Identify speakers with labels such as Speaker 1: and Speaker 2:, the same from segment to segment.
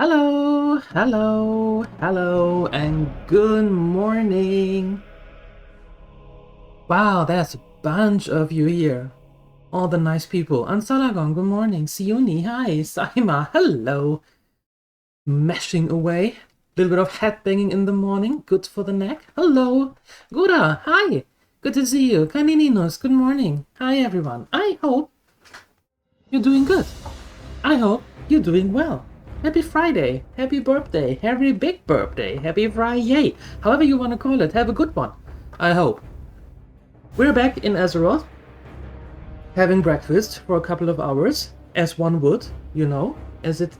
Speaker 1: Hello, hello, hello, and good morning. Wow, there's a bunch of you here. All the nice people. Ansalagon, good morning. Sioni, hi. Saima, hello. Mashing away. Little bit of head banging in the morning. Good for the neck. Hello. Gura, hi. Good to see you. Kanininos, good morning. Hi, everyone. I hope you're doing good. I hope you're doing well. Happy Friday, happy birthday, happy big birthday, happy Friday, however you want to call it. Have a good one, I hope. We're back in Azeroth, having breakfast for a couple of hours, as one would, you know, as it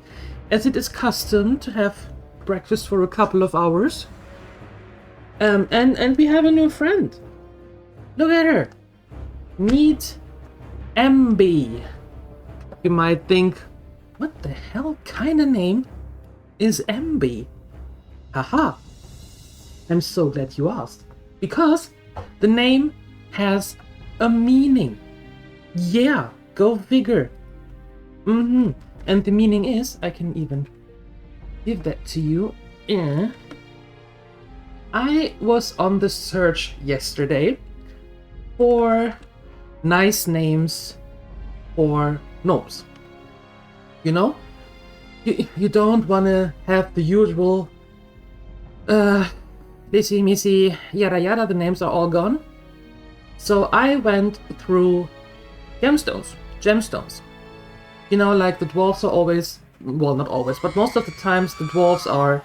Speaker 1: is custom to have breakfast for a couple of hours. And we have a new friend. Look at her. Meet MB. You might think, what the hell kind of name is MB? Haha. I'm so glad you asked. Because the name has a meaning. Yeah, go figure. And the meaning is, I can even give that to you. I was on the search yesterday for nice names for gnomes. You know, you don't want to have the usual Lissy, Missy, yada yada, the names are all gone. So I went through gemstones. You know, like the dwarves are always, well, not always, but most of the times the dwarves are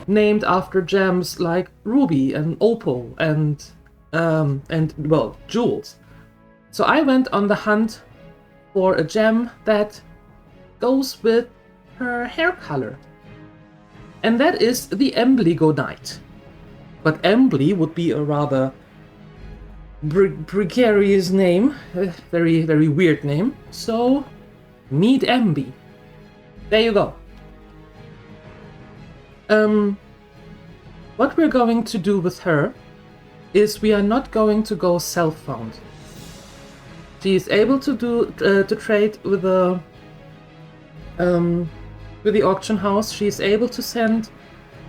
Speaker 1: named after gems like ruby and opal and well, jewels. So I went on the hunt for a gem that goes with her hair color. And that is the Emblygonite. But Embly would be a rather precarious name, a very, very weird name. So, meet Emby. There you go. What we're going to do with her is we are not going to go self-found. She is able to trade with the auction house. She is able to send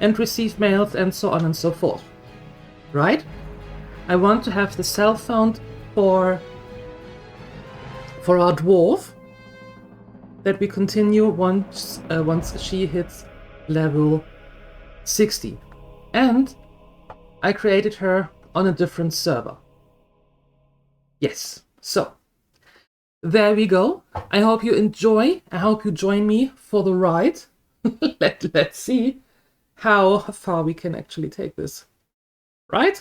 Speaker 1: and receive mails and so on and so forth. Right? I want to have the self-found for our dwarf that we continue once she hits level 60. And I created her on a different server. Yes, so there we go. I hope you enjoy. I hope you join me for the ride. Let's see how far we can actually take this. Right?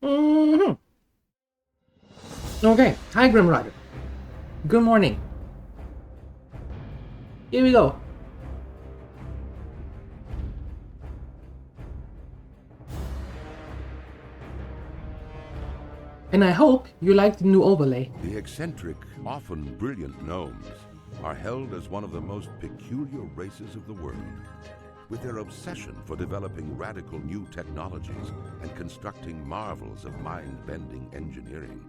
Speaker 1: Okay. Hi, Grim Rider. Good morning. Here we go. And I hope you like the new overlay.
Speaker 2: The eccentric, often brilliant gnomes are held as one of the most peculiar races of the world. With their obsession for developing radical new technologies and constructing marvels of mind-bending engineering,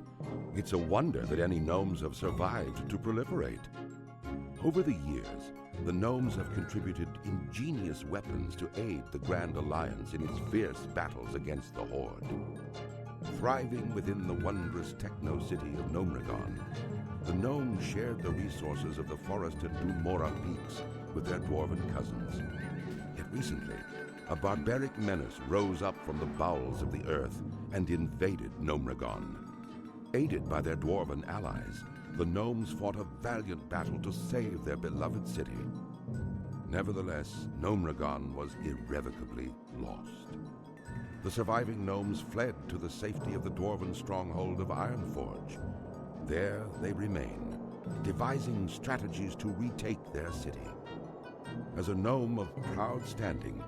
Speaker 2: it's a wonder that any gnomes have survived to proliferate. Over the years, the gnomes have contributed ingenious weapons to aid the Grand Alliance in its fierce battles against the Horde. Thriving within the wondrous techno-city of Gnomeregan, the gnomes shared the resources of the forested Dumora peaks with their dwarven cousins. Yet recently, a barbaric menace rose up from the bowels of the earth and invaded Gnomeregan. Aided by their dwarven allies, the gnomes fought a valiant battle to save their beloved city. Nevertheless, Gnomeregan was irrevocably lost. The surviving gnomes fled to the safety of the dwarven stronghold of Ironforge. There they remain, devising strategies to retake their city. As a gnome of proud standing,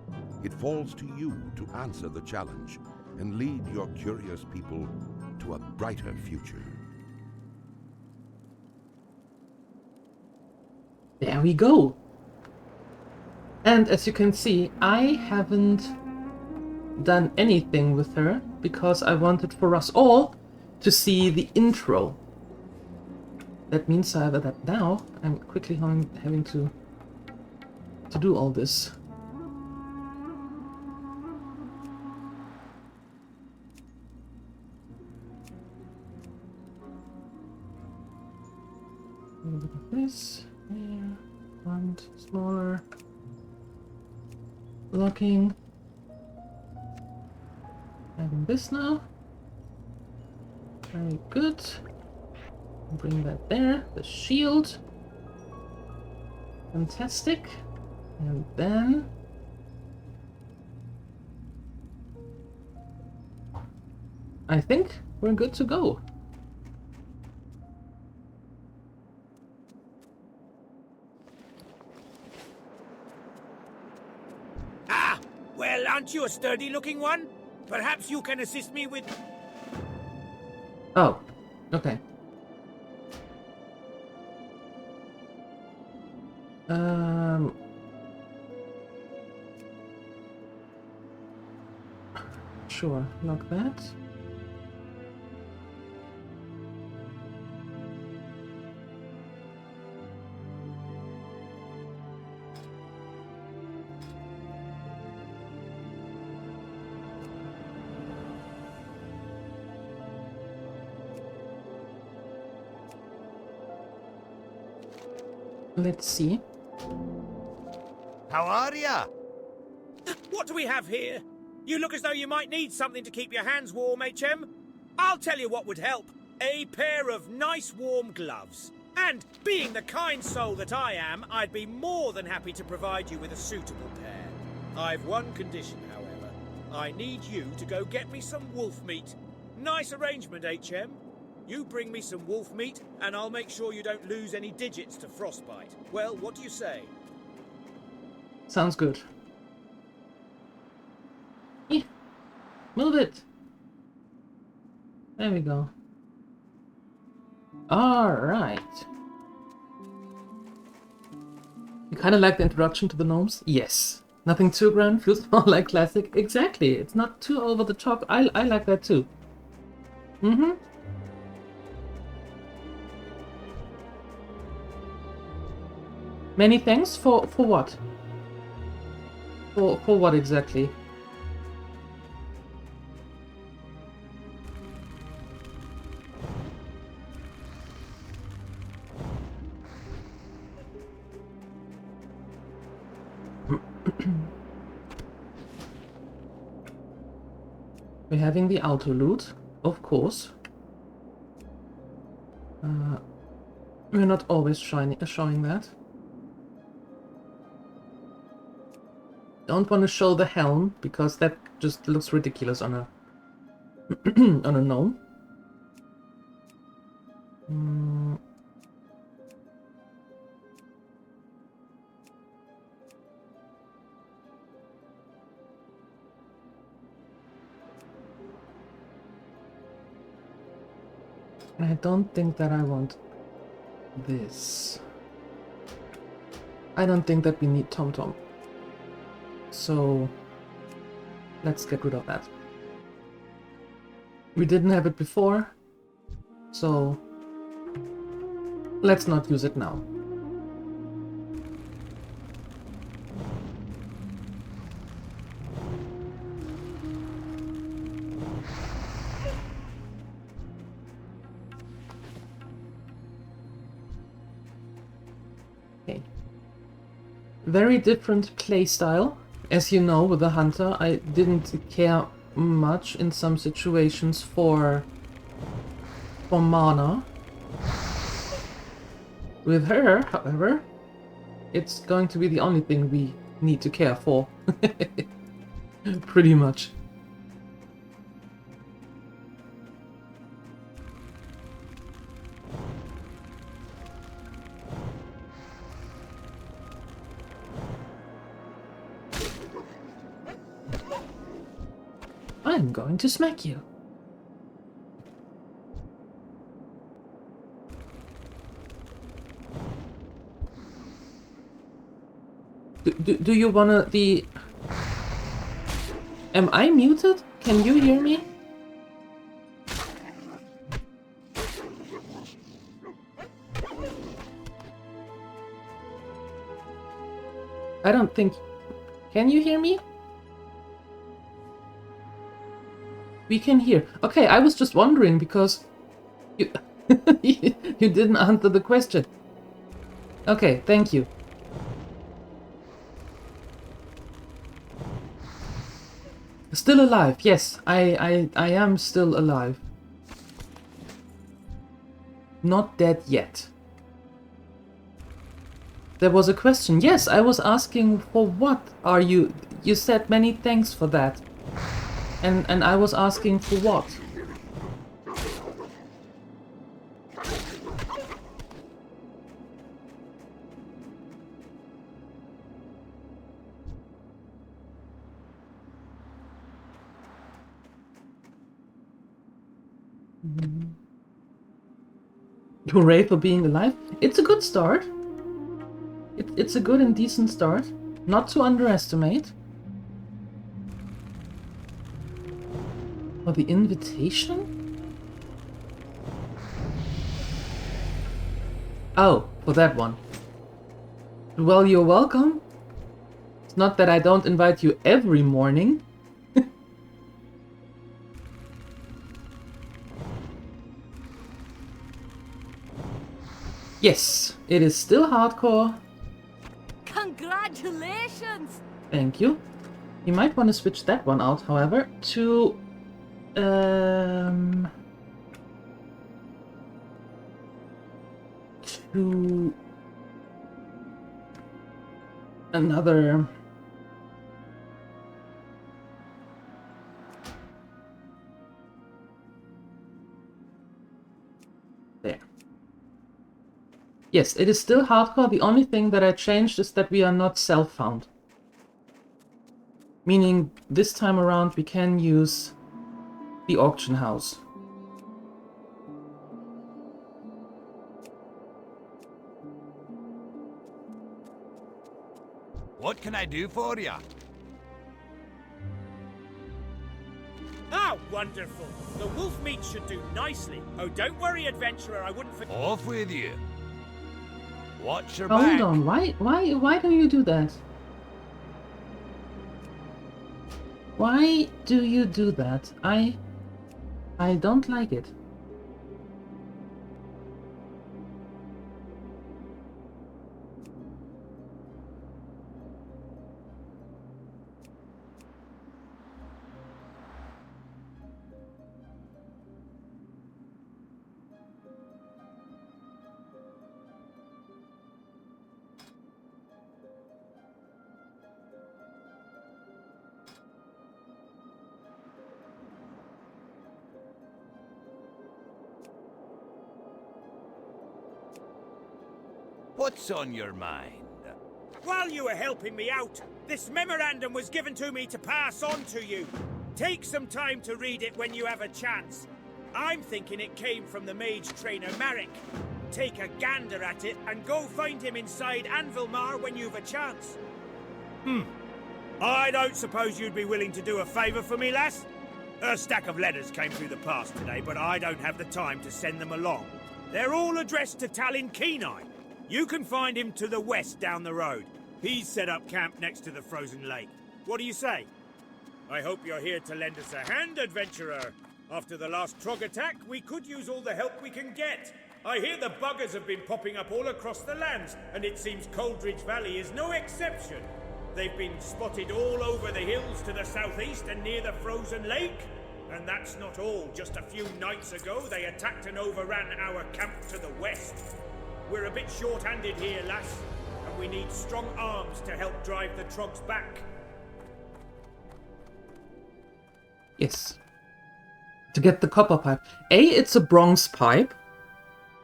Speaker 2: it falls to you to answer the challenge and lead your curious people to a brighter future.
Speaker 1: There we go. And as you can see, I haven't done anything with her because I wanted for us all to see the intro. That means, however, that now I'm quickly having to to do all this. A little bit of this here, and smaller. Locking. Having this now. Very good. Bring that there. The shield. Fantastic. And then I think we're good to go.
Speaker 3: Ah! Well, aren't you a sturdy-looking one? Perhaps you can assist me with...
Speaker 1: Oh, okay. Sure, lock that. Let's see.
Speaker 3: How are ya? What do we have here? You look as though you might need something to keep your hands warm, HM. I'll tell you what would help. A pair of nice warm gloves. And, being the kind soul that I am, I'd be more than happy to provide you with a suitable pair. I've one condition, however. I need you to go get me some wolf meat. Nice arrangement, HM. You bring me some wolf meat, and I'll make sure you don't lose any digits to Frostbite. Well, what do you say?
Speaker 1: Sounds good. Yeah. Move it. There we go. Alright. You kind of like the introduction to the gnomes? Yes. Nothing too grand, feels more like classic. Exactly. It's not too over the top. I like that too. Mm-hmm. Many thanks for what? For what exactly? We're having the auto loot, of course. We're not always showing that. Don't want to show the helm because that just looks ridiculous on a on a gnome. I don't think that I want this. I don't think that we need TomTom. So let's get rid of that. We didn't have it before, so let's not use it now. Okay. Very different playstyle. As you know, with the Hunter, I didn't care much in some situations for mana. With her, however, it's going to be the only thing we need to care for. Pretty much. I'm going to smack you. Do you wanna the... Am I muted? Can you hear me? I don't think... Can you hear me? We can hear. Okay, I was just wondering because you, you didn't answer the question. Okay, thank you. Still alive, yes, I am still alive. Not dead yet. There was a question. Yes, I was asking for what are you... You said many thanks for that. And I was asking for what? Hooray for being alive. It's a good start. It's a good and decent start. Not to underestimate. For the invitation? Oh, for that one. Well, you're welcome. It's not that I don't invite you every morning. Yes, it is still hardcore.
Speaker 4: Congratulations!
Speaker 1: Thank you. You might want to switch that one out, however, to another. There. Yes, it is still hardcore. The only thing that I changed is that we are not self-found. Meaning, this time around we can use the auction house.
Speaker 3: What can I do for you? Ah, wonderful. The wolf meat should do nicely. Oh, don't worry, adventurer. I wouldn't forget. Off with you. Watch your back.
Speaker 1: Hold on. Why do you do that? Why do you do that? I don't like it.
Speaker 3: What's on your mind? While you were helping me out, this memorandum was given to me to pass on to you. Take some time to read it when you have a chance. I'm thinking it came from the mage trainer Marek. Take a gander at it and go find him inside Anvilmar when you've a chance. I don't suppose you'd be willing to do a favour for me, lass? A stack of letters came through the pass today, but I don't have the time to send them along. They're all addressed to Talon Kenai. You can find him to the west down the road. He's set up camp next to the frozen lake. What do you say? I hope you're here to lend us a hand, adventurer. After the last Trog attack, we could use all the help we can get. I hear the buggers have been popping up all across the lands, and it seems Coldridge Valley is no exception. They've been spotted all over the hills to the southeast and near the frozen lake. And that's not all. Just a few nights ago, they attacked and overran our camp to the west. We're a bit short-handed here, lass, and we need strong arms to help drive the Trogs back.
Speaker 1: Yes. To get the copper pipe. A, it's a bronze pipe.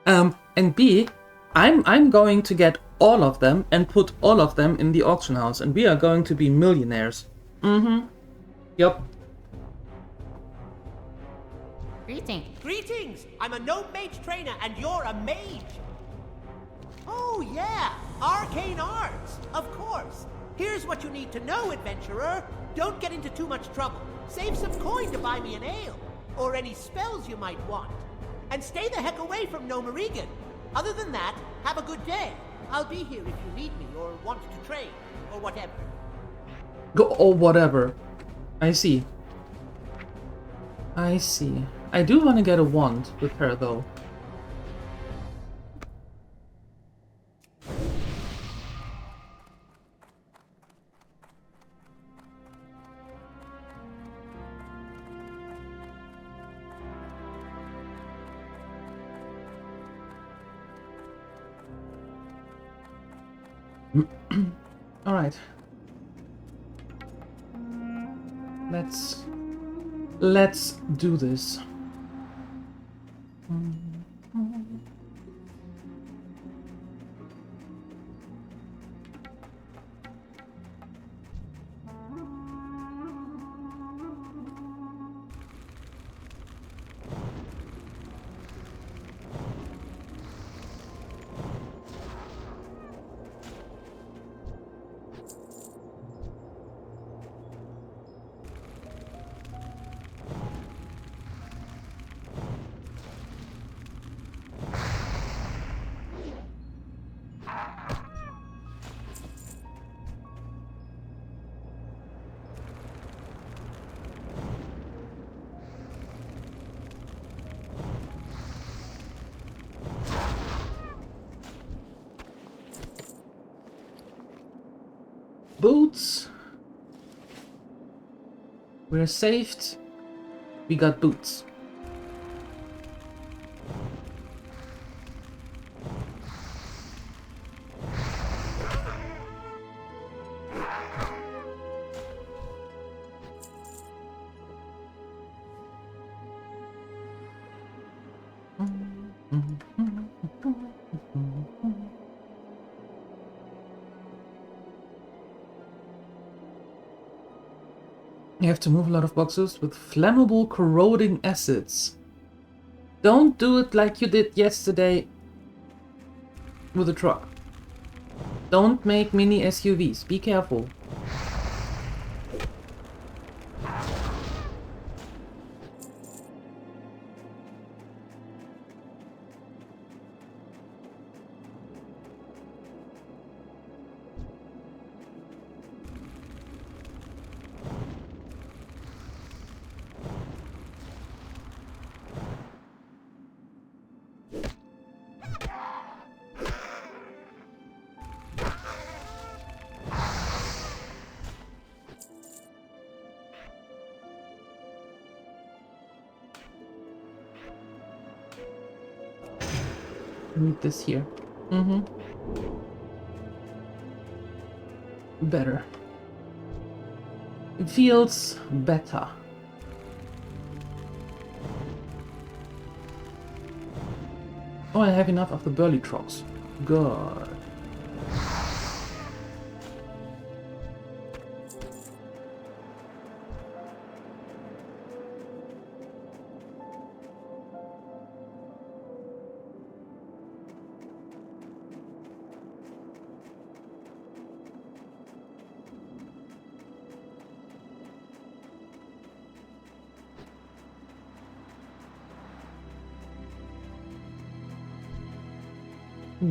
Speaker 1: And B, I'm going to get all of them and put all of them in the auction house, and we are going to be millionaires. Yup.
Speaker 5: Greetings! I'm a gnome mage trainer, and you're a mage! Oh yeah, arcane arts, of course. Here's what you need to know, adventurer. Don't get into too much trouble. Save some coin to buy me an ale, or any spells you might want. And stay the heck away from Gnomeregan. Other than that, have a good day. I'll be here if you need me or want to trade or whatever.
Speaker 1: Go or whatever. I see. I see. I do want to get a wand with her though. All right. Let's do this. Boots. We're saved. We got boots. You have to move a lot of boxes with flammable corroding acids. Don't do it like you did yesterday with a truck. Don't make mini SUVs. Be careful. Need this here. Better. It feels better. Oh, I have enough of the burly trucks. Good.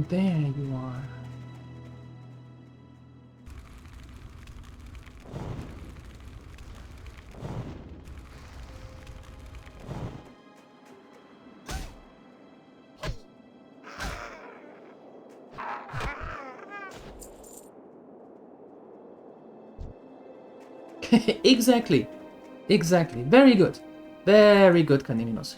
Speaker 1: There you are. Exactly. Exactly. Very good. Very good, Canininos.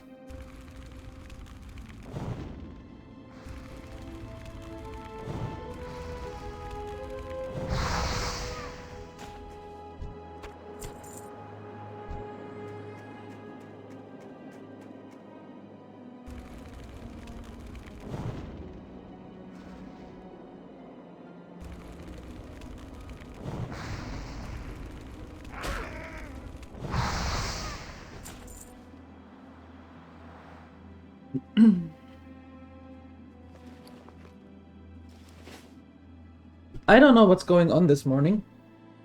Speaker 1: I don't know what's going on this morning,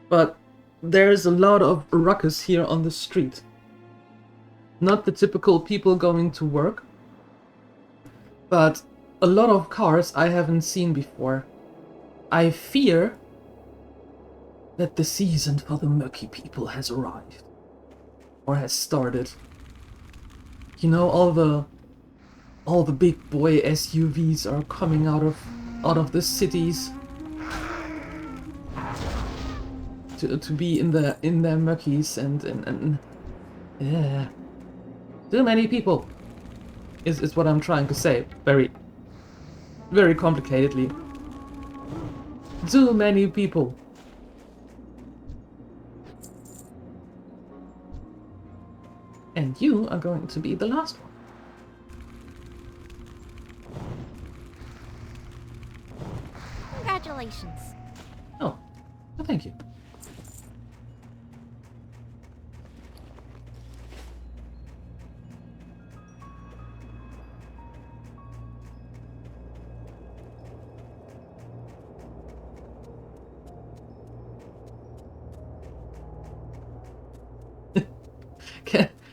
Speaker 1: but there's a lot of ruckus here on the street. Not the typical people going to work, but a lot of cars I haven't seen before. I fear that the season for the Murky people has arrived. Or has started. You know, all the big boy SUVs are coming out of the cities to be in their Murkies and yeah. Too many people is what I'm trying to say. Very complicatedly. Too many people. And you are going to be the last one.
Speaker 4: Congratulations.
Speaker 1: Oh, well, thank you.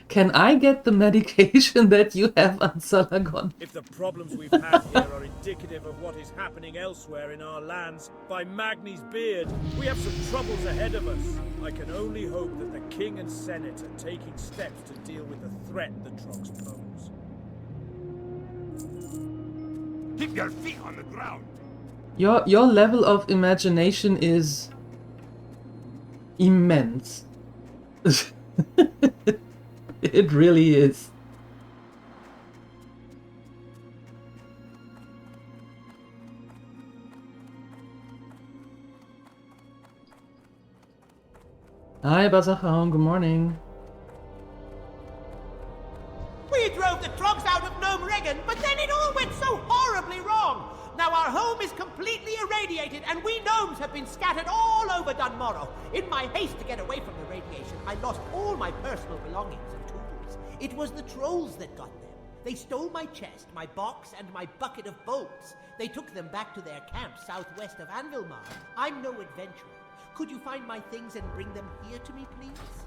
Speaker 1: Can I get the medication that you have on Salagon?
Speaker 3: If the problems we've had here are indicative of what is happening elsewhere in our lands, by Magni's beard, we have some troubles ahead of us. I can only hope that the King and Senate are taking steps to deal with the threat the Trogs pose.
Speaker 6: Keep your feet on the ground.
Speaker 1: Your level of imagination is immense. It really is. Hi, Bazachon, good morning.
Speaker 5: We drove the Trogs out of Gnomeregan, but then it all went so horribly wrong. Now our home is completely irradiated, and we gnomes have been scattered all over Dunmorrow. In my haste to get away from the radiation, I lost all my personal belongings and tools. It was the trolls that got them. They stole my chest, my box, and my bucket of bolts. They took them back to their camp southwest of Anvilmar. I'm no adventurer. Could you find my things and bring them here to me, please?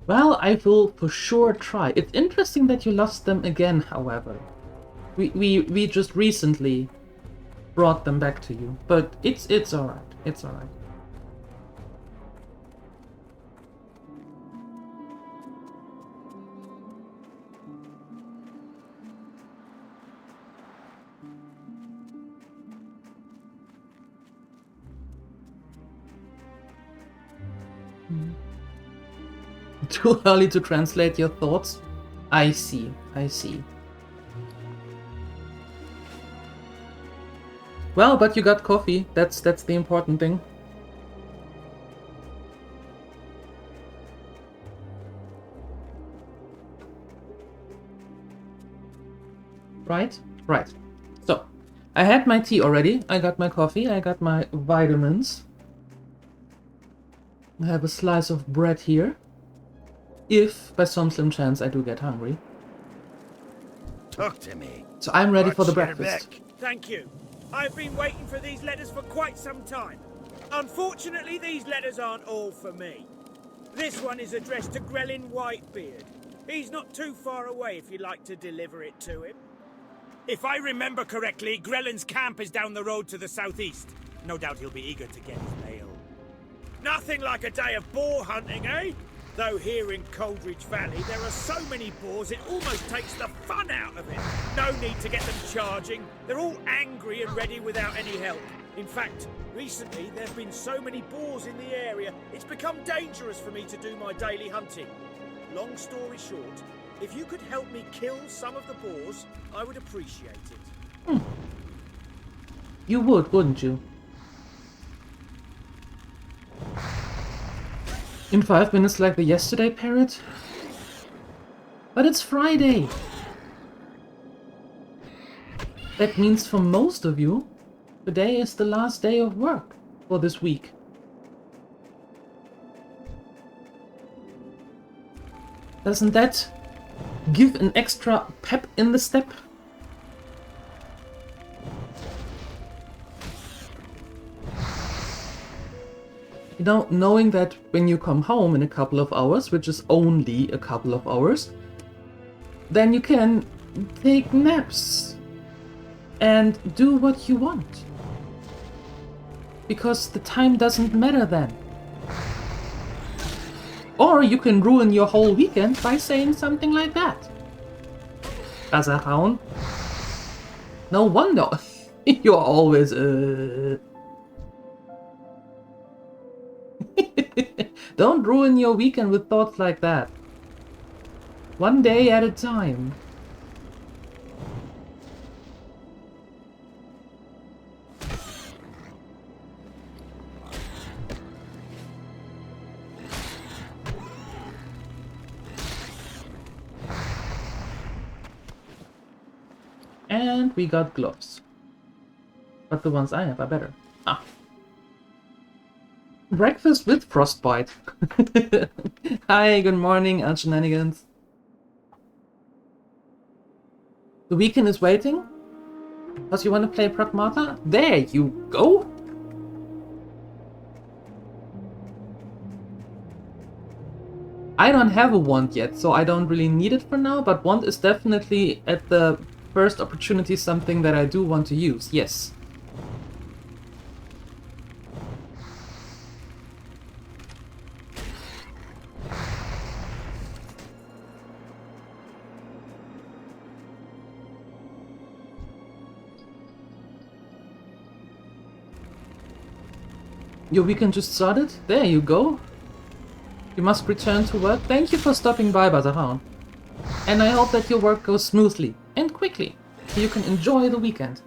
Speaker 1: Well, I will for sure try. It's interesting that you lost them again, however. We just recently brought them back to you, but it's alright. It's alright. Too early to translate your thoughts? I see, I see. Well, but you got coffee. That's the important thing. Right? Right. So, I had my tea already. I got my coffee. I got my vitamins. I have a slice of bread here. If, by some slim chance, I do get hungry.
Speaker 6: Talk to me.
Speaker 1: So I'm ready for the
Speaker 6: What's your
Speaker 1: breakfast.
Speaker 6: back?
Speaker 3: Thank you. I've been waiting for these letters for quite some time. Unfortunately, these letters aren't all for me. This one is addressed to Grelin Whitebeard. He's not too far away if you'd like to deliver it to him. If I remember correctly, Grelin's camp is down the road to the southeast. No doubt he'll be eager to get his mail. Nothing like a day of boar hunting, eh? Though here in Coldridge Valley, there are so many boars, it almost takes the fun out of it. No need to get them charging. They're all angry and ready without any help. In fact, recently there have been so many boars in the area, it's become dangerous for me to do my daily hunting. Long story short, if you could help me kill some of the boars, I would appreciate it.
Speaker 1: You would, wouldn't you? In 5 minutes like the yesterday parrot? But it's Friday! That means for most of you, today is the last day of work for this week. Doesn't that give an extra pep in the step? You know, knowing that when you come home in a couple of hours, which is only a couple of hours, then you can take naps and do what you want. Because the time doesn't matter then. Or you can ruin your whole weekend by saying something like that. As a hound. No wonder you're always Don't ruin your weekend with thoughts like that. One day at a time. And we got gloves. But the ones I have are better. Ah. Breakfast with Frostbite. Hi, good morning, and shenanigans. The weekend is waiting? Because you want to play Pragmata? There you go! I don't have a wand yet, so I don't really need it for now, but wand is definitely at the first opportunity something that I do want to use, yes. Your weekend just started? There you go. You must return to work. Thank you for stopping by, Bazahan. And I hope that your work goes smoothly and quickly, so you can enjoy the weekend.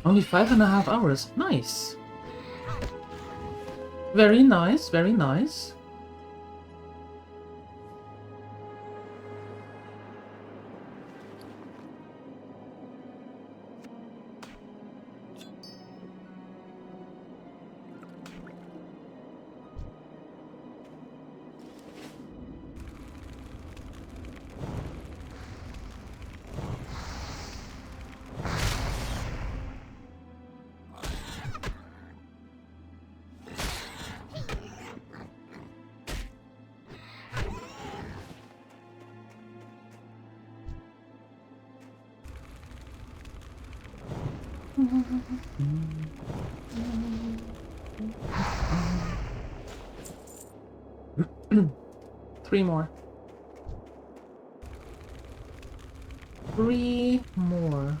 Speaker 1: Only 5.5 hours. Nice. Very nice, very nice. Three more. 3 more.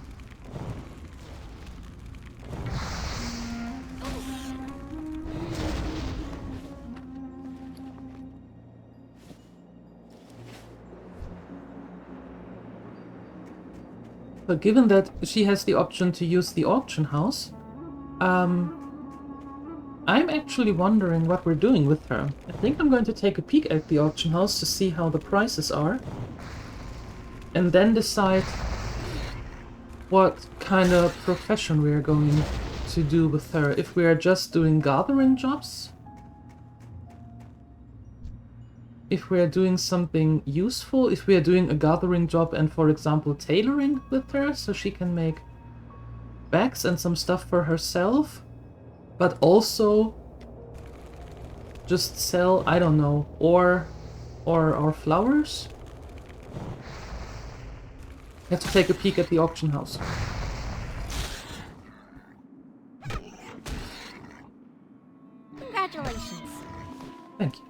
Speaker 1: But given that she has the option to use the auction house, I'm actually wondering what we're doing with her. I think I'm going to take a peek at the auction house to see how the prices are, and then decide what kind of profession we are going to do with her. If we are just doing gathering jobs, if we are doing something useful, if we are doing a gathering job and, for example, tailoring with her so she can make bags and some stuff for herself, but also just sell, I don't know, or flowers. I have to take a peek at the auction house.
Speaker 4: Congratulations.
Speaker 1: Thank you.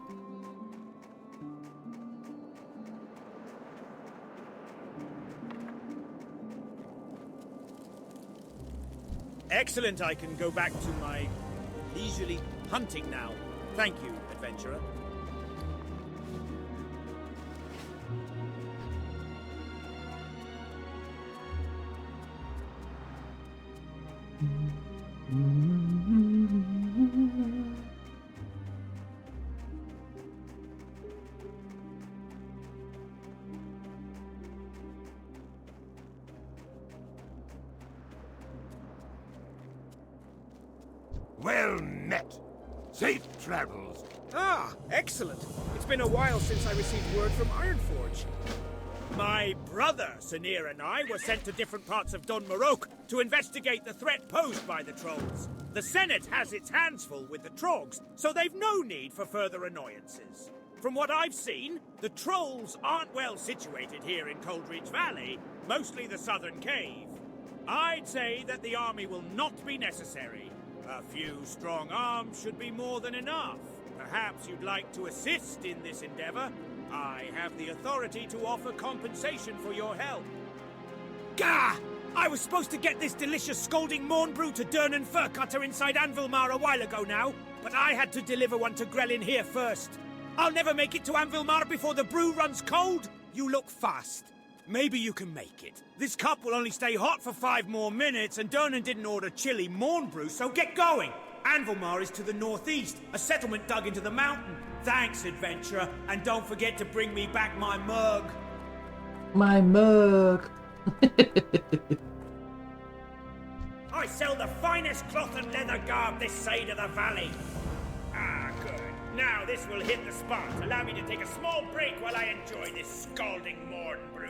Speaker 3: Excellent, I can go back to my leisurely hunting now. Thank you, adventurer.
Speaker 6: Well met. Safe travels.
Speaker 3: Ah, excellent. It's been a while since I received word from Ironforge. My brother, Sanir, and I were sent to different parts of Gnomeregan to investigate the threat posed by the trolls. The Senate has its hands full with the trogs, so they've no need for further annoyances. From what I've seen, the trolls aren't well situated here in Coldridge Valley, mostly the southern cave. I'd say that the army will not be necessary. A few strong arms should be more than enough. Perhaps you'd like to assist in this endeavor? I have the authority to offer compensation for your help. Gah! I was supposed to get this delicious scalding morn brew to Dern and Furcutter inside Anvilmar a while ago now, but I had to deliver one to Grellin here first. I'll never make it to Anvilmar before the brew runs cold. You look fast. Maybe you can make it. This cup will only stay hot for 5 more minutes, and Dernan didn't order chili morn brew, so get going. Anvilmar is to the northeast, a settlement dug into the mountain. Thanks, adventurer, and don't forget to bring me back my mug.
Speaker 1: My mug.
Speaker 3: I sell the finest cloth and leather garb this side of the valley. Ah, good. Now this will hit the spot. Allow me to take a small break while I enjoy this scalding morn brew.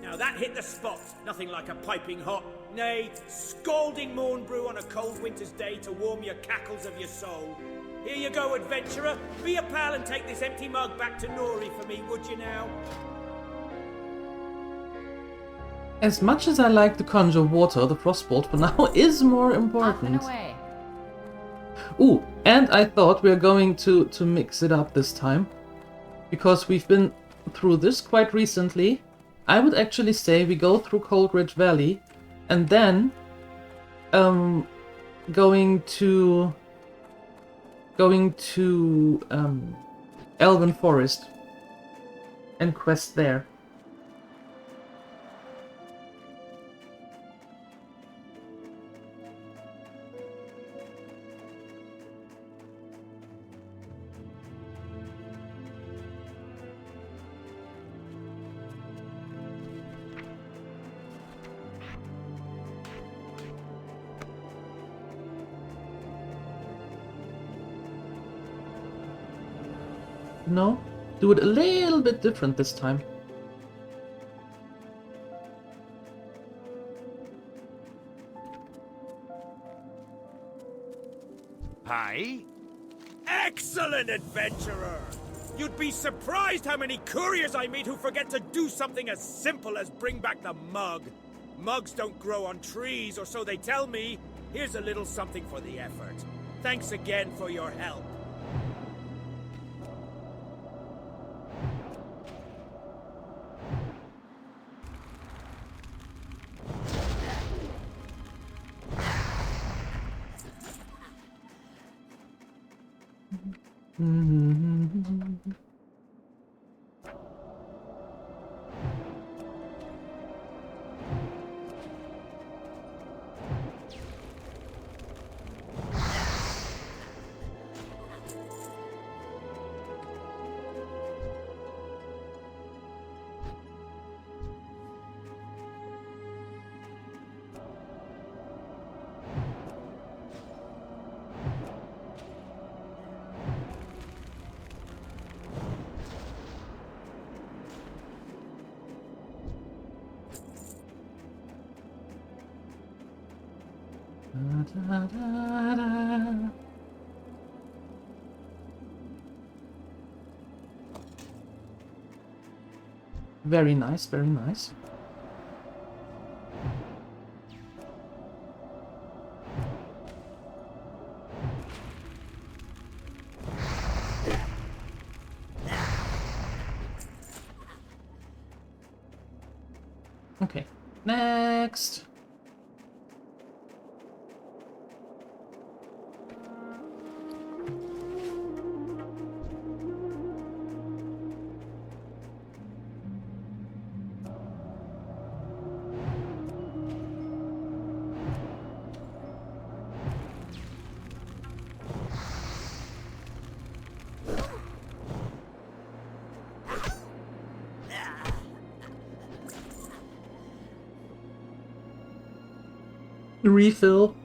Speaker 3: Now that hit the spot. Nothing like a piping hot, nay, scalding morn brew on a cold winter's day to warm your cackles of your soul. Here you go, adventurer. Be a pal and take this empty mug back to Nori for me, would you now?
Speaker 1: As much as I like to conjure water, the frostbolt for now is more
Speaker 4: Off and
Speaker 1: important.
Speaker 4: away.
Speaker 1: Ooh, and I thought we are going to mix it up this time. Because we've been through this quite recently. I would actually say we go through Coldridge Valley and then going to Elven Forest and quest there. No? Do it a little bit different this time.
Speaker 6: Hi.
Speaker 3: Excellent, adventurer! You'd be surprised how many couriers I meet who forget to do something as simple as bring back the mug. Mugs don't grow on trees, or so they tell me. Here's a little something for the effort. Thanks again for your help.
Speaker 1: Very nice, very nice. Okay, next. Refill.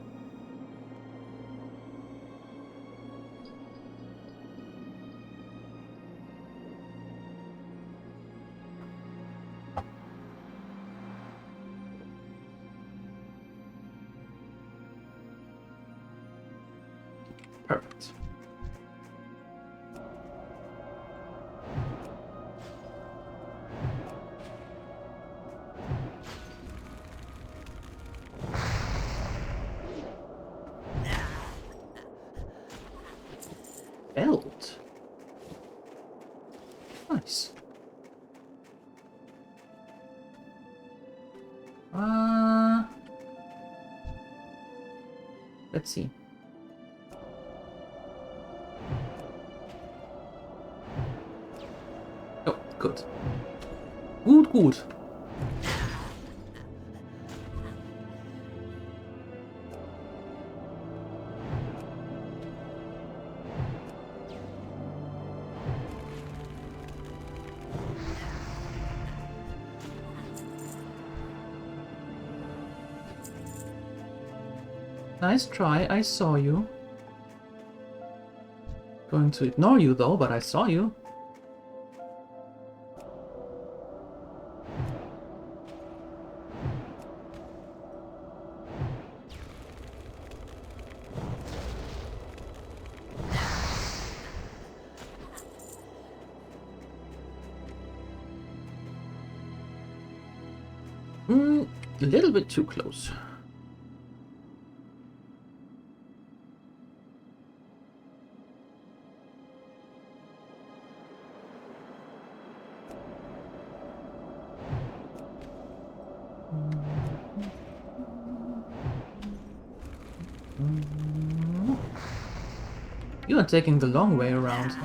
Speaker 1: Nice. Let's see. Oh, good. Gut. Nice try, I saw you. Going to ignore you though, but I saw you. A little bit too close. You are taking the long way around.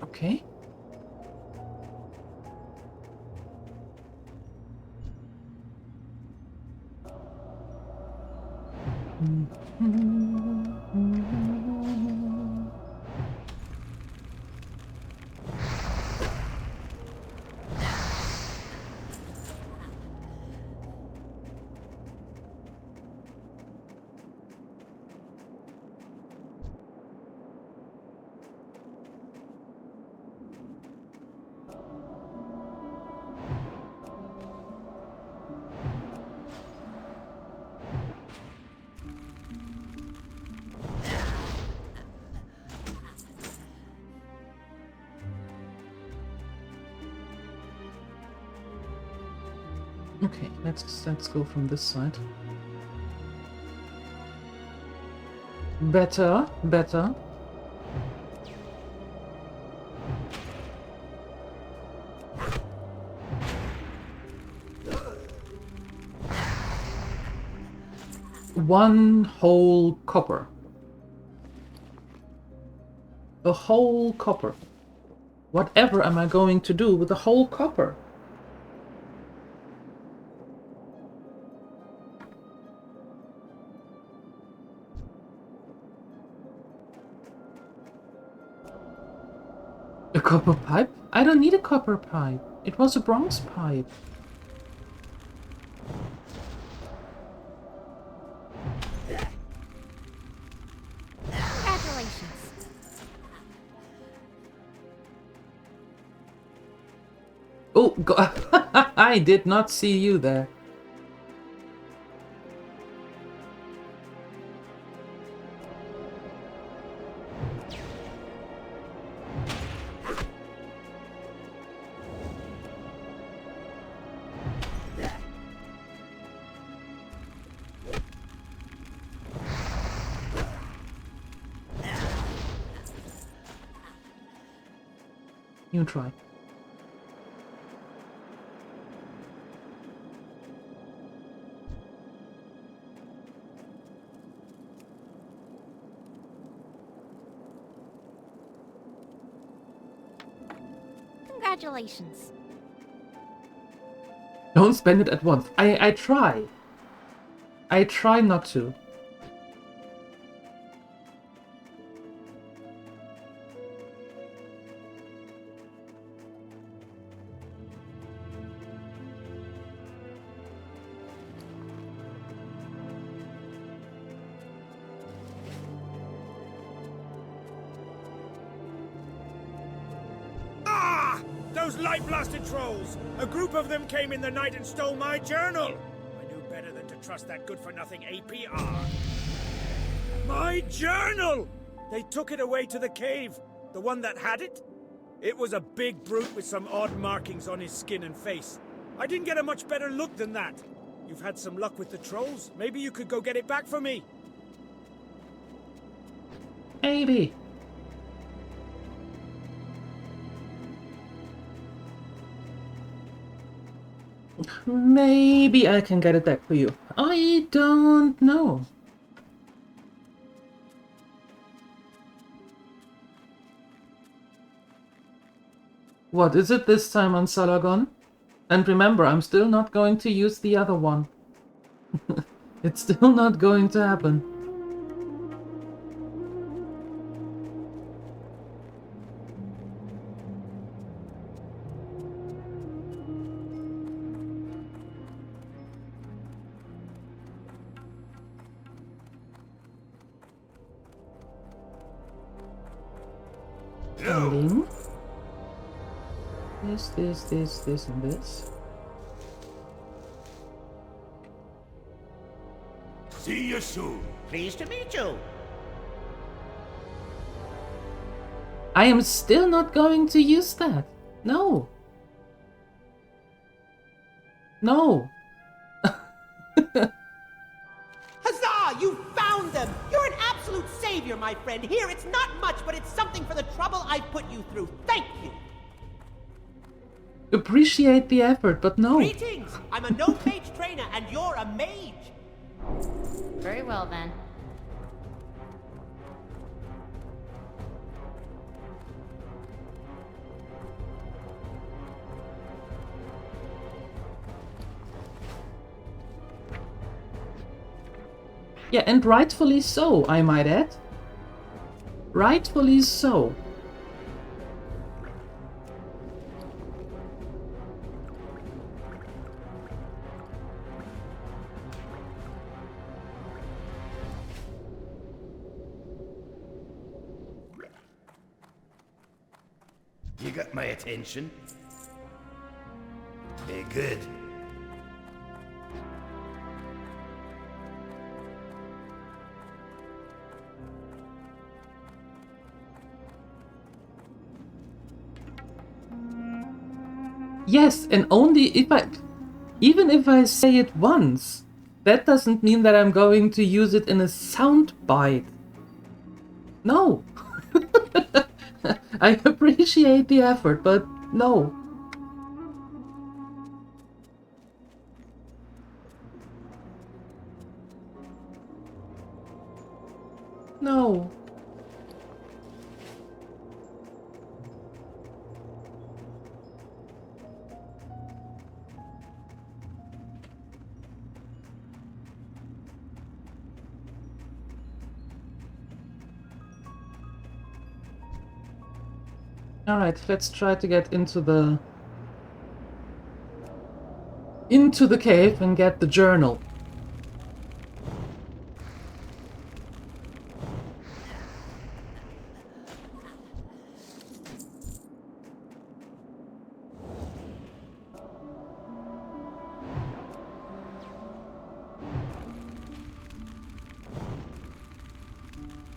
Speaker 1: Okay. Okay, let's go from this side. Better. One whole copper. A whole copper. Whatever am I going to do with a whole copper? A copper pipe? I don't need a copper pipe. It was a bronze pipe.
Speaker 4: Congratulations.
Speaker 1: Oh, I did not see you there. You try.
Speaker 4: Congratulations.
Speaker 1: Don't spend it at once. I try. I try not to.
Speaker 3: those light-blasted trolls! A group of them came in the night and stole my journal! I knew better than to trust that good-for-nothing APR. My journal! They took it away to the cave. The one that had it? It was a big brute with some odd markings on his skin and face. I didn't get a much better look than that. You've had some luck with the trolls. Maybe you could go get it back for me.
Speaker 1: Maybe. Maybe I can get it back for you. I don't know. What is it this time on Salagon? And remember, I'm still not going to use the other one. It's still not going to happen. Ending. This, and this.
Speaker 6: See you soon.
Speaker 5: Pleased to meet you.
Speaker 1: I am still not going to use that. No. No.
Speaker 5: Huzzah! You found them! You're an absolute savior, my friend. Here, it's not much, but it's something for the trouble I've put you through. Thank you.
Speaker 1: Appreciate the effort, but no.
Speaker 5: Greetings! I'm a gnome mage trainer, and you're a mage.
Speaker 4: Very well, then.
Speaker 1: Yeah, and rightfully so, I might add. Rightfully so.
Speaker 6: You got my attention? Very good.
Speaker 1: Yes, and only if even if I say it once, that doesn't mean that I'm going to use it in a sound bite. No. I appreciate the effort, but no. No. Alright, let's try to get into the cave and get the journal.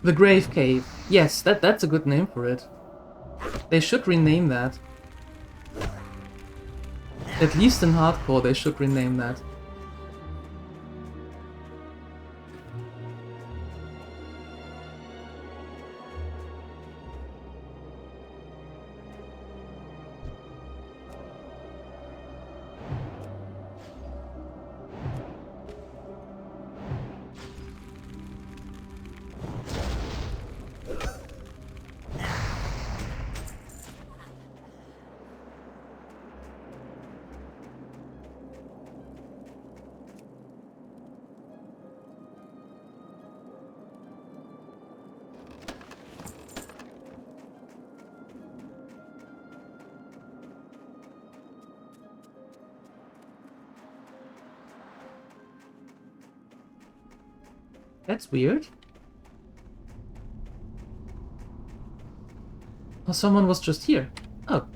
Speaker 1: The Grave Cave. Yes, that's a good name for it. They should rename that. At least in hardcore, they should rename that. That's weird. Oh, someone was just here. Oh.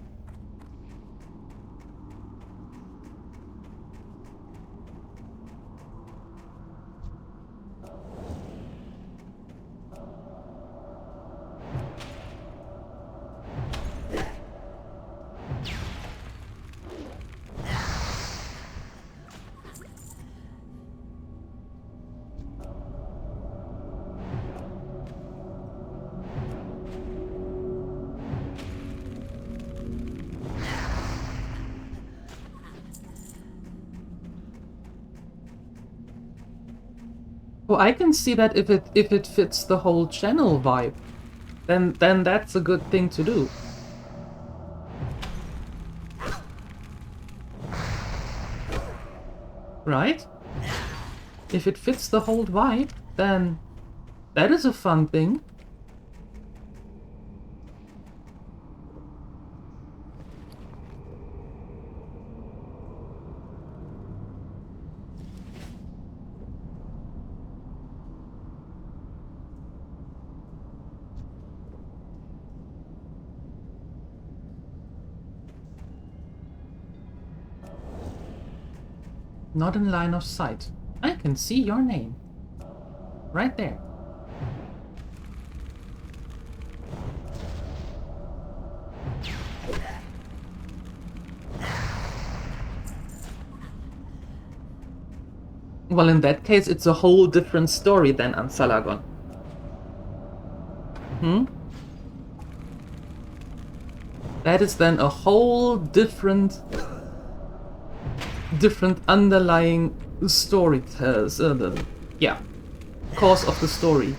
Speaker 1: Well, I can see that if it fits the whole channel vibe, then that's a good thing to do. Right? If it fits the whole vibe, then that is a fun thing. Not in line of sight. I can see your name. Right there. Well, in that case, it's a whole different story than Ansalagon. That is then a whole different underlying story, yeah, course of the story.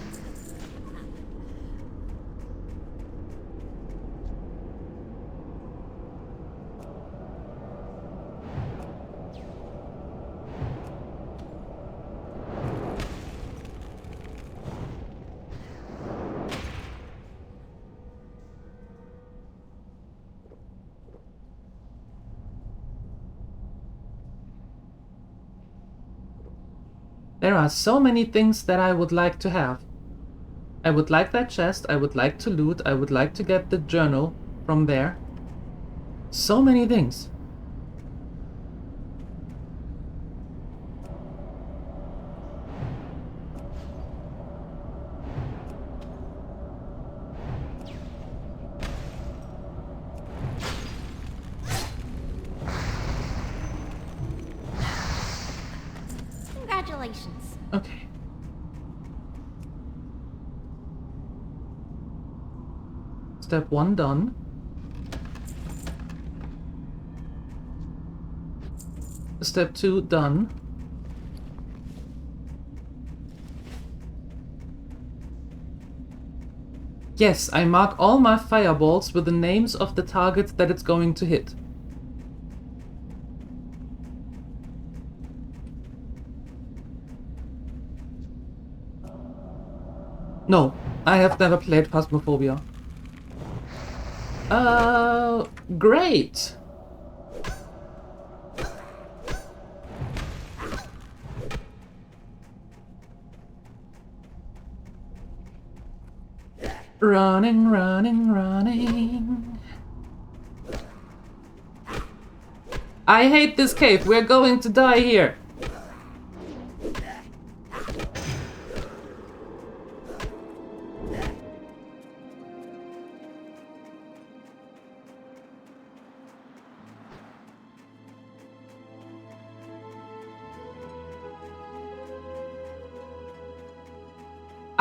Speaker 1: There are so many things that I would like to have. I would like that chest, I would like to loot, I would like to get the journal from there. So many things.
Speaker 4: Congratulations.
Speaker 1: Okay. Step 1 done. Step 2 done. Yes, I mark all my fireballs with the names of the targets that it's going to hit. No, I have never played Phasmophobia. Great! Running, running, running. I hate this cave, we're going to die here.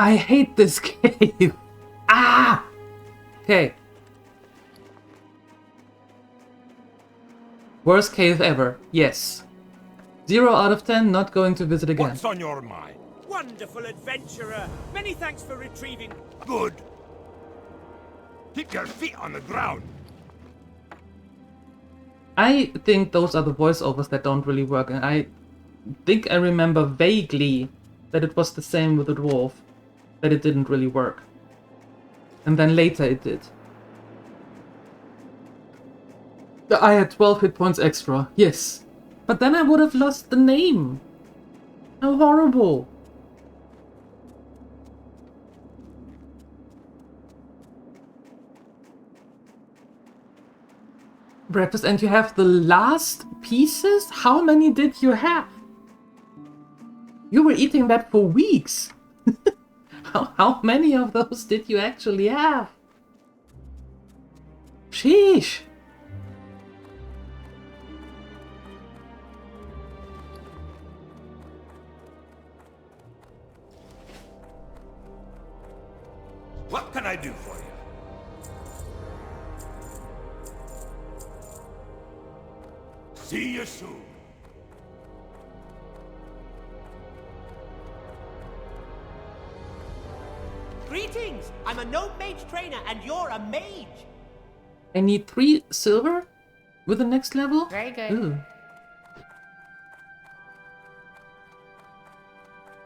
Speaker 1: I hate this cave. Ah! Okay. Worst cave ever. Yes. 0 out of 10, not going to visit again.
Speaker 6: What's on your mind?
Speaker 3: Wonderful adventurer! Many thanks for retrieving...
Speaker 6: Good. Keep your feet on the ground.
Speaker 1: I think those are the voiceovers that don't really work, and I think I remember vaguely that it was the same with the dwarf, that it didn't really work. And then later it did. I had 12 hit points extra, yes. But then I would have lost the name. How horrible. Breakfast, and you have the last pieces? How many did you have? You were eating that for weeks. How many of those did you actually have? Sheesh.
Speaker 6: What can I do for you? See you soon.
Speaker 5: Greetings! I'm a gnome mage trainer, and you're a mage!
Speaker 1: I need 3 silver with the next level?
Speaker 4: Very good.
Speaker 1: Ooh.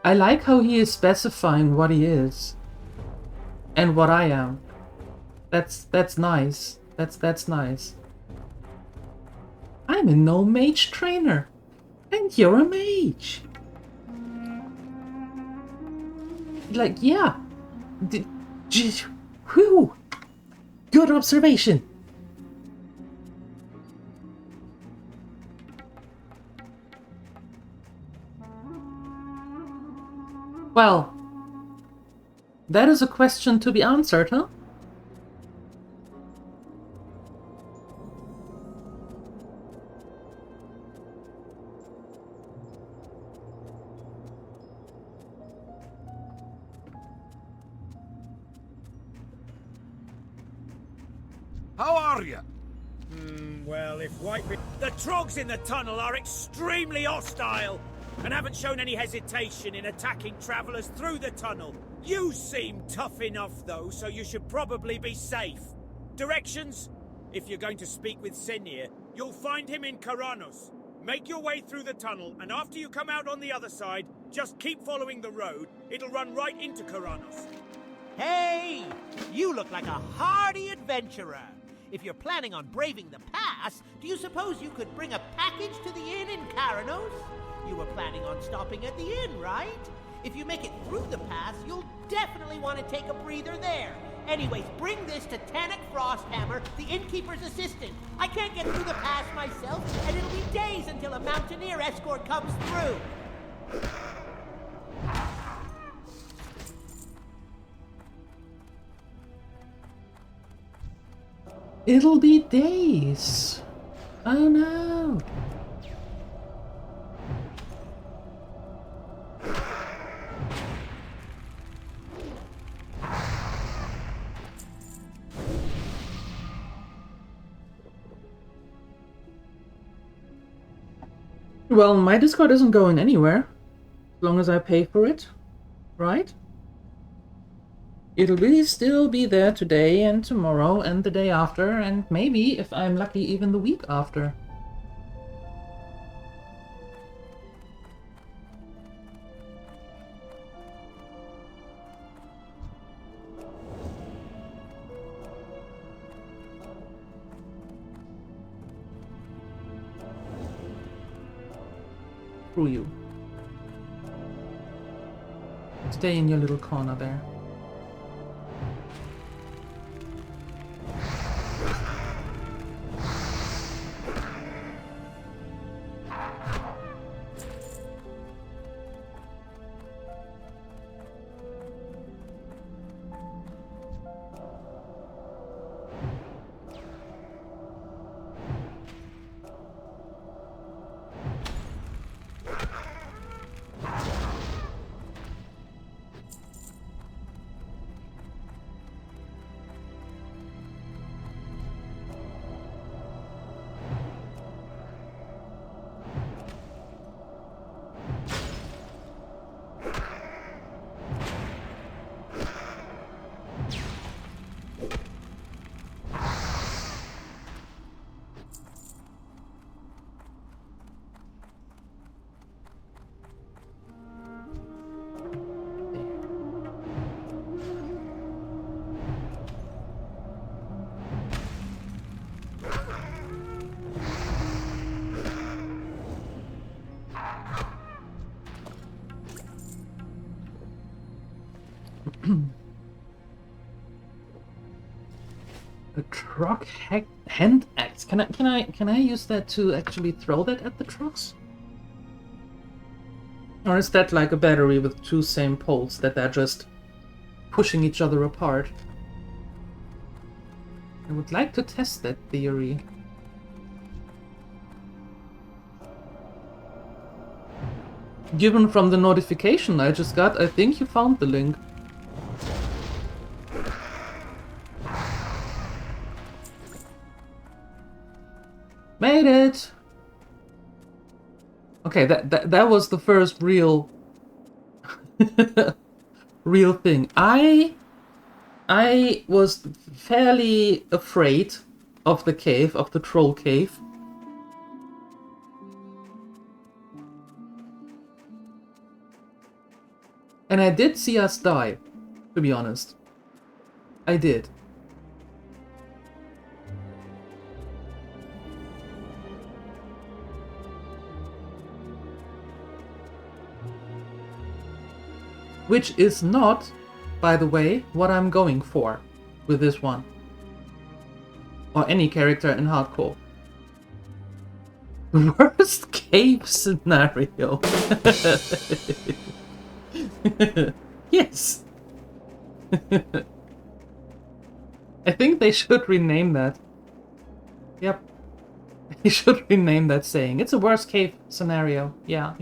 Speaker 1: I like how he is specifying what he is. And what I am. That's nice. That's nice. I'm a gnome mage trainer. And you're a mage. Like, yeah. Whew. Good observation. Well, that is a question to be answered, huh?
Speaker 6: How are you?
Speaker 3: Well, if the trogs in the tunnel are extremely hostile and haven't shown any hesitation in attacking travelers through the tunnel. You seem tough enough, though, so you should probably be safe. Directions? If you're going to speak with Senir, you'll find him in Karanos. Make your way through the tunnel, and after you come out on the other side, just keep following the road. It'll run right into Karanos.
Speaker 5: Hey! You look like a hardy adventurer. If you're planning on braving the pass, do you suppose you could bring a package to the inn in Karanos? You were planning on stopping at the inn, right? If you make it through the pass, you'll definitely want to take a breather there. Anyways, bring this to Tannic Frosthammer, the innkeeper's assistant. I can't get through the pass myself, and it'll be days until a mountaineer escort comes through.
Speaker 1: It'll be days. Oh no. Well, my Discord isn't going anywhere, as long as I pay for it, right? It'll still be there today and tomorrow and the day after, and maybe, if I'm lucky, even the week after. Screw you. Stay in your little corner there. A truck hand axe. Can I use that to actually throw that at the trucks? Or is that like a battery with 2 same poles that they're just pushing each other apart? I would like to test that theory. Given from the notification I just got, I think you found the link. Made it! Okay, that was the first real real thing. I I was fairly afraid of the cave, of the troll cave. And I did see us die, to be honest. I did. Which is not, by the way, what I'm going for with this one. Or any character in hardcore. Worst cave scenario. Yes. I think they should rename that. Yep. They should rename that saying. It's a worst cave scenario. Yeah.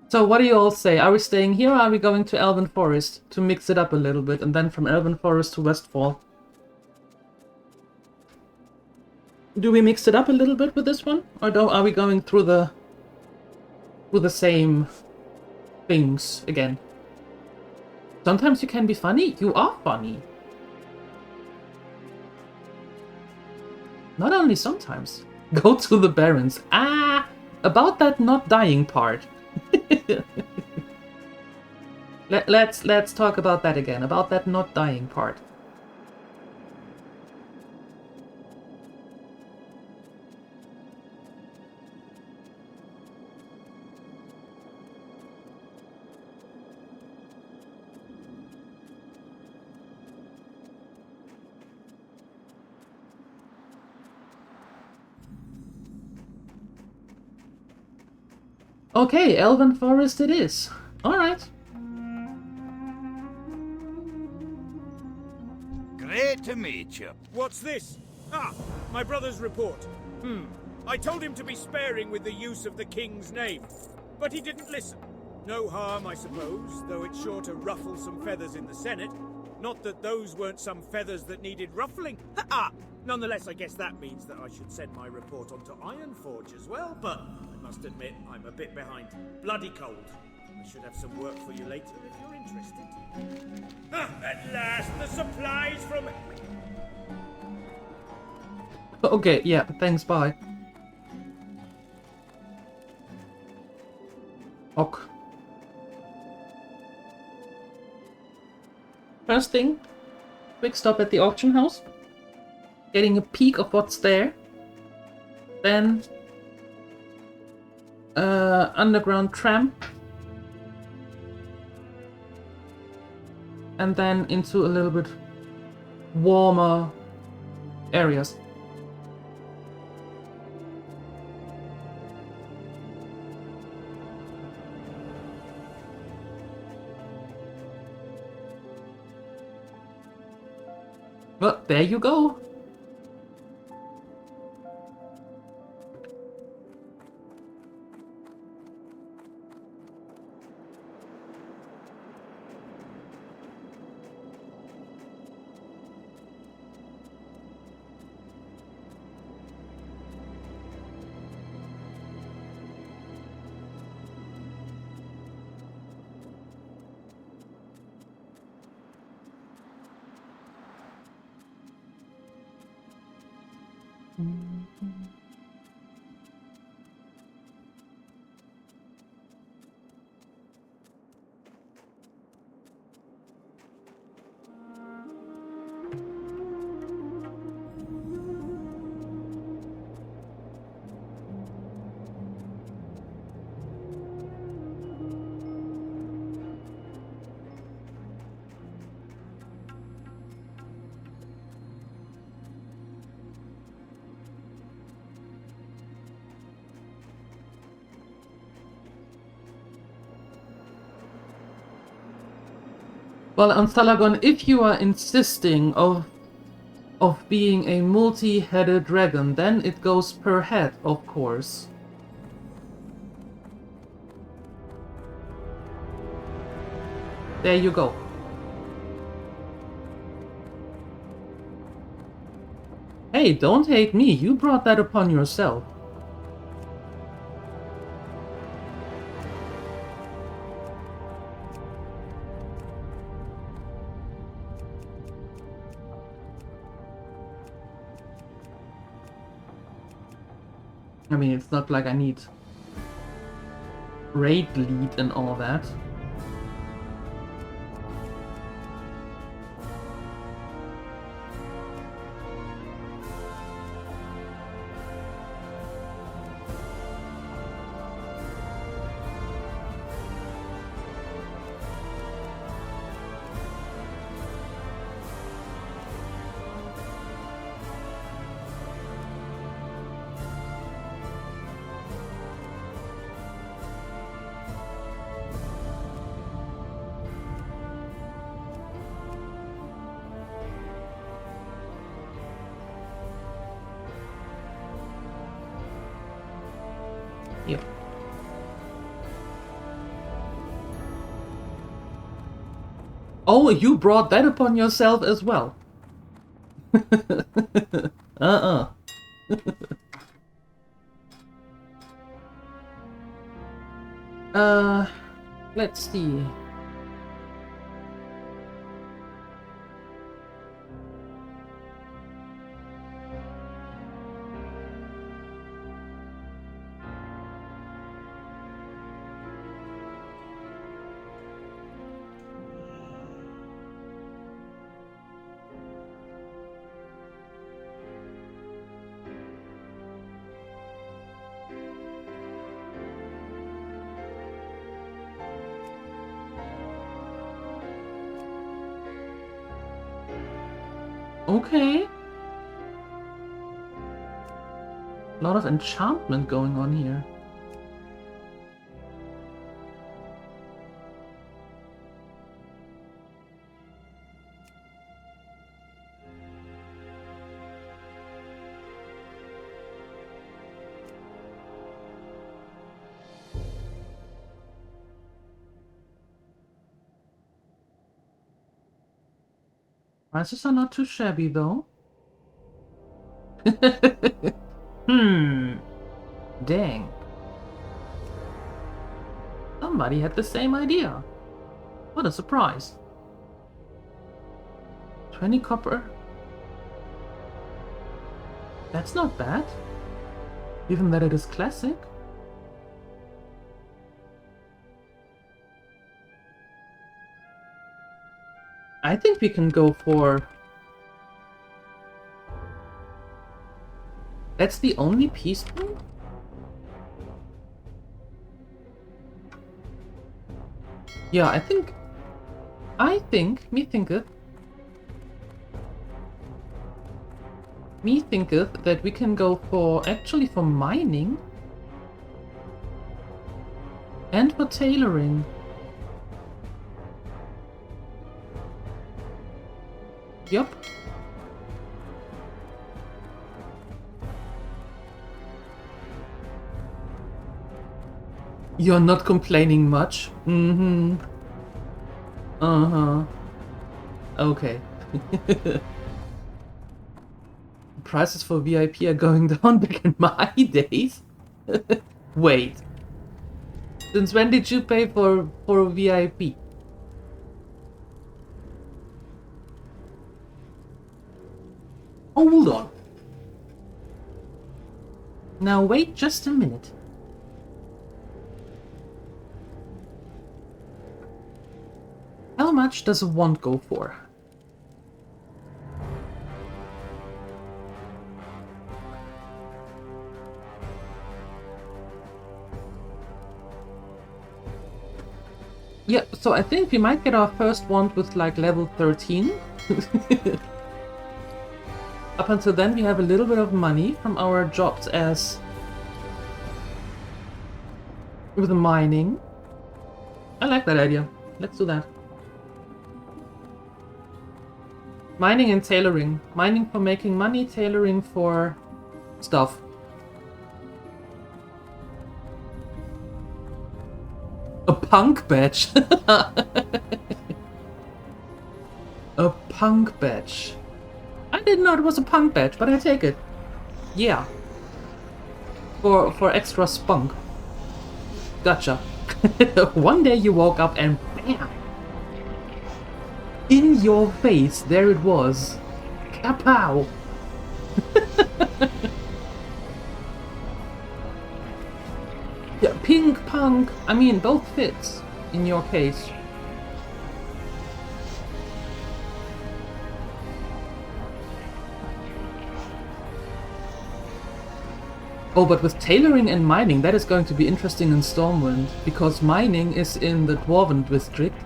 Speaker 1: So what do you all say? Are we staying here or are we going to Elven Forest to mix it up a little bit and then from Elven Forest to Westfall? Do we mix it up a little bit with this one? Or are we going through the same things again? Sometimes you can be funny. You are funny. Not only sometimes. Go to the Barrens. Ah! About that not dying part. Let's talk about that again, about that not dying part. Okay, Elven Forest it is. Alright.
Speaker 6: Great to meet you.
Speaker 3: What's this? Ah, my brother's report. I told him to be sparing with the use of the king's name, but he didn't listen. No harm, I suppose, though it's sure to ruffle some feathers in the Senate. Not that those weren't some feathers that needed ruffling. Ha-ha! Nonetheless, I guess that means that I should send my report on to Ironforge as well, but I must admit I'm a bit behind. Bloody cold. I should have some work for you later if you're interested. Ah, at last, the supplies from...
Speaker 1: Okay, yeah, thanks, bye. Ok. First thing, quick stop at the auction house. Getting a peek of what's there. Then underground tram. And then into a little bit warmer areas. Well, there you go. Well, on Thalagon, if you are insisting of being a multi-headed dragon, then it goes per head, of course. There you go. Hey, don't hate me. You brought that upon yourself. I mean, it's not like I need raid lead and all that. Yep. Oh, you brought that upon yourself as well. Uh-uh. Let's see. Okay. A lot of enchantment going on here. Prices are not too shabby, though. Dang. Somebody had the same idea. What a surprise. 20 copper. That's not bad. Given that it is classic. I think we can go for... That's the only peace point? Yeah, me thinketh that we can go for, actually for mining and for tailoring. Yup. You're not complaining much. Mm-hmm. Uh-huh. Okay. Prices for VIP are going down back in my days. Wait. Since when did you pay for a VIP? Hold on. Now wait just a minute. How much does a wand go for? Yeah, so I think we might get our first wand with like level 13. Up until then we have a little bit of money from our jobs as... with mining. I like that idea. Let's do that. Mining and tailoring. Mining for making money, tailoring for stuff. A punk badge. A punk badge. I didn't know it was a punk badge, but I take it. Yeah. For extra spunk. Gotcha. One day you woke up and bam! In your face, there it was. Kapow! Yeah, pink, punk, I mean, both fits in your case. Oh, but with tailoring and mining, that is going to be interesting in Stormwind, because mining is in the Dwarven district,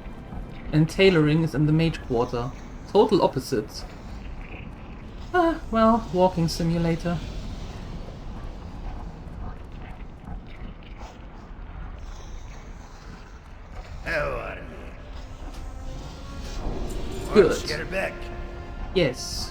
Speaker 1: and tailoring is in the Mage Quarter. Total opposites. Ah, well, walking simulator.
Speaker 6: How are you?
Speaker 1: Good.
Speaker 6: Let's get her back.
Speaker 1: Yes.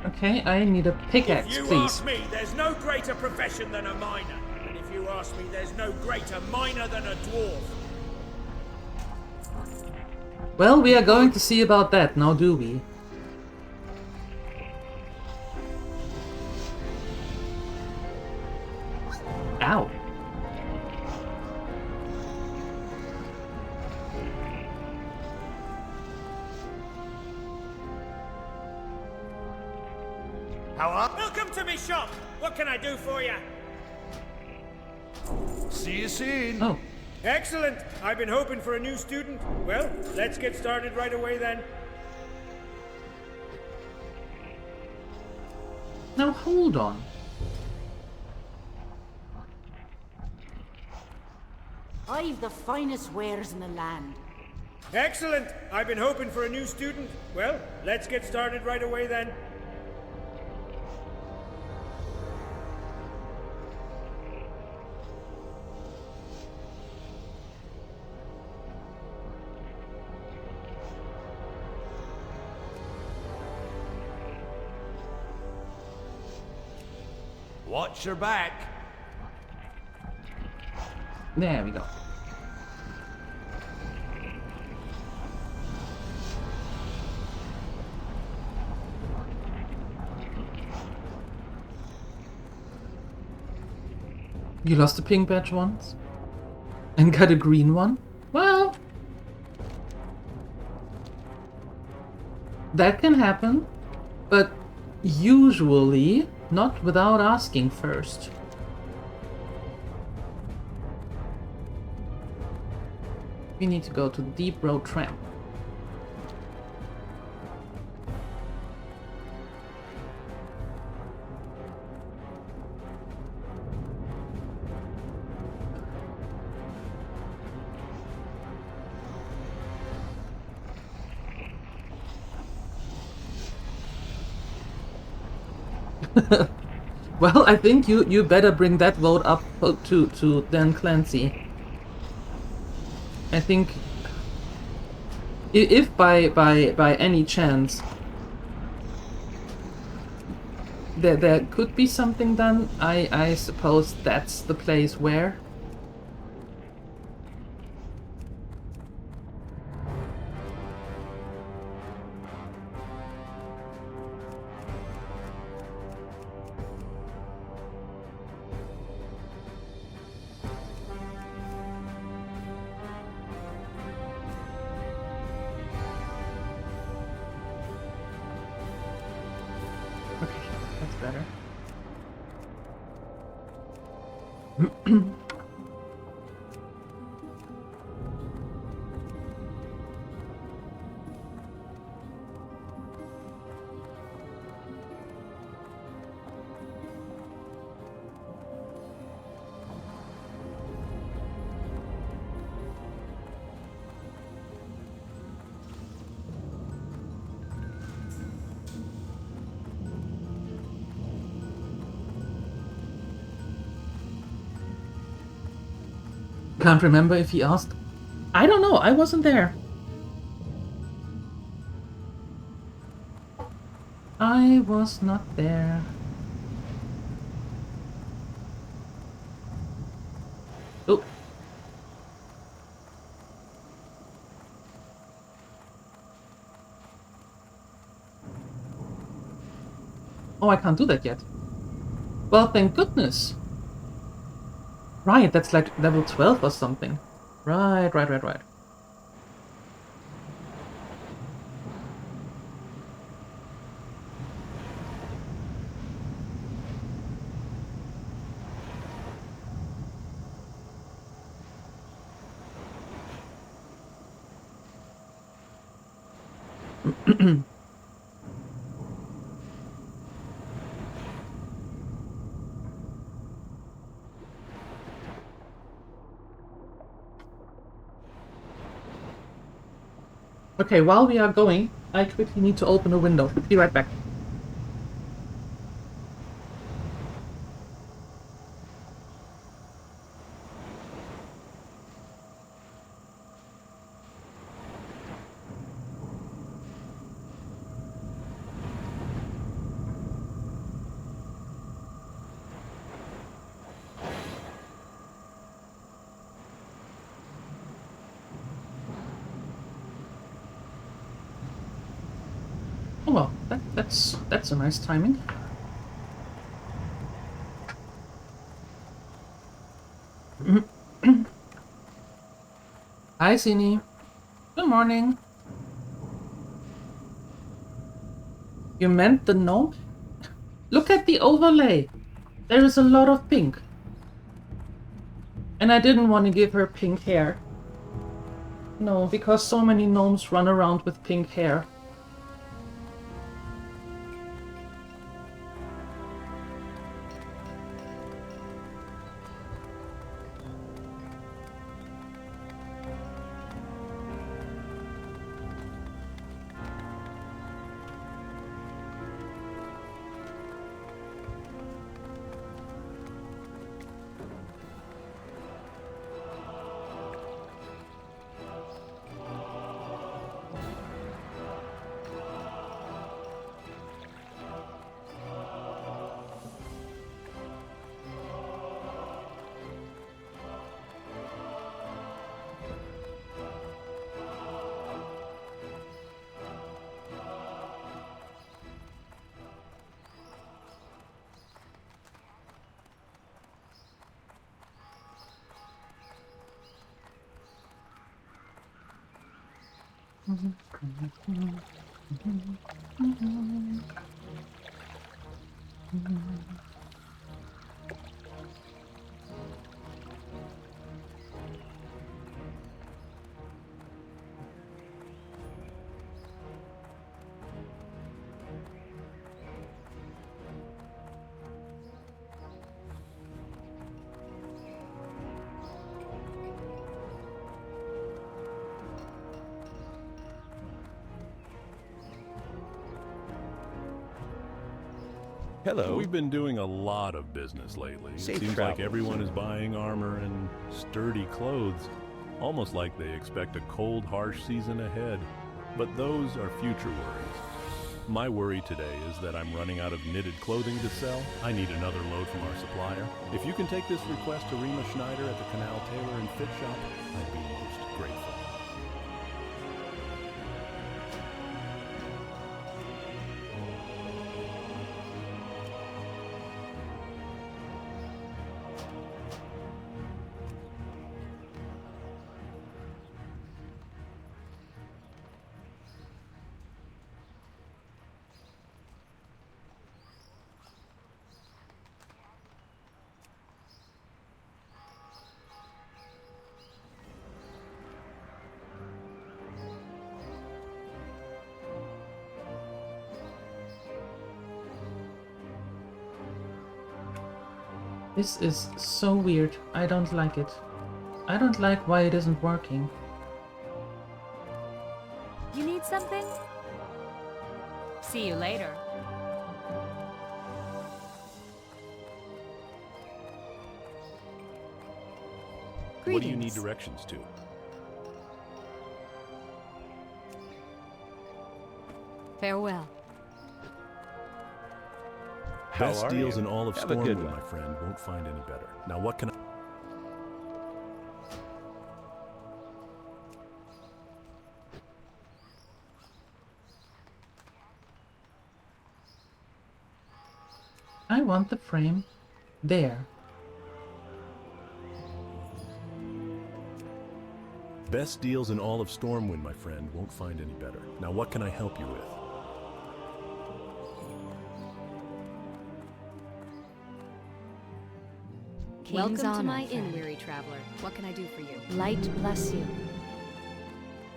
Speaker 1: Okay, I need a pickaxe,
Speaker 3: If you
Speaker 1: please.
Speaker 3: ask me, there's no greater profession than a miner. And if you ask me, there's no greater miner than a dwarf.
Speaker 1: Well, we are going to see about that, now do we? Ow.
Speaker 6: How are?
Speaker 3: Welcome to me shop. What can I do for you?
Speaker 6: See you soon.
Speaker 1: Oh.
Speaker 3: Excellent. I've been hoping for a new student. Well, let's get started right away then.
Speaker 1: Now hold on.
Speaker 7: I've the finest wares in the land.
Speaker 3: Excellent. I've been hoping for a new student. Well, let's get started right away then.
Speaker 6: Watch your back.
Speaker 1: There we go. You lost a pink badge once? And got a green one? Well... that can happen, but usually not without asking first. We need to go to the Deep Road Tramp. Well, I think you better bring that vote up to Dan Clancy. I think if by any chance there could be something done, I suppose that's the place where. Better. Can't remember if he asked. I don't know, I wasn't there. I was not there. Oh, I can't do that yet. Well, thank goodness. Right, that's like level 12 or something. Right. Okay, while we are going, I quickly need to open a window. Be right back. Oh well, that's a nice timing. Hi, Sini. Good morning. You meant the gnome? Look at the overlay. There is a lot of pink. And I didn't want to give her pink hair. No, because so many gnomes run around with pink hair.
Speaker 8: Hello. We've been doing a lot of business lately. It seems like everyone is buying armor and sturdy clothes, almost like they expect a cold, harsh season ahead. But those are future worries. My worry today is that I'm running out of knitted clothing to sell. I need another load from our supplier. If you can take this request to Rima Schneider at the Canal Tailor and Fit Shop, I'd be most grateful.
Speaker 1: This is so weird. I don't like it. I don't like why it isn't working.
Speaker 4: You need something? See you later.
Speaker 8: What do you need directions to?
Speaker 4: Farewell.
Speaker 8: Best deals in all of Stormwood, my friend. Won't find any better. Now what can I...
Speaker 1: I want the frame there.
Speaker 8: Best deals in all of Stormwind, my friend. Won't find any better. Now, what can I help you with?
Speaker 9: Welcome to my inn, weary traveler. What can I do for you?
Speaker 7: Light bless you.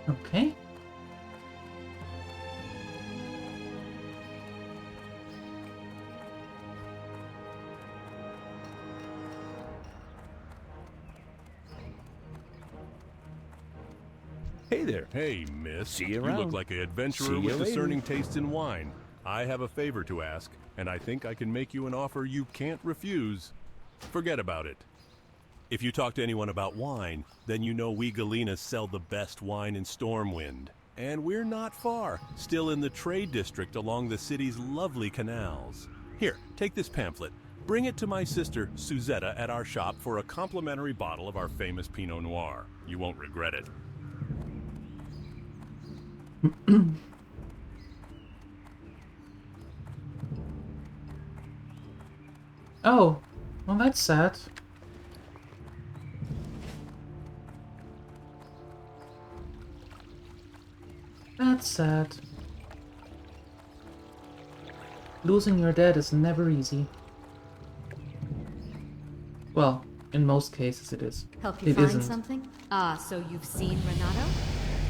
Speaker 1: Okay.
Speaker 6: Hey there.
Speaker 8: Hey, miss.
Speaker 6: See you
Speaker 8: You
Speaker 6: around.
Speaker 8: look like an adventurer
Speaker 6: See you
Speaker 8: with
Speaker 6: later.
Speaker 8: discerning taste in wine. I have a favor to ask, and I think I can make you an offer you can't refuse. Forget about it. If you talk to anyone about wine, then you know we Galenas sell the best wine in Stormwind. And we're not far, still in the trade district along the city's lovely canals. Here, take this pamphlet. Bring it to my sister, Suzetta, at our shop for a complimentary bottle of our famous Pinot Noir. You won't regret it.
Speaker 1: Oh, well that's sad. That's sad. Losing your dad is never easy. Well, in most cases it is.
Speaker 9: Help you
Speaker 1: It
Speaker 9: find
Speaker 1: isn't.
Speaker 9: something? Ah, so you've seen Renato?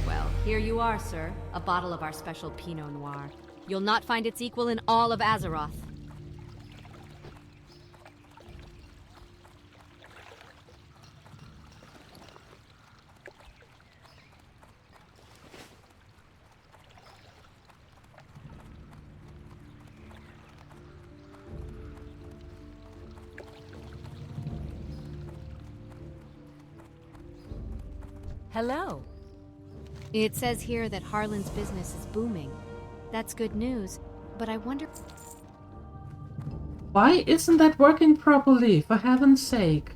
Speaker 9: Well, here you are, sir. A bottle of our special Pinot Noir. You'll not find its equal in all of Azeroth.
Speaker 4: Hello.
Speaker 9: It says here that Harlan's business is booming. That's good news, but I wonder...
Speaker 1: Why isn't that working properly, for heaven's sake?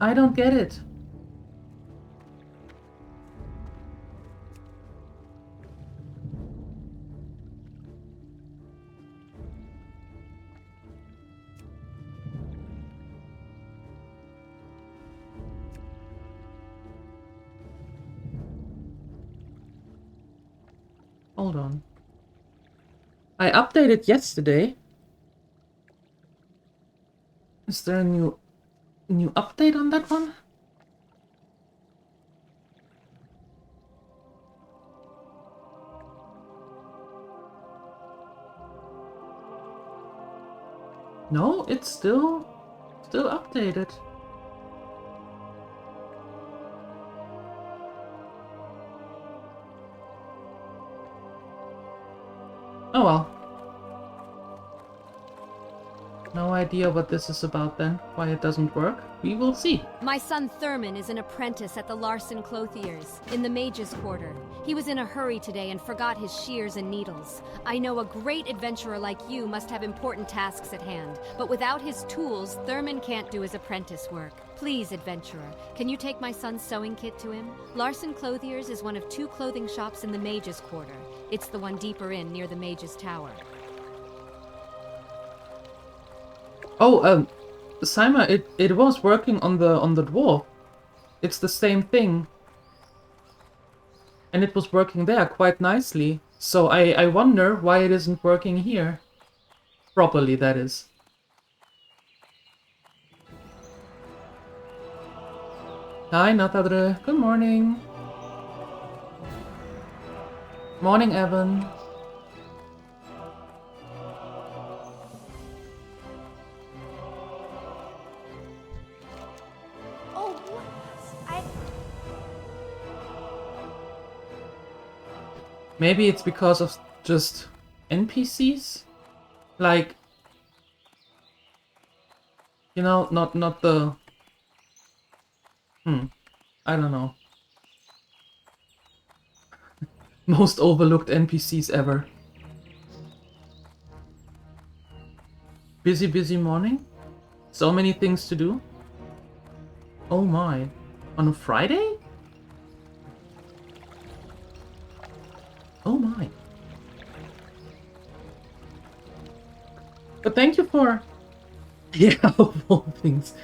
Speaker 1: I don't get it. Hold on. I updated yesterday. Is there a new update on that one? No, it's still updated. Oh well. No idea what this is about then, why it doesn't work. We will see.
Speaker 9: My son Thurman is an apprentice at the Larson Clothiers, in the Mage's Quarter. He was in a hurry today and forgot his shears and needles. I know a great adventurer like you must have important tasks at hand, but without his tools, Thurman can't do his apprentice work. Please, adventurer, can you take my son's sewing kit to him? Larson Clothiers is one of 2 clothing shops in the Mage's Quarter. It's the one deeper in, near the Mage's Tower.
Speaker 1: Oh, Sima, it was working on the dwarf. It's the same thing. And it was working there quite nicely. So I wonder why it isn't working here. Properly, that is. Hi, Natadre. Good morning. Morning, Evan. Maybe it's because of just NPCs? Like, you know, not the... I don't know. Most overlooked NPCs ever. Busy morning? So many things to do? Oh my. On a Friday? my. But thank you for... Yeah, of all things.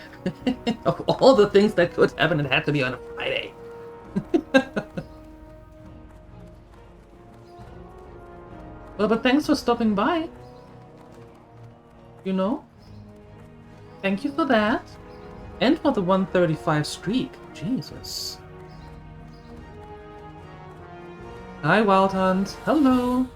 Speaker 1: Of all the things that could happen, it had to be on a Friday. Well, but thanks for stopping by. You know? Thank you for that. And for the 135 streak. Jesus. Hi, Wild Hunt. Hello.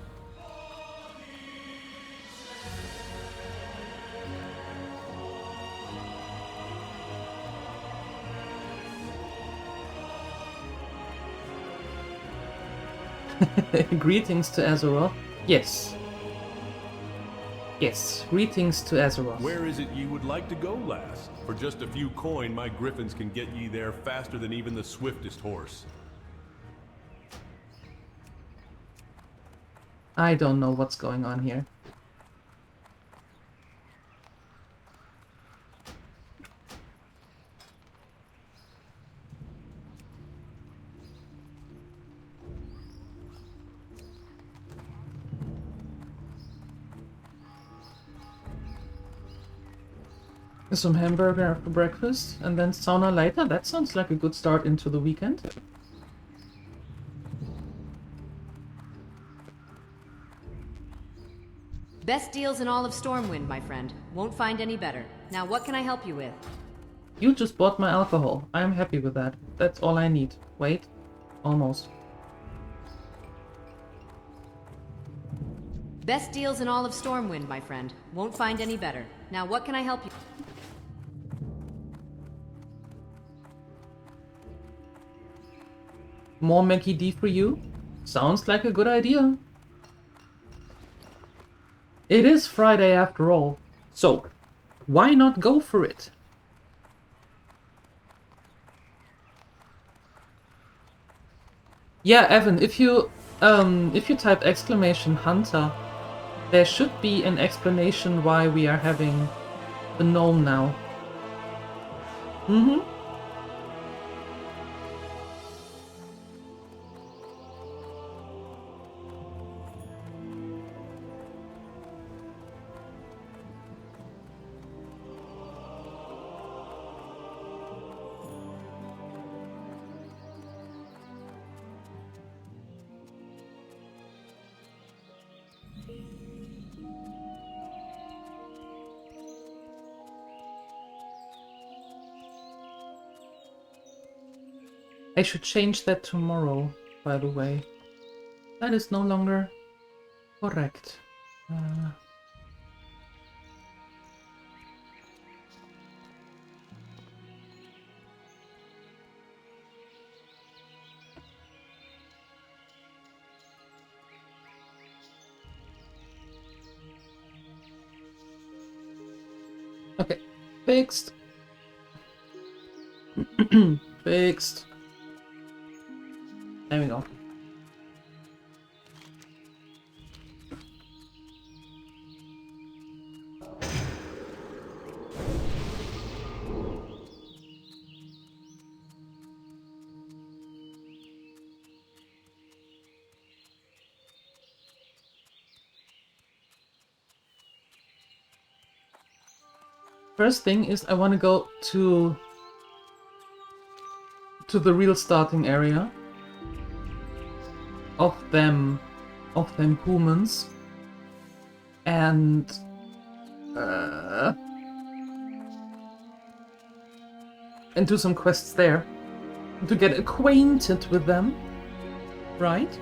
Speaker 1: Greetings to Azeroth. Yes. Yes, greetings to Azeroth.
Speaker 8: Where is it ye would like to go, lass? For just a few coin, my griffins can get ye there faster than even the swiftest horse.
Speaker 1: I don't know what's going on here. Some hamburger after breakfast and then sauna later. That sounds like a good start into the weekend.
Speaker 9: Best deals in all of Stormwind, my friend. Won't find any better. Now, what can I help you with?
Speaker 1: You just bought my alcohol. I am happy with that. That's all I need. Wait. Almost.
Speaker 9: Best deals in all of Stormwind, my friend. Won't find any better. Now, what can I help you?
Speaker 1: More Maggie D for you? Sounds like a good idea. It is Friday after all, so why not go for it? Yeah, Evan, if you type exclamation hunter, there should be an explanation why we are having the gnome now. Mm-hmm. I should change that tomorrow, by the way. That is no longer correct. Okay, fixed. Fixed. There we go. First thing is I want to go to the real starting area of them humans and do some quests there to get acquainted with them, right?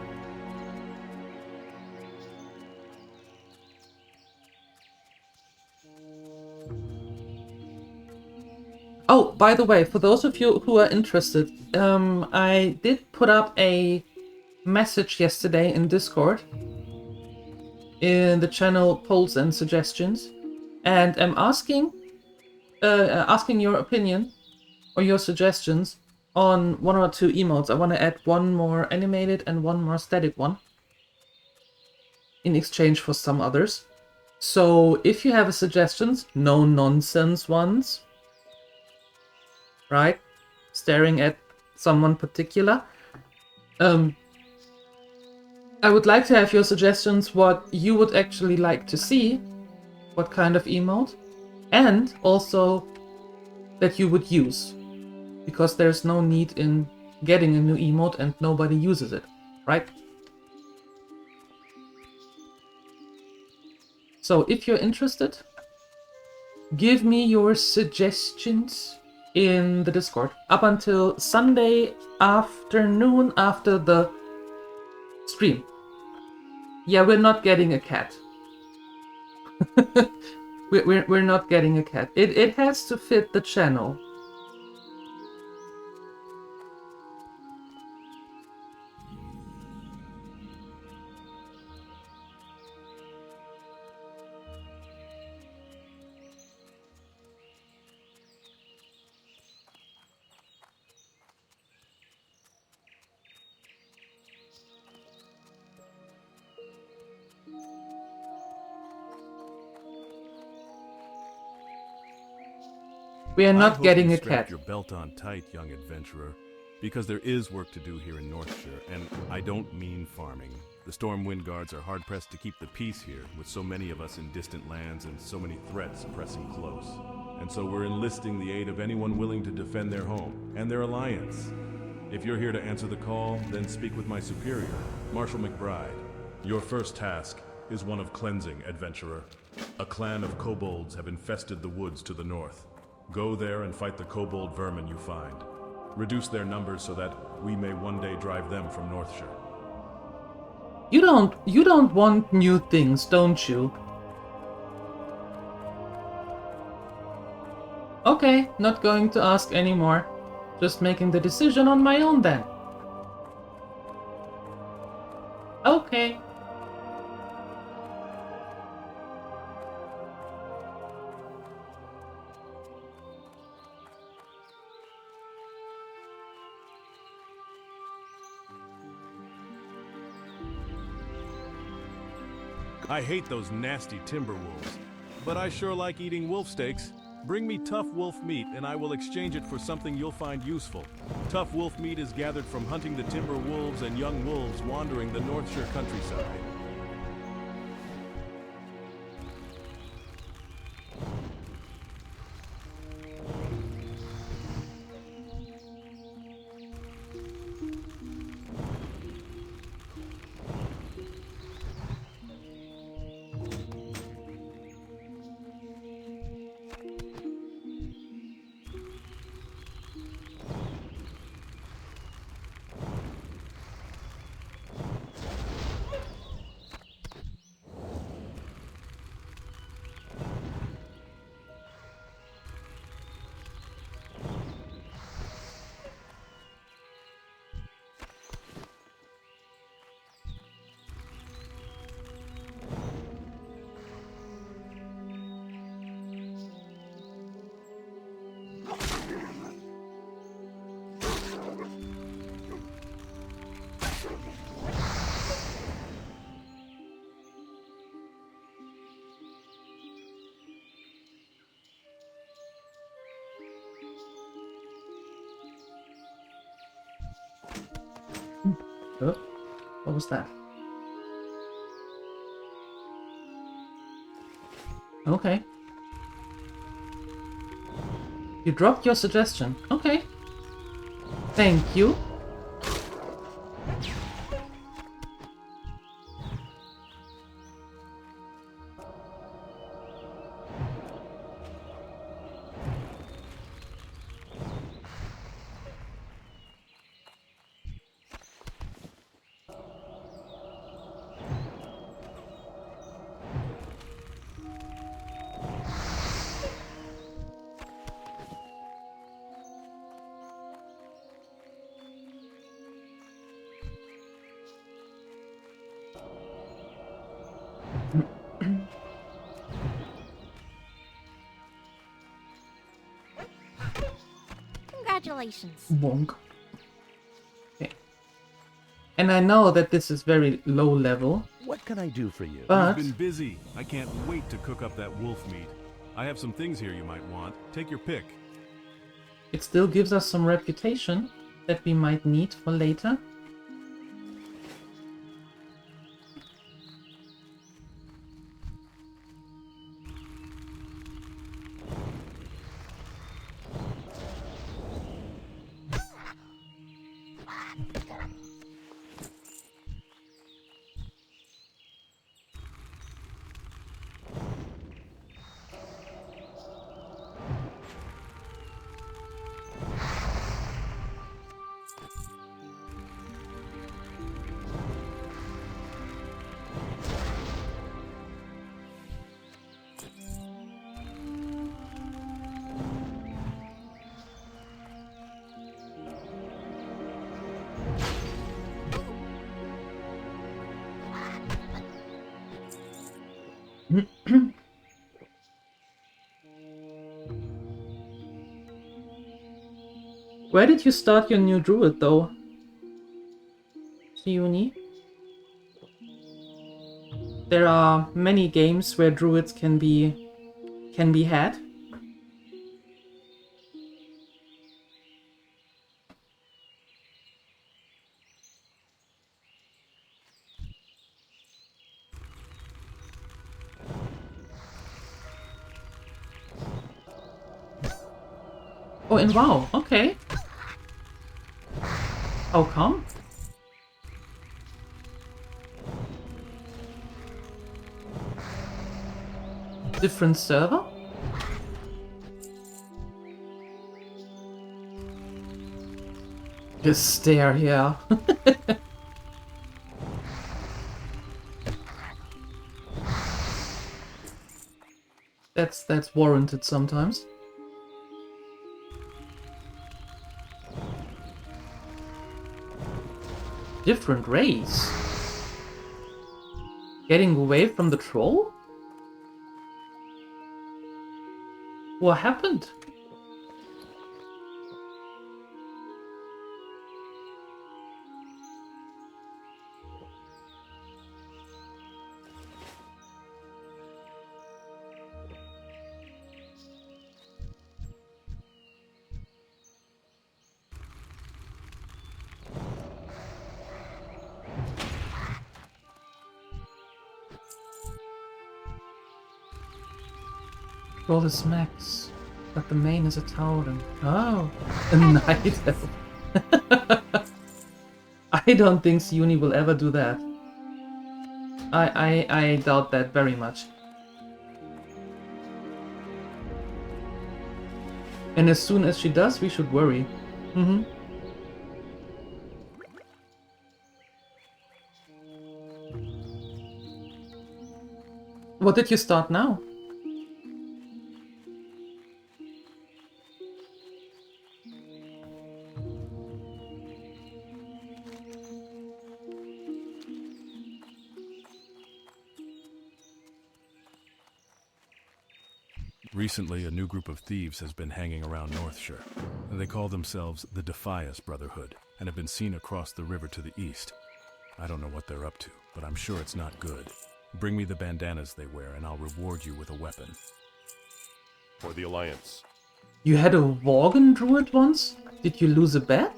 Speaker 1: Oh, by the way, for those of you who are interested, I did put up a message yesterday in Discord in the channel polls and suggestions, and I'm asking your opinion or your suggestions on one or two emotes. I want to add one more animated and one more static one in exchange for some others. So if you have suggestions, no nonsense ones, right? Staring at someone particular. I would like to have your suggestions what you would actually like to see, what kind of emote, and also that you would use. Because there's no need in getting a new emote and nobody uses it, right? So if you're interested, give me your suggestions in the Discord up until Sunday afternoon after the stream. Yeah, we're not getting a cat. we're not getting a cat. It has to fit the channel. We are not getting a cat.
Speaker 8: Your belt on tight, young adventurer, because there is work to do here in Northshire, and I don't mean farming. The Stormwind Guards are hard-pressed to keep the peace here, with so many of us in distant lands and so many threats pressing close. And so we're enlisting the aid of anyone willing to defend their home and their alliance. If you're here to answer the call, then speak with my superior, Marshal McBride. Your first task is one of cleansing, adventurer. A clan of kobolds have infested the woods to the north. Go there and fight the kobold vermin you find. Reduce their numbers so that we may one day drive them from Northshire.
Speaker 1: You don't want new things, don't you? Okay, not going to ask anymore. Just making the decision on my own then. Okay.
Speaker 8: I hate those nasty timber wolves, but I sure like eating wolf steaks. Bring me tough wolf meat and I will exchange it for something you'll find useful. Tough wolf meat is gathered from hunting the timber wolves and young wolves wandering the Northshire countryside.
Speaker 1: Oh, what was that? Okay. You dropped your suggestion. Okay. Thank you.
Speaker 9: Congratulations.
Speaker 1: Bonk. Okay. And I know that this is very low level.
Speaker 6: What can I do for you?
Speaker 1: But
Speaker 8: You've been busy. I can't wait to cook up that wolf meat. I have some things here you might want. Take your pick.
Speaker 1: it still gives us some reputation that we might need for later. Where did you start your new druid, though? Siuni? There are many games where druids can be had. Oh, in WoW, okay. How come? Different server? Just stare here. That's warranted sometimes. Different race? Getting away from the troll? What happened? Roll is max, but the main is a Tauren. Oh, a night elf. I don't think Siuni will ever do that. I doubt that very much. And as soon as she does, we should worry. What did you start now?
Speaker 8: Recently, a new group of thieves has been hanging around Northshire. They call themselves the Defias Brotherhood and have been seen across the river to the east. I don't know what they're up to, but I'm sure it's not good. Bring me the bandanas they wear and I'll reward you with a weapon.
Speaker 10: For the Alliance.
Speaker 1: You had a Worgen druid once? Did you lose a bet?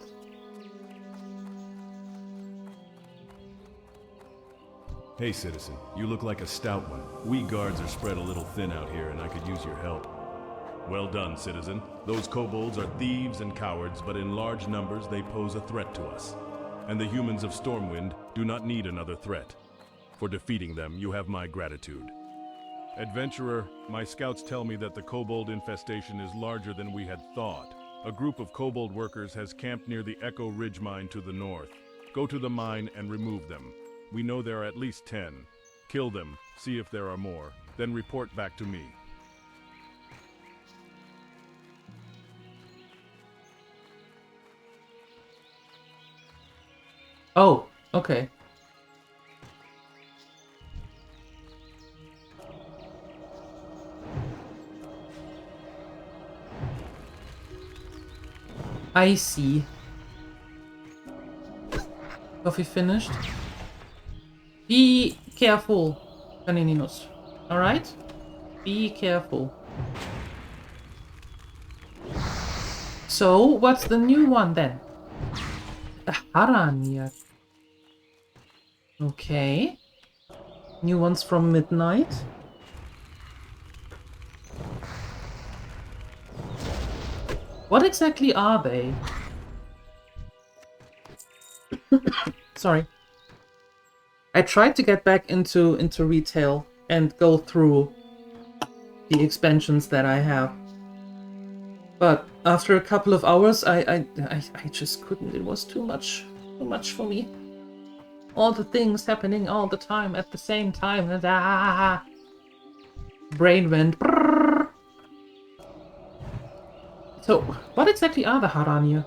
Speaker 8: Hey, citizen, you look like a stout one. We guards are spread a little thin out here, and I could use your help. Well done, citizen. Those kobolds are thieves and cowards, but in large numbers they pose a threat to us. And the humans of Stormwind do not need another threat. For defeating them, you have my gratitude. Adventurer, my scouts tell me that the kobold infestation is larger than we had thought. A group of kobold workers has camped near the Echo Ridge mine to the north. Go to the mine and remove them. We know there are at least 10. Kill them, see if there are more, then report back to me.
Speaker 1: Oh, okay. I see. Coffee finished? Be careful, Canininus. Alright? Be careful. So, what's the new one then? A Haraniak. Okay. New ones from Midnight. What exactly are they? Sorry. I tried to get back into retail and go through the expansions that I have. But after a couple of hours, I just couldn't. It was too much for me. All the things happening all the time at the same time. And brain went. Brrr. So, what exactly are the Harania?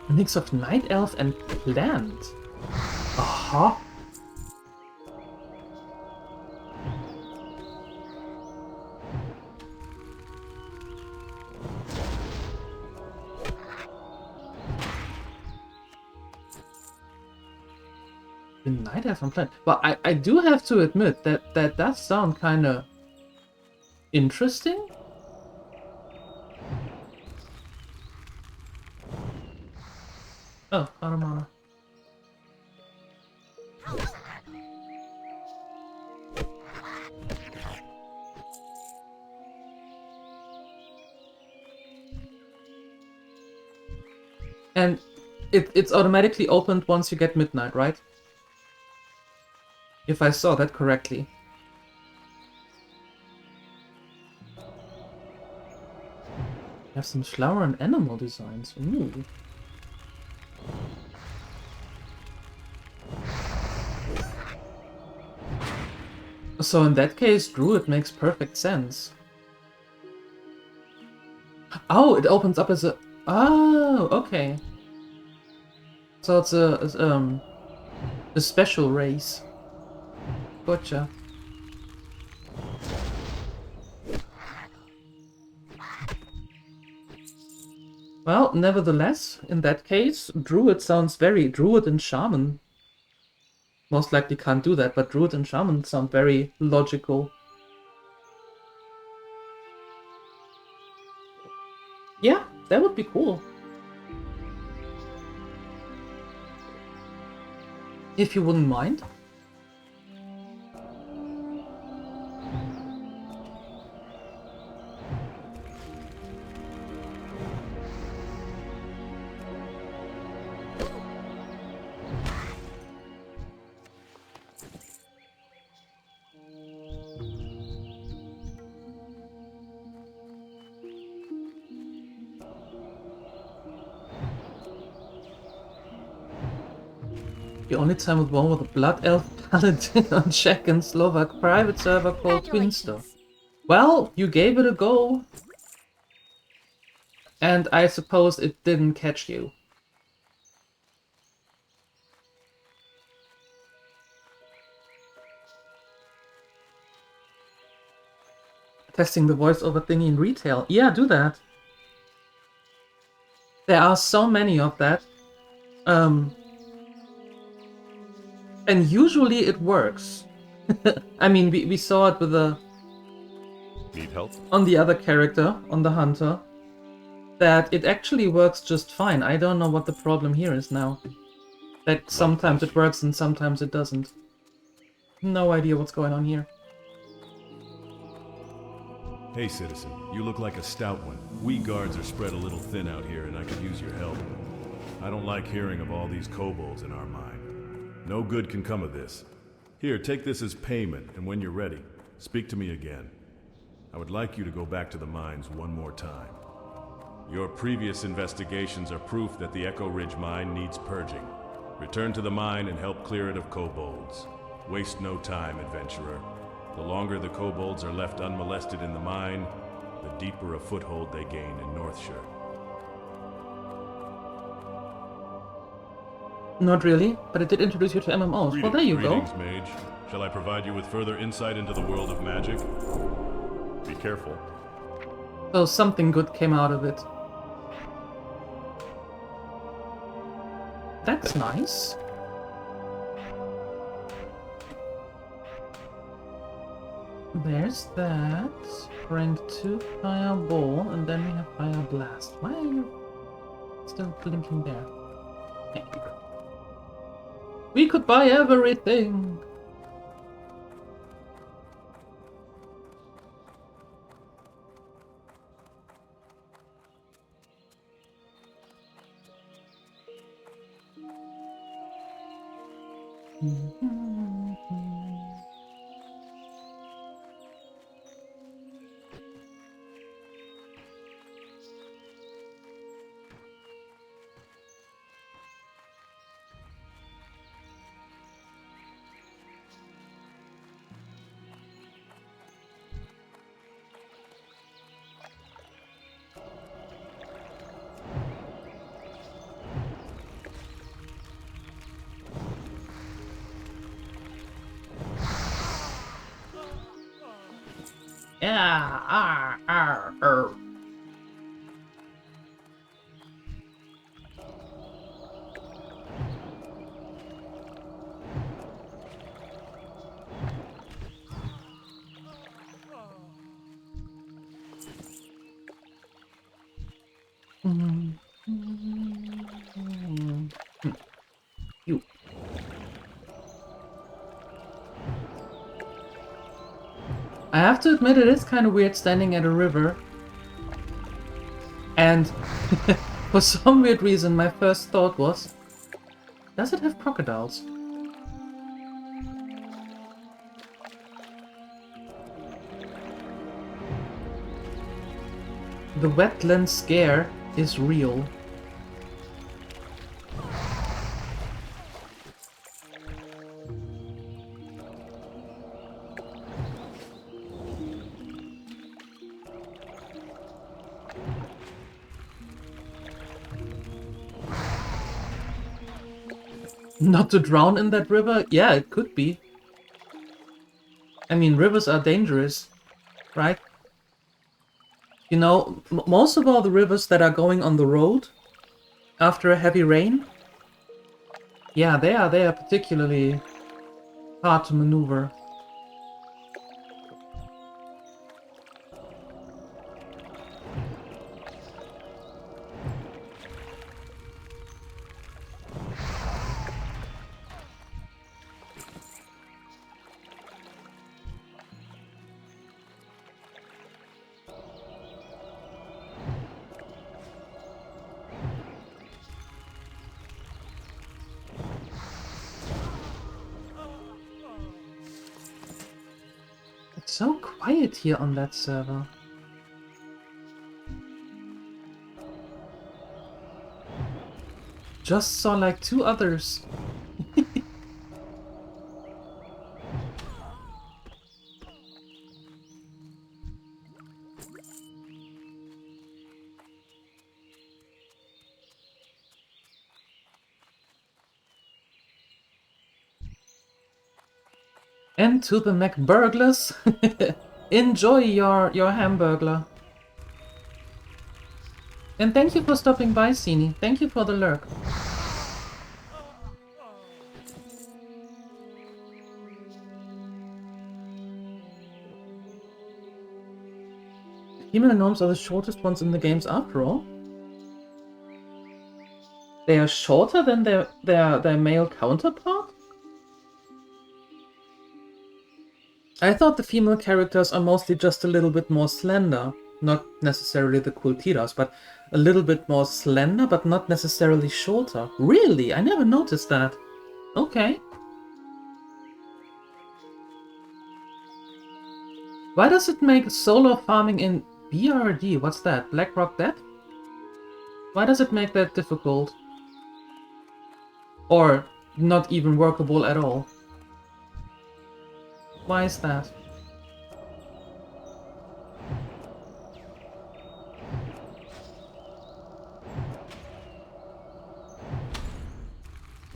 Speaker 1: A mix of night elf and plant. Uh-huh. The night elf on planet. But I do have to admit that does sound kind of interesting. Oh, Automata. And it's automatically opened once you get midnight, right? If I saw that correctly. Have some flower and animal designs. Ooh. So in that case, Druid makes perfect sense. Oh, it opens up as a... Oh, okay. So it's a special race. Gotcha. Well, nevertheless, in that case, Druid sounds very... Druid and Shaman most likely can't do that, but Druid and Shaman sound very logical. Yeah, that would be cool. If you wouldn't mind. The only time with one with a Blood Elf Paladin on Czech and Slovak private server called Twinster. Well, you gave it a go. And I suppose it didn't catch you. Testing the voiceover thingy in retail. Yeah, do that. There are so many of that. And usually it works. I mean, we saw it with the...
Speaker 10: Need help?
Speaker 1: On the other character, on the hunter. That it actually works just fine. I don't know what the problem here is now. That sometimes it works and sometimes it doesn't. No idea what's going on here.
Speaker 11: Hey, citizen. You look like a stout one. We guards are spread a little thin out here and I could use your help. I don't like hearing of all these kobolds in our mine. No good can come of this. Here, take this as payment, and when you're ready, speak to me again. I would like you to go back to the mines one more time. Your previous investigations are proof that the Echo Ridge mine needs purging. Return to the mine and help clear it of kobolds. Waste no time, adventurer. The longer the kobolds are left unmolested in the mine, the deeper a foothold they gain in Northshire.
Speaker 1: Not really, but it did introduce you to MMOs. Well, there you go.
Speaker 11: Greetings, mage. Shall I provide you with further insight into the world of magic?
Speaker 10: Be careful.
Speaker 1: So something good came out of it. That's nice. There's that. Rank 2 Fireball, and then we have Fire Blast. Why are you still blinking there? Okay. We could buy everything! Yeah. You. I have to admit, it is kind of weird standing at a river. And for some weird reason, my first thought was, does it have crocodiles? The wetland scare is real. Not to drown in that river? Yeah, it could be. I mean, rivers are dangerous, right? You know, most of all the rivers that are going on the road after a heavy rain, yeah, they are particularly hard to maneuver. It's so quiet here on that server. Just saw like 2 others. And to the McBurglers, enjoy your hamburglar. And thank you for stopping by, Sini. Thank you for the lurk. Female gnomes are the shortest ones in the games after all. They are shorter than their male counterpart? I thought the female characters are mostly just a little bit more slender. Not necessarily the Kultiras, but a little bit more slender, but not necessarily shorter. Really? I never noticed that. Okay. Why does it make solo farming in BRD? What's that? Blackrock Depth? Why does it make that difficult? Or not even workable at all? Why is that?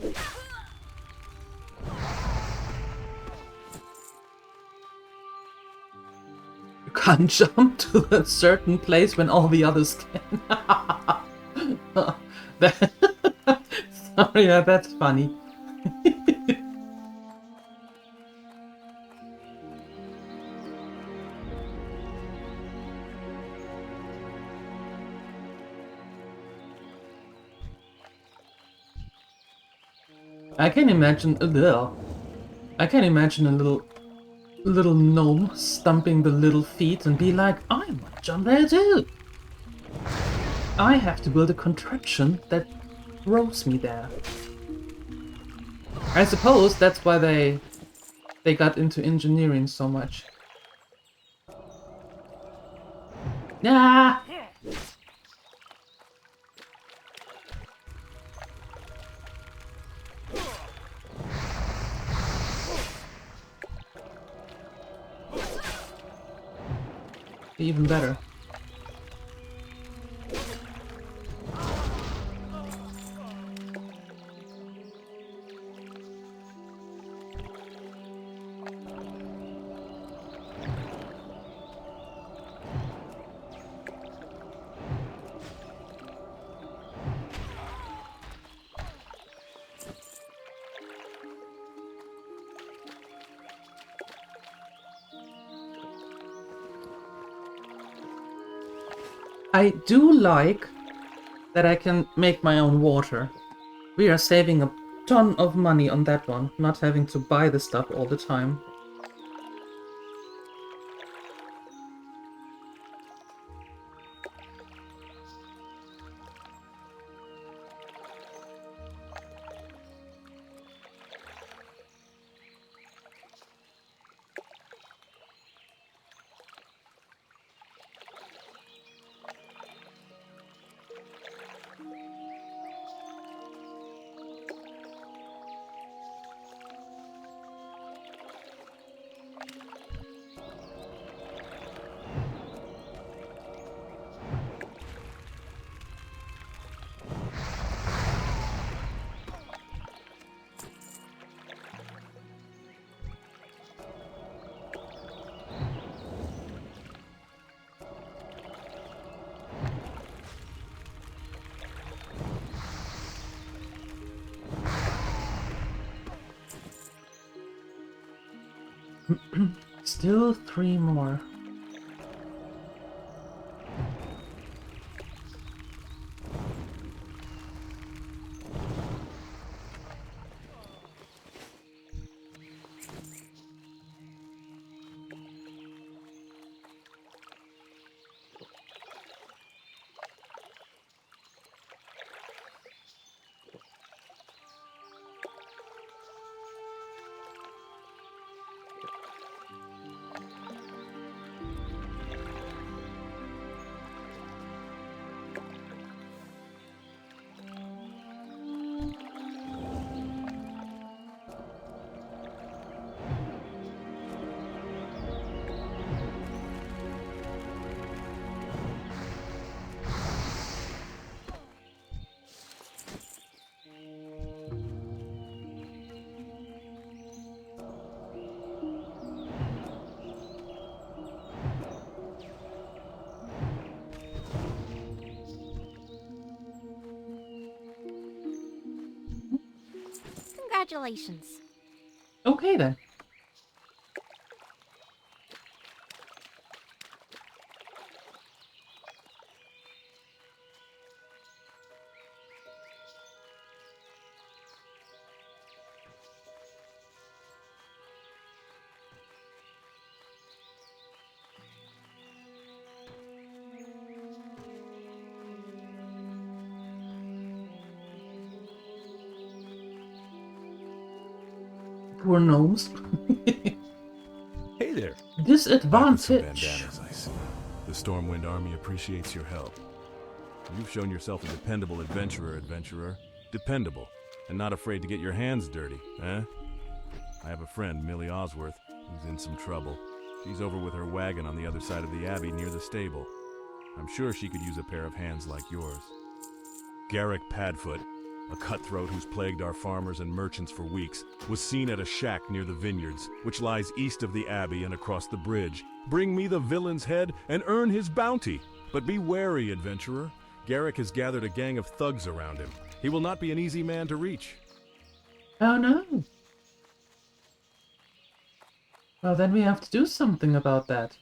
Speaker 1: You can't jump to a certain place when all the others can. Sorry, that's funny. I can imagine I can imagine a little gnome stumping the little feet and be like, I want to jump there too. I have to build a contraption that throws me there. I suppose that's why they got into engineering so much. Ah! Even better. I do like that I can make my own water. We are saving a ton of money on that one, not having to buy the stuff all the time. Still 3 more.
Speaker 4: Congratulations.
Speaker 1: Okay then. Poor gnomes.
Speaker 8: Hey there.
Speaker 11: Back with some
Speaker 1: Disadvantage.
Speaker 11: bandanas, I see. The Stormwind Army appreciates your help. You've shown yourself a dependable adventurer. Dependable, and not afraid to get your hands dirty, eh? I have a friend, Millie Osworth, who's in some trouble. She's over with her wagon on the other side of the abbey near the stable. I'm sure she could use a pair of hands like yours. Garrick Padfoot, a cutthroat who's plagued our farmers and merchants for weeks, was seen at a shack near the vineyards, which lies east of the abbey and across the bridge. Bring me the villain's head and earn his bounty. But be wary, adventurer. Garrick has gathered a gang of thugs around him. He will not be an easy man to reach.
Speaker 1: Oh no. Well, then we have to do something about that.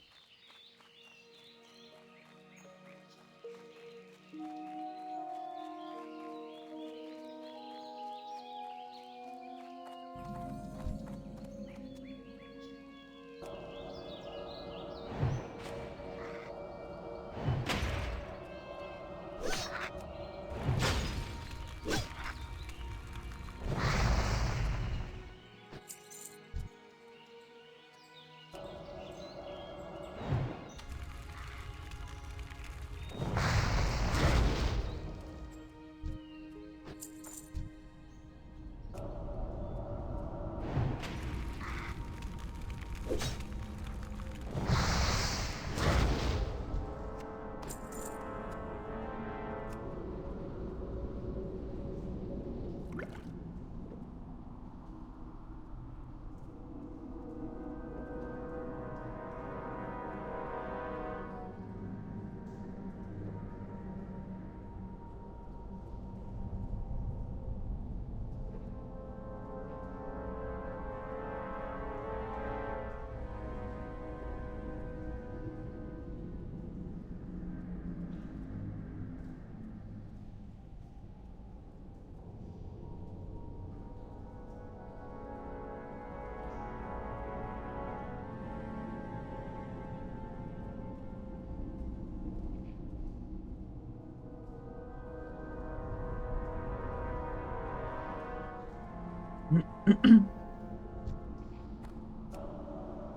Speaker 1: A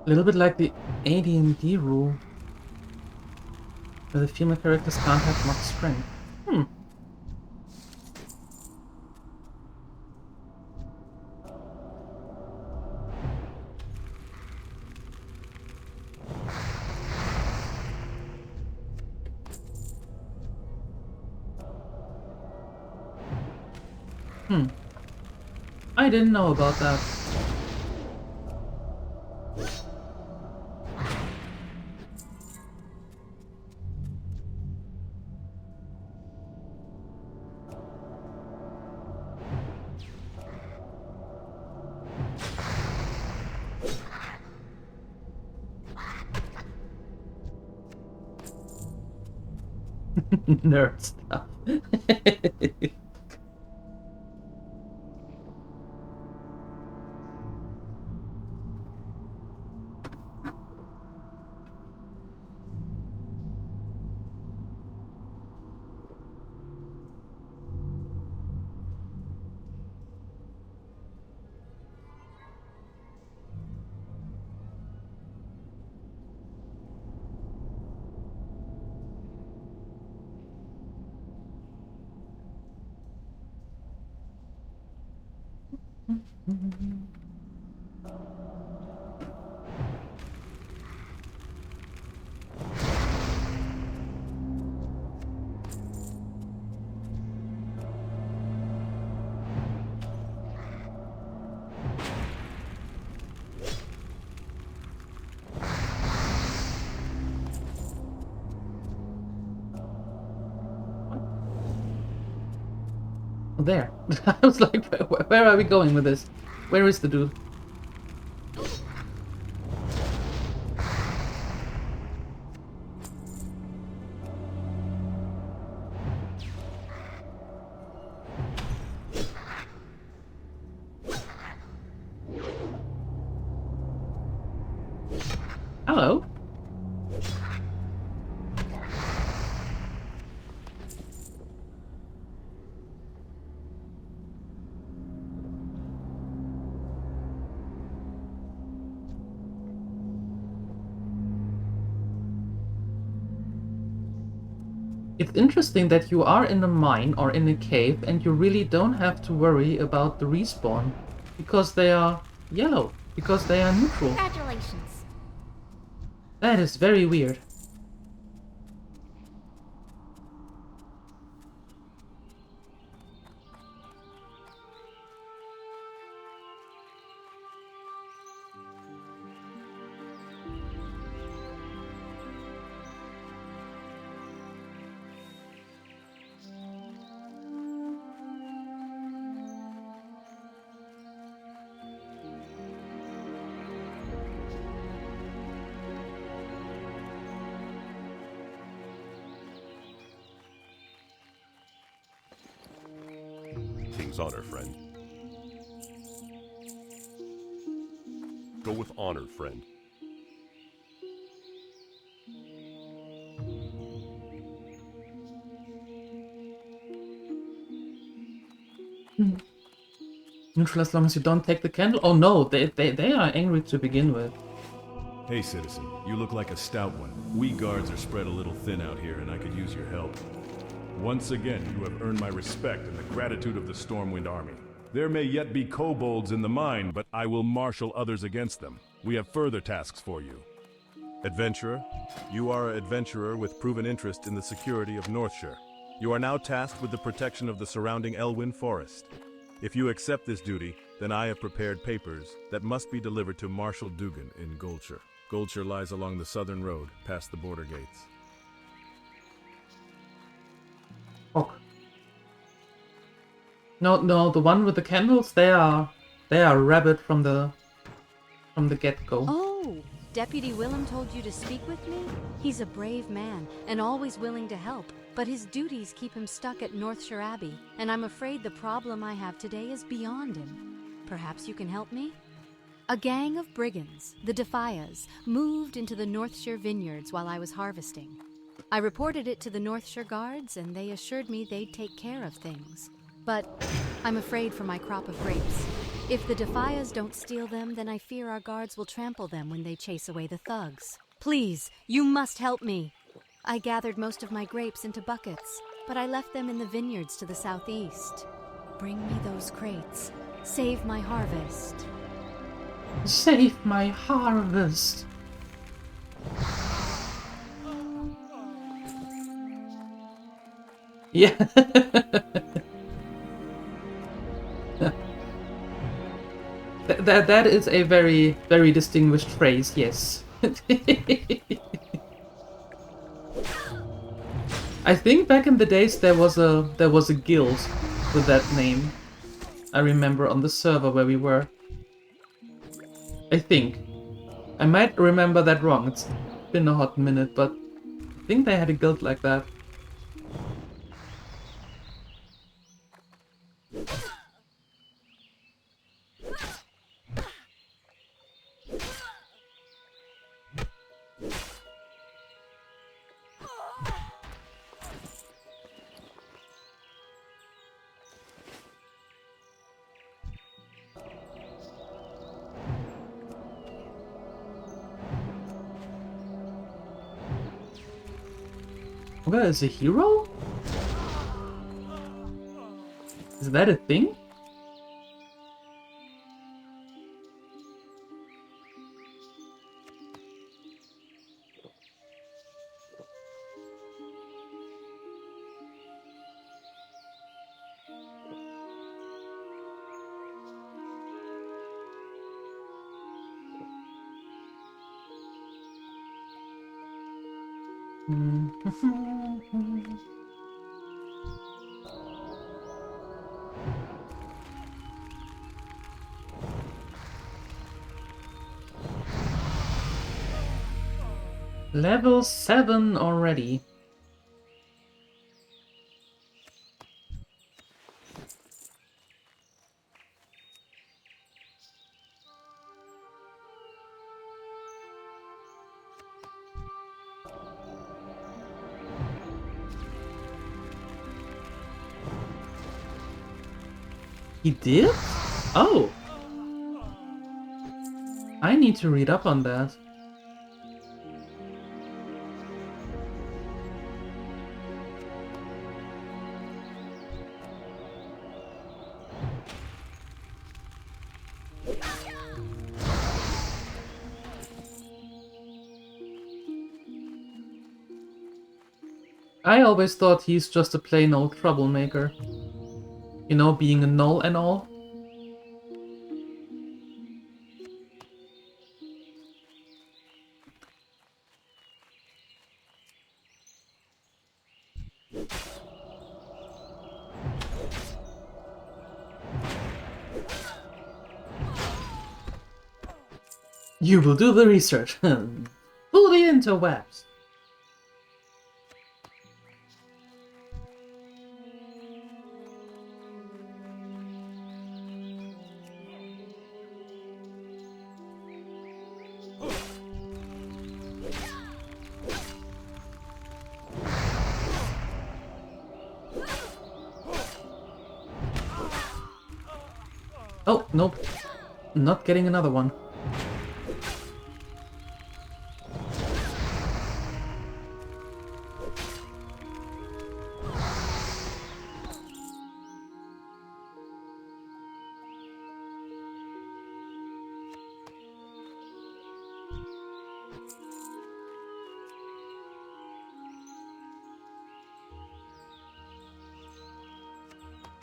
Speaker 1: little bit like the AD&D rule, where the female characters can't have much strength. I didn't know about that. Nerd stuff. There. I was like, where are we going with this? Where is the dude? Hello. It's interesting that you are in a mine or in a cave and you really don't have to worry about the respawn because they are yellow, because they are neutral.
Speaker 4: Congratulations.
Speaker 1: That is very weird.
Speaker 10: King's honor, friend. Go with honor, friend.
Speaker 1: Neutral as long as you don't take the candle? Oh no, they are angry to begin with.
Speaker 11: Hey, citizen. You look like a stout one. We guards are spread a little thin out here, and I could use your help. Once again, you have earned my respect and the gratitude of the Stormwind Army. There may yet be kobolds in the mine, but I will marshal others against them. We have further tasks for you.
Speaker 10: Adventurer, you are an adventurer with proven interest in the security of Northshire. You are now tasked with the protection of the surrounding Elwyn Forest. If you accept this duty, then I have prepared papers that must be delivered to Marshal Dugan in Goldshire. Goldshire lies along the southern road, past the border gates.
Speaker 1: Oh. No, the one with the candles, they are rabid from the get-go.
Speaker 9: Oh, Deputy Willem told you to speak with me? He's a brave man and always willing to help, but his duties keep him stuck at Northshire Abbey, and I'm afraid the problem I have today is beyond him. Perhaps you can help me? A gang of brigands, the Defias, moved into the Northshire vineyards while I was harvesting. I reported it to the Northshire Guards, and they assured me they'd take care of things. But I'm afraid for my crop of grapes. If the Defias don't steal them, then I fear our guards will trample them when they chase away the thugs. Please, you must help me. I gathered most of my grapes into buckets, but I left them in the vineyards to the southeast. Bring me those crates. Save my harvest.
Speaker 1: Save my harvest. Yeah. That is a very, very distinguished phrase, yes. I think back in the days there was a guild with that name. I remember on the server where we were. I think. I might remember that wrong. It's been a hot minute, but I think they had a guild like that. What is a hero? Is that a thing? Level 7 already. He did? Oh! I need to read up on that. I always thought he's just a plain old troublemaker. You know, being a null and all. You will do the research. Pull the interwebs. Oh, nope. Not getting another one.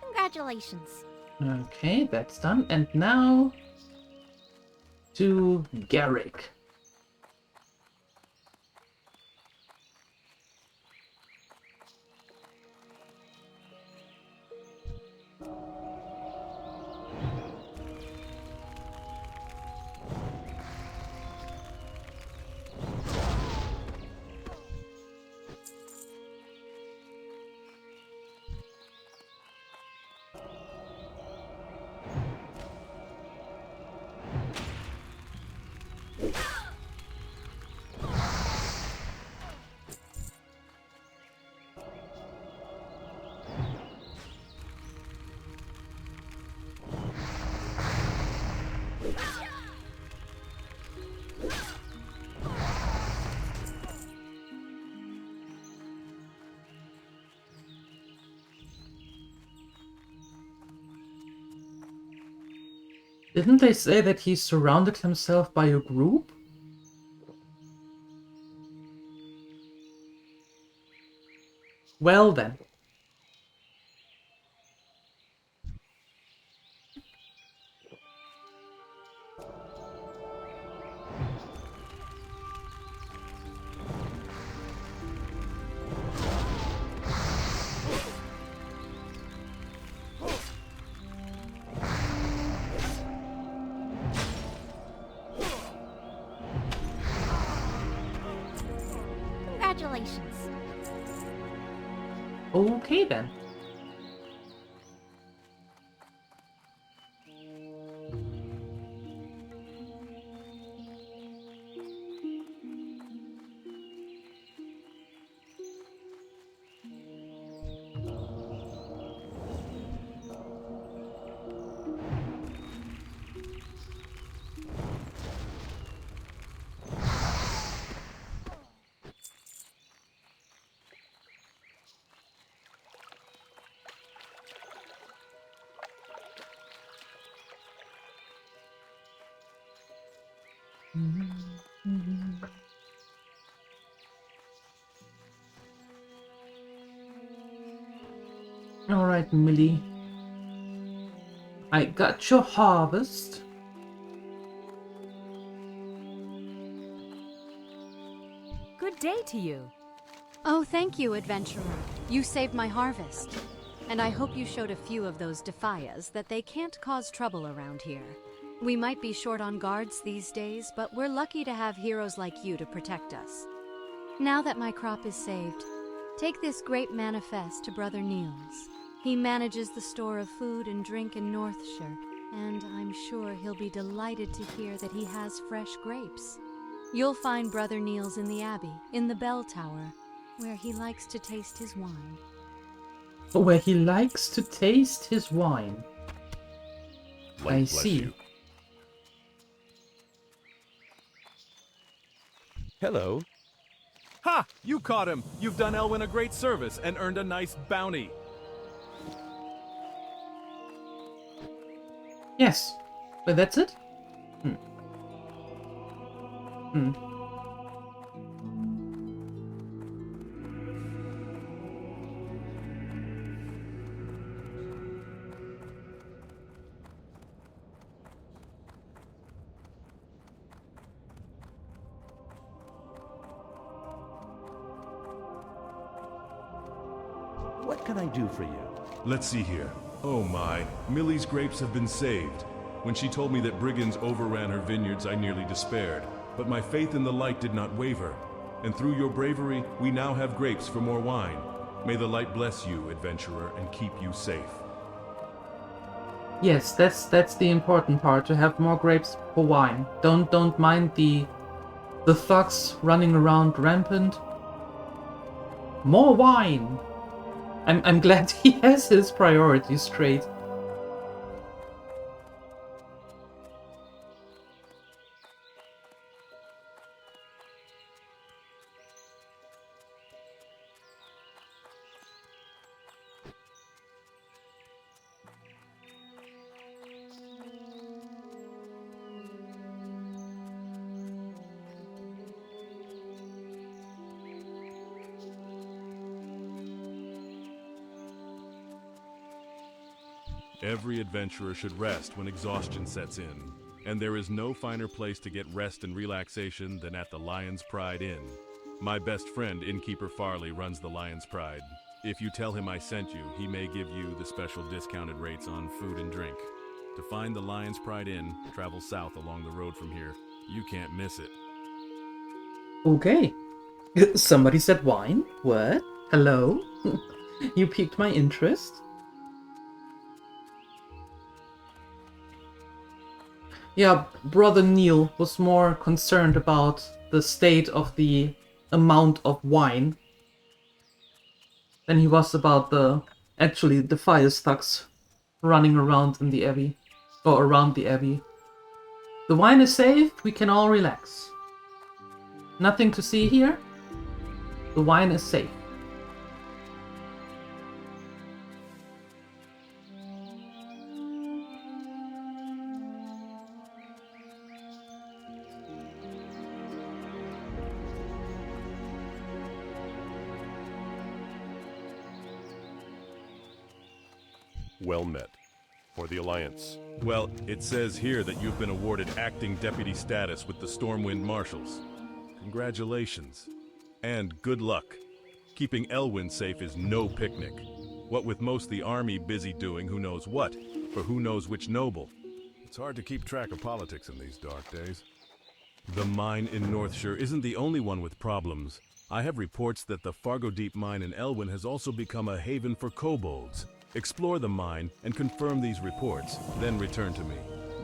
Speaker 4: Congratulations.
Speaker 1: Okay, that's done. And now to Garrick. Didn't they say that he surrounded himself by a group? Well then.
Speaker 4: Congratulations.
Speaker 1: Okay then. Alright, Millie. I got your harvest.
Speaker 12: Good day to you.
Speaker 9: Oh, thank you, adventurer. You saved my harvest. And I hope you showed a few of those defias that they can't cause trouble around here. We might be short on guards these days, but we're lucky to have heroes like you to protect us. Now that my crop is saved, take this great manifest to Brother Niels. He manages the store of food and drink in Northshire, and I'm sure he'll be delighted to hear that he has fresh grapes. You'll find Brother Niels in the Abbey, in the bell tower, where he likes to taste his wine.
Speaker 1: Where he likes to taste his wine.
Speaker 8: Light
Speaker 1: I
Speaker 8: bless
Speaker 1: see.
Speaker 8: you.
Speaker 10: Hello. Ha! You caught him! You've done Elwyn a great service and earned a nice bounty.
Speaker 1: Yes. But that's it?
Speaker 6: What can I do for you?
Speaker 11: Let's see here. Oh my, Millie's grapes have been saved. When she told me that brigands overran her vineyards, I nearly despaired. But my faith in the light did not waver. And through your bravery, we now have grapes for more wine. May the light bless you, adventurer, and keep you safe.
Speaker 1: Yes, that's the important part, to have more grapes for wine. Don't mind the thugs running around rampant. More wine! I'm glad he has his priorities straight.
Speaker 10: Every adventurer should rest when exhaustion sets in, and there is no finer place to get rest and relaxation than at the Lion's Pride Inn. My best friend, Innkeeper Farley, runs the Lion's Pride. If you tell him I sent you, he may give you the special discounted rates on food and drink. To find the Lion's Pride Inn, travel south along the road from here. You can't miss it.
Speaker 1: Okay. Somebody said wine? What? Hello? You piqued my interest? Yeah, Brother Neil was more concerned about the state of the amount of wine than he was about the fire thugs running around in the abbey, or around the abbey. The wine is safe, we can all relax. Nothing to see here. The wine is safe.
Speaker 8: Well met. For the Alliance.
Speaker 10: Well, it says here that you've been awarded acting deputy status with the Stormwind Marshals. Congratulations. And good luck. Keeping Elwyn safe is no picnic. What with most the army busy doing who knows what, for who knows which noble.
Speaker 11: It's hard to keep track of politics in these dark days.
Speaker 10: The mine in Northshire isn't the only one with problems. I have reports that the Fargo Deep mine in Elwyn has also become a haven for kobolds. Explore the mine and confirm these reports, then return to me.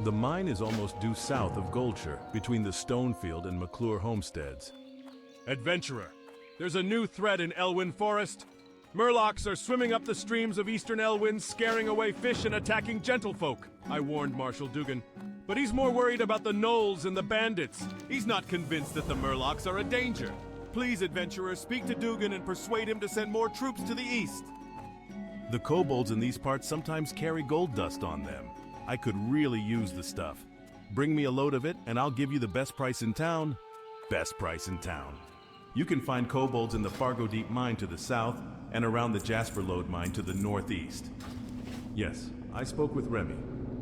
Speaker 10: The mine is almost due south of Goldshire, between the Stonefield and McClure homesteads. Adventurer, there's a new threat in Elwyn Forest. Murlocs are swimming up the streams of eastern Elwyn, scaring away fish and attacking gentlefolk. I warned Marshal Dugan, but he's more worried about the gnolls and the bandits. He's not convinced that the Murlocs are a danger. Please, adventurer, speak to Dugan and persuade him to send more troops to the east. The kobolds in these parts sometimes carry gold dust on them. I could really use the stuff. Bring me a load of it and I'll give you the best price in town. Best price in town. You can find kobolds in the Fargo Deep mine to the south and around the Jasper Lode mine to the northeast. Yes, I spoke with Remy.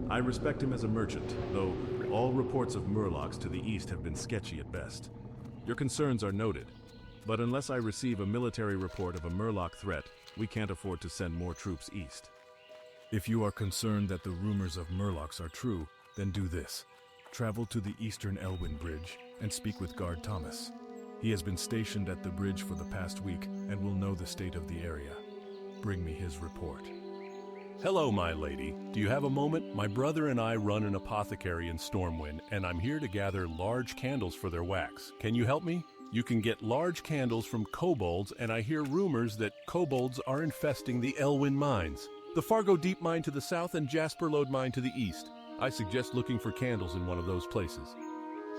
Speaker 10: I respect him as a merchant, though all reports of Murlocs to the east have been sketchy at best. Your concerns are noted, but unless I receive a military report of a Murloc threat, we can't afford to send more troops east.
Speaker 11: If you are concerned that the rumors of Murlocs are true, then do this. Travel to the Eastern Elwyn Bridge and speak with Guard Thomas. He has been stationed at the bridge for the past week and will know the state of the area. Bring me his report.
Speaker 8: Hello, my lady. Do you have a moment? My brother and I run an apothecary in Stormwind, and I'm here to gather large candles for their wax. Can you help me? You can get large candles from kobolds, and I hear rumors that kobolds are infesting the Elwyn mines. The Fargo Deep mine to the south and Jasper Lode mine to the east. I suggest looking for candles in one of those places.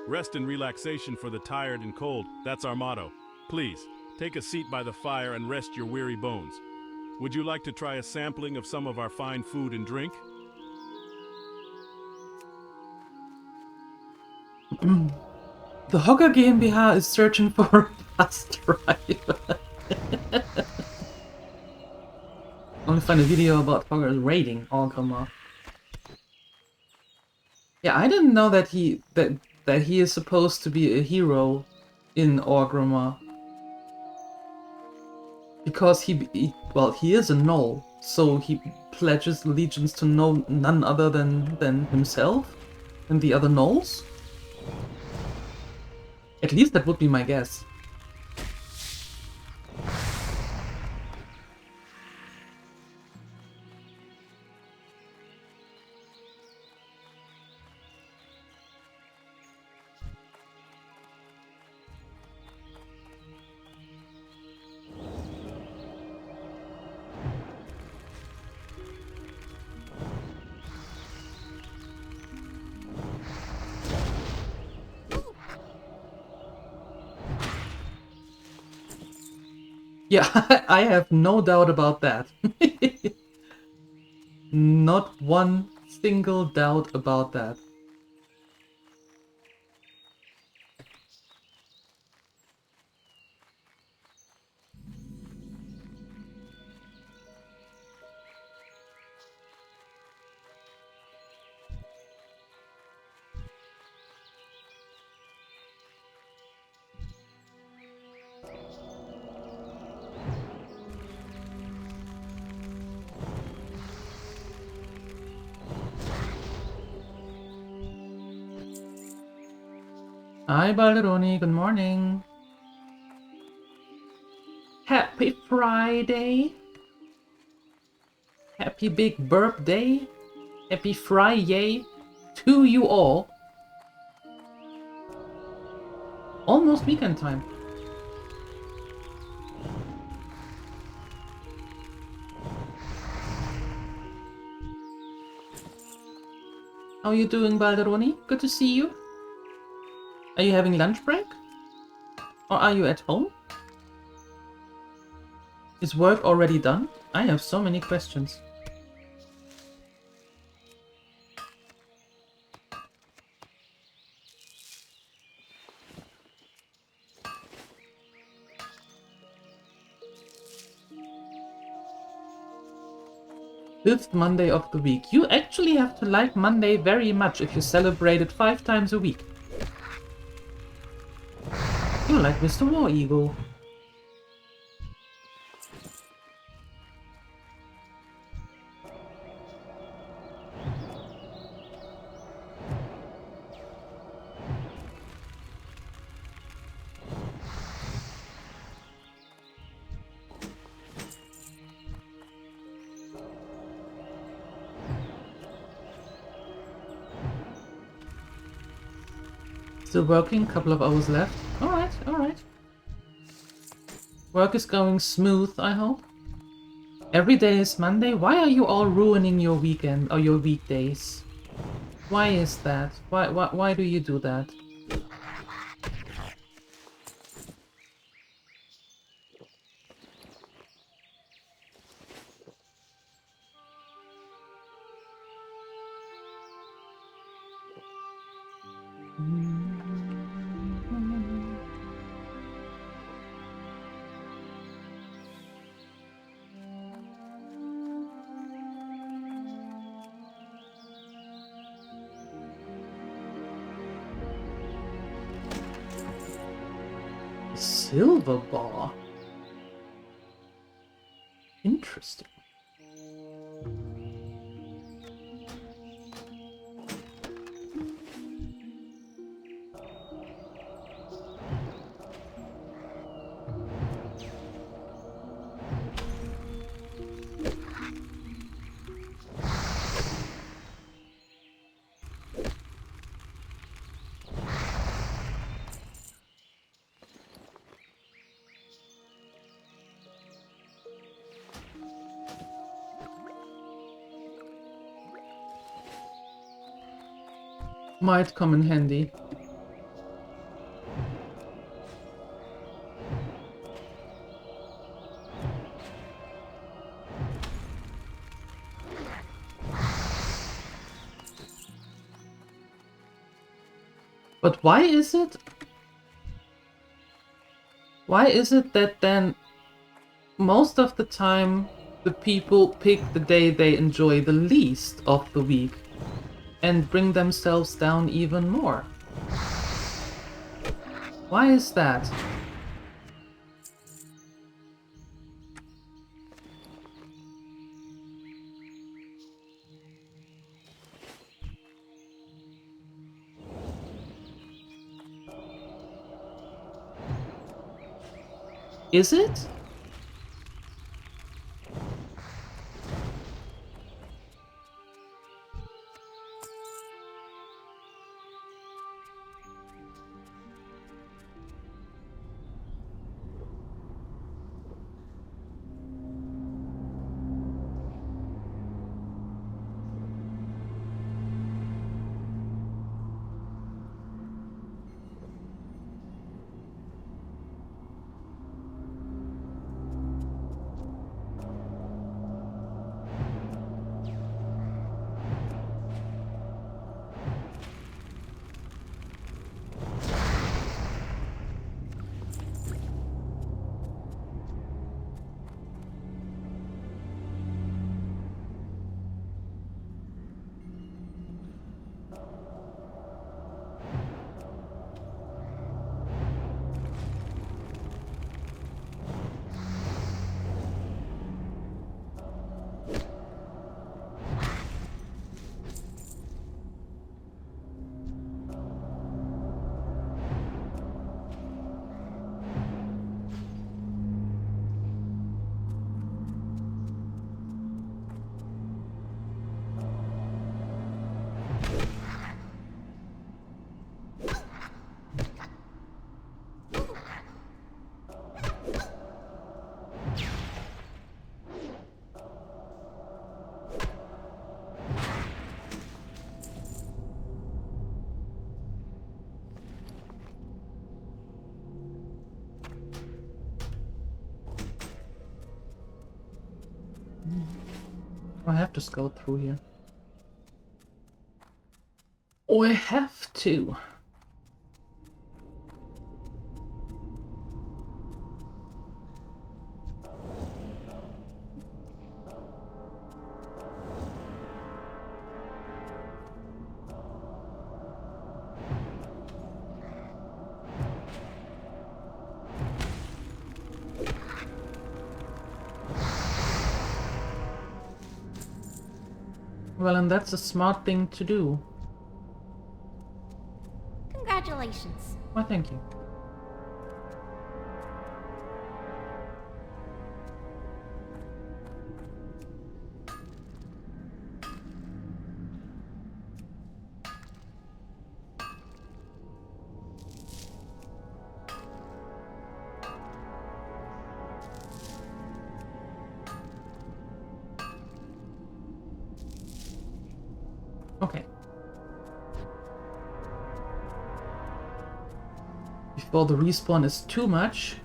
Speaker 10: Rest and relaxation for the tired and cold, that's our motto. Please, take a seat by the fire and rest your weary bones. Would you like to try a sampling of some of our fine food and drink?
Speaker 1: The Hogger GmbH is searching for a bus driver. Only find a video about Hoggers raiding Orgrimmar. Yeah, I didn't know that he is supposed to be a hero in Orgrimmar. Because he is a gnoll, so he pledges allegiance to none other than himself and the other gnolls. At least that would be my guess. Yeah, I have no doubt about that. Not one single doubt about that. Hi Balderoni, good morning. Happy Friday. Happy big burp day. Happy Friday to you all. Almost weekend time. How are you doing, Balderoni? Good to see you. Are you having lunch break? Or are you at home? Is work already done? I have so many questions. 5th Monday of the week. You actually have to like Monday very much if you celebrate it 5 times a week. You're like Mr. War Eagle. Still working, couple of hours left. Alright, alright. Work is going smooth, I hope. Every day is Monday. Why are you all ruining your weekend or your weekdays? Why is that? Why do you do that? Silver bar. Interesting. Might come in handy. But why is it? Why is it that then most of the time the people pick the day they enjoy the least of the week and bring themselves down even more? Why is that? Is it? I have to go through here. Oh, I have to. Well, and that's a smart thing to do.
Speaker 9: Congratulations.
Speaker 1: Why, thank you. Okay. Before the respawn is too much.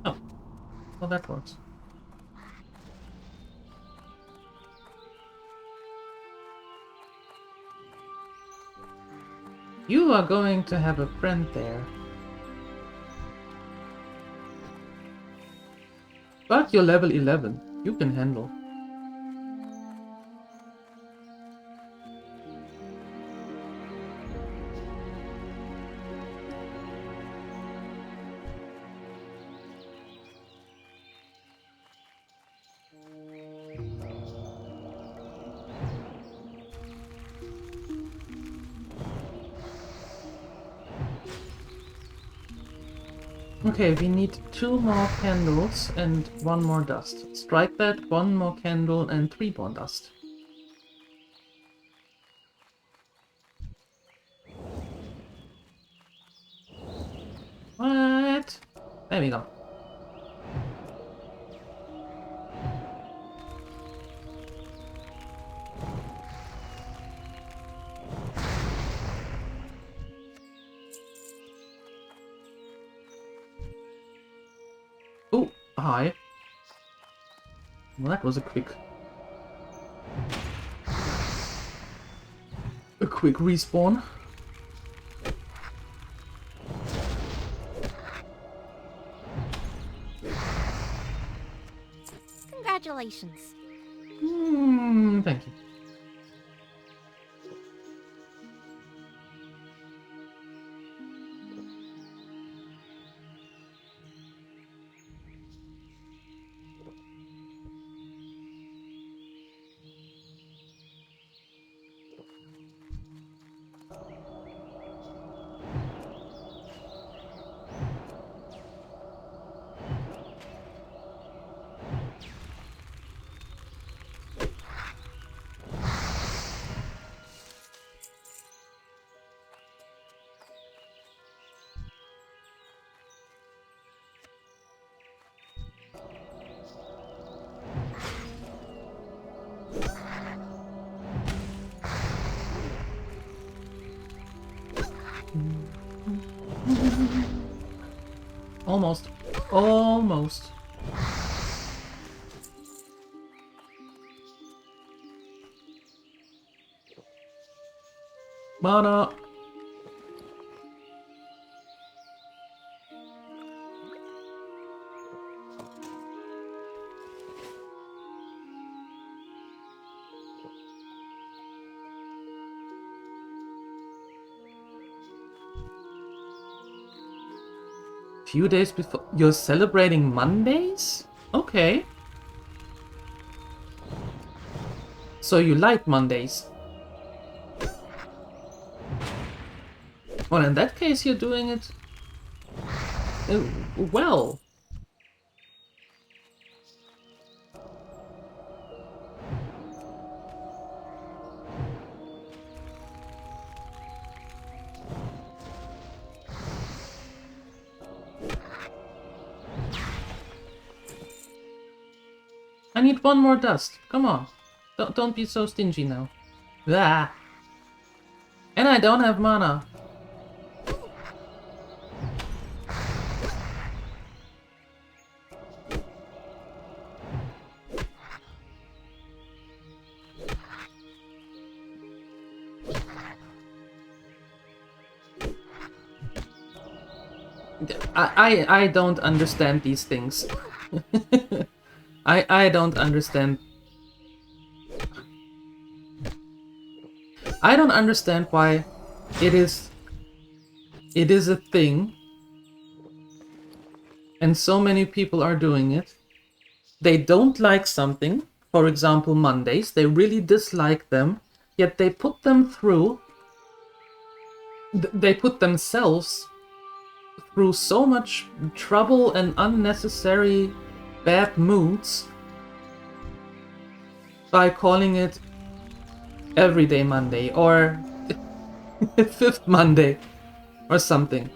Speaker 1: Oh. Well, that works. You are going to have a friend there. But you're level 11. You can handle. Okay, we need 2 more candles and 1 more dust. Strike that, 1 more candle and 3 more dust. What? There we go. Oh, hi. Well, that was a quick respawn.
Speaker 9: Congratulations.
Speaker 1: Thank you. Almost. Almost. Mana. Few days before. You're celebrating Mondays? Okay. So you like Mondays? Well, in that case, you're doing it well. I need 1 more dust. Come on. Don't be so stingy now. Ah. And I don't have mana. I don't understand these things. I don't understand. I don't understand why it is a thing and so many people are doing it, they don't like something, for example Mondays, they really dislike them, yet they put them through, they put themselves through so much trouble and unnecessary bad moods by calling it Everyday Monday or Fifth Monday or something,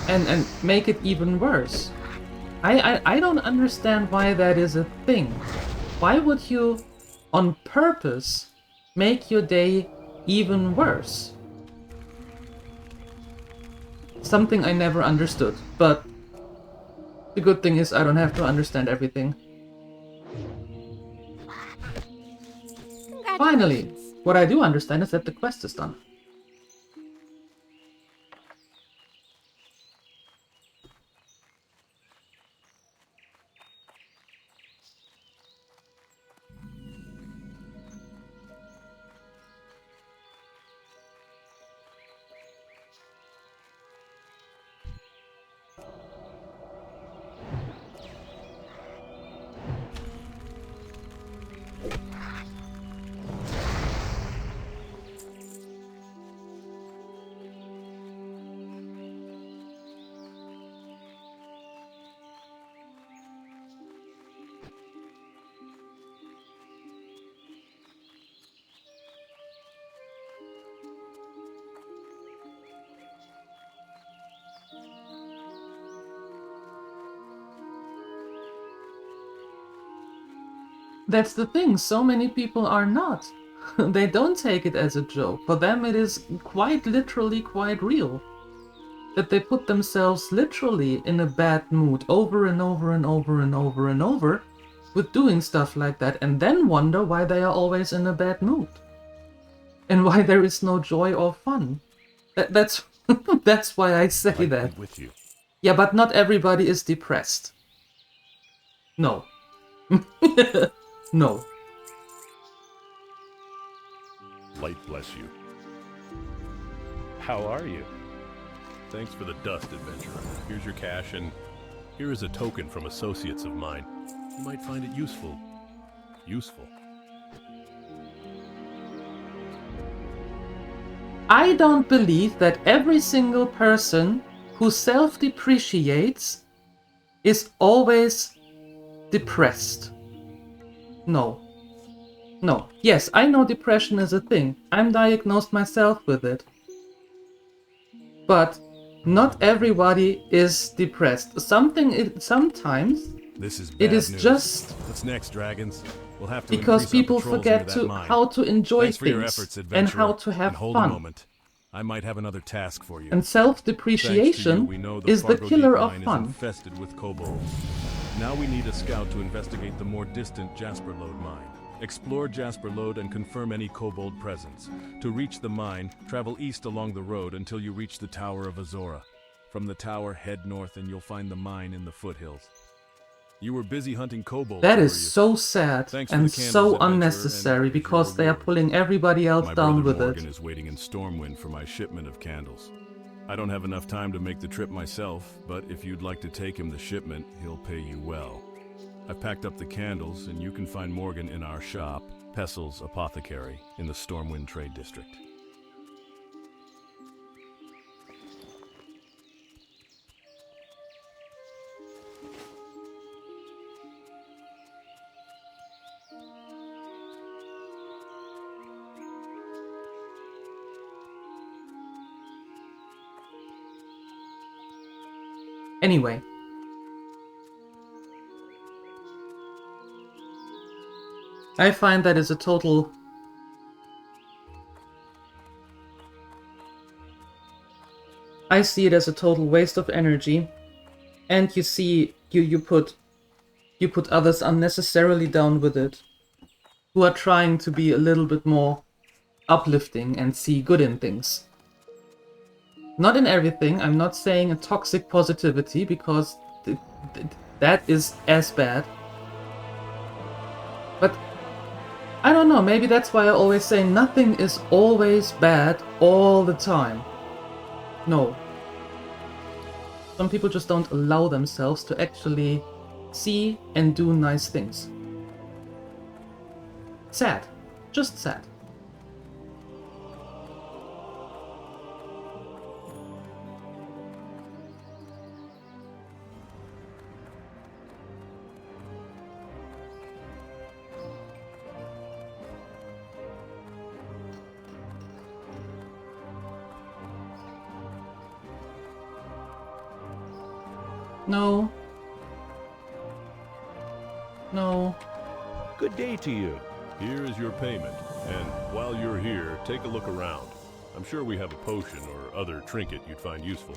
Speaker 1: and make it even worse. I don't understand why that is a thing. Why would you on purpose make your day even worse? Something I never understood, but the good thing is I don't have to understand everything. Finally, what I do understand is that the quest is done. That's the thing, so many people are not. They don't take it as a joke. For them it is quite literally quite real. That they put themselves literally in a bad mood over and over and over and over and over with doing stuff like that, and then wonder why they are always in a bad mood. And why there is no joy or fun. That's that's why I say that.
Speaker 8: With you.
Speaker 1: Yeah, but not everybody is depressed. No. No.
Speaker 8: Light bless you. How are you? Thanks for the dust, adventurer. Here's your cash, and here is a token from associates of mine. You might find it useful. Useful.
Speaker 1: I don't believe that every single person who self-depreciates is always depressed. No. No. Yes, I know depression is a thing. I'm diagnosed myself with it. But not everybody is depressed. Sometimes
Speaker 10: this is bad
Speaker 1: it is
Speaker 10: news.
Speaker 1: just
Speaker 10: What's next, dragons? We'll have to
Speaker 1: because people forget how to enjoy things and how to have
Speaker 10: hold
Speaker 1: fun.
Speaker 10: A moment. I might have another task for you.
Speaker 1: And self-depreciation is the killer of fun.
Speaker 10: Is infested with kobolds. Now we need a scout to investigate the more distant Jasper Lode mine. Explore Jasper Lode and confirm any kobold presence. To reach the mine, travel east along the road until you reach the Tower of Azora. From the tower, head north and you'll find the mine in the foothills. You were busy hunting kobolds.
Speaker 1: That is so sad and so unnecessary because they are pulling everybody else down with it.
Speaker 10: My brother Morgan is waiting in Stormwind for my shipment of candles. I don't have enough time to make the trip myself, but if you'd like to take him the shipment, he'll pay you well. I've packed up the candles, and you can find Morgan in our shop, Pessel's Apothecary, in the Stormwind Trade District.
Speaker 1: Anyway. I find that is a total... I see it as a total waste of energy. And you see, you put others unnecessarily down with it. Who are trying to be a little bit more uplifting and see good in things. Not in everything, I'm not saying a toxic positivity, because that is as bad. But, I don't know, maybe that's why I always say nothing is always bad all the time. No. Some people just don't allow themselves to actually see and do nice things. Sad. Just sad. No. No.
Speaker 8: Good day to you. Here is your payment. And while you're here, take a look around. I'm sure we have a potion or other trinket you'd find useful.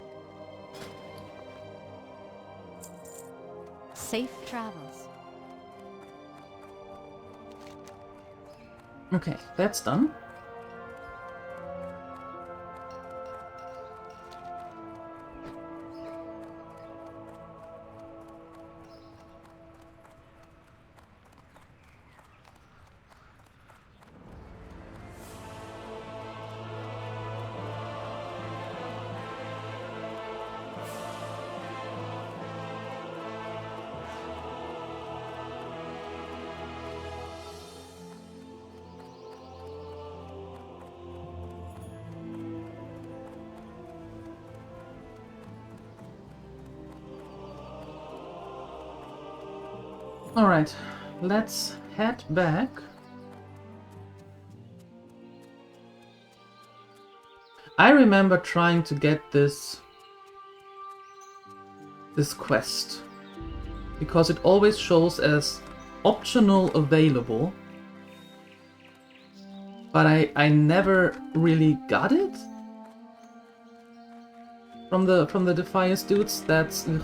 Speaker 9: Safe travels.
Speaker 1: Okay, that's done. Alright, let's head back. I remember trying to get this quest because it always shows as optional available, but I never really got it from the Defiance dudes. That's ugh.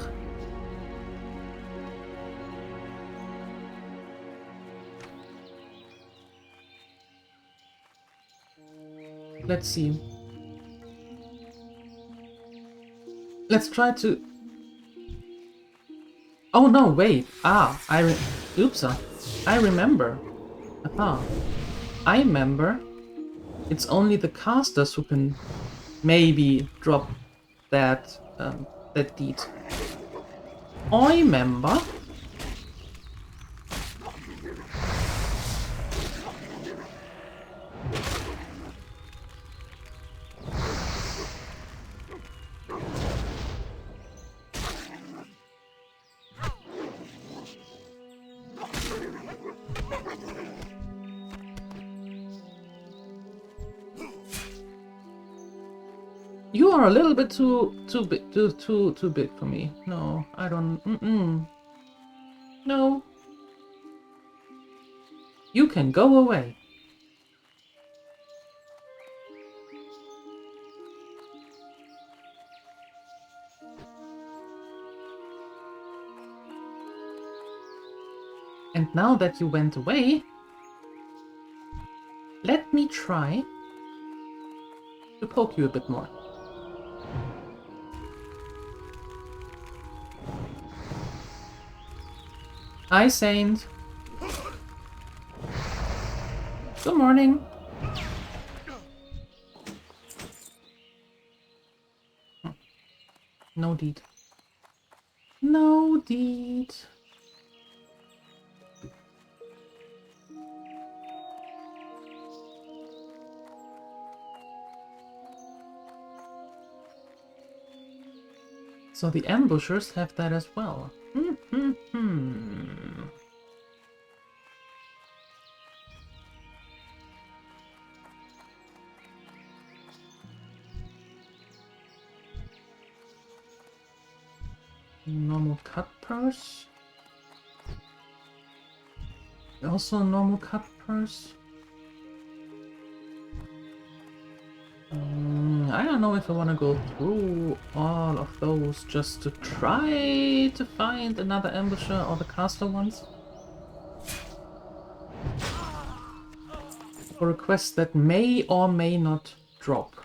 Speaker 1: Let's see. Let's try to... Oh no, wait. Oops. I remember. Aha. I remember. It's only the casters who can maybe drop that deed. I remember. You are a little bit too big for me. No, I don't. No. You can go away. And now that you went away, let me try to poke you a bit more. Hi, Saint. Good morning. No deed. No deed. So the ambushers have that as well. Normal cut purse. Also a normal cut purse. I don't know if I want to go through all of those just to try to find another ambusher or the caster ones. For a quest that may or may not drop.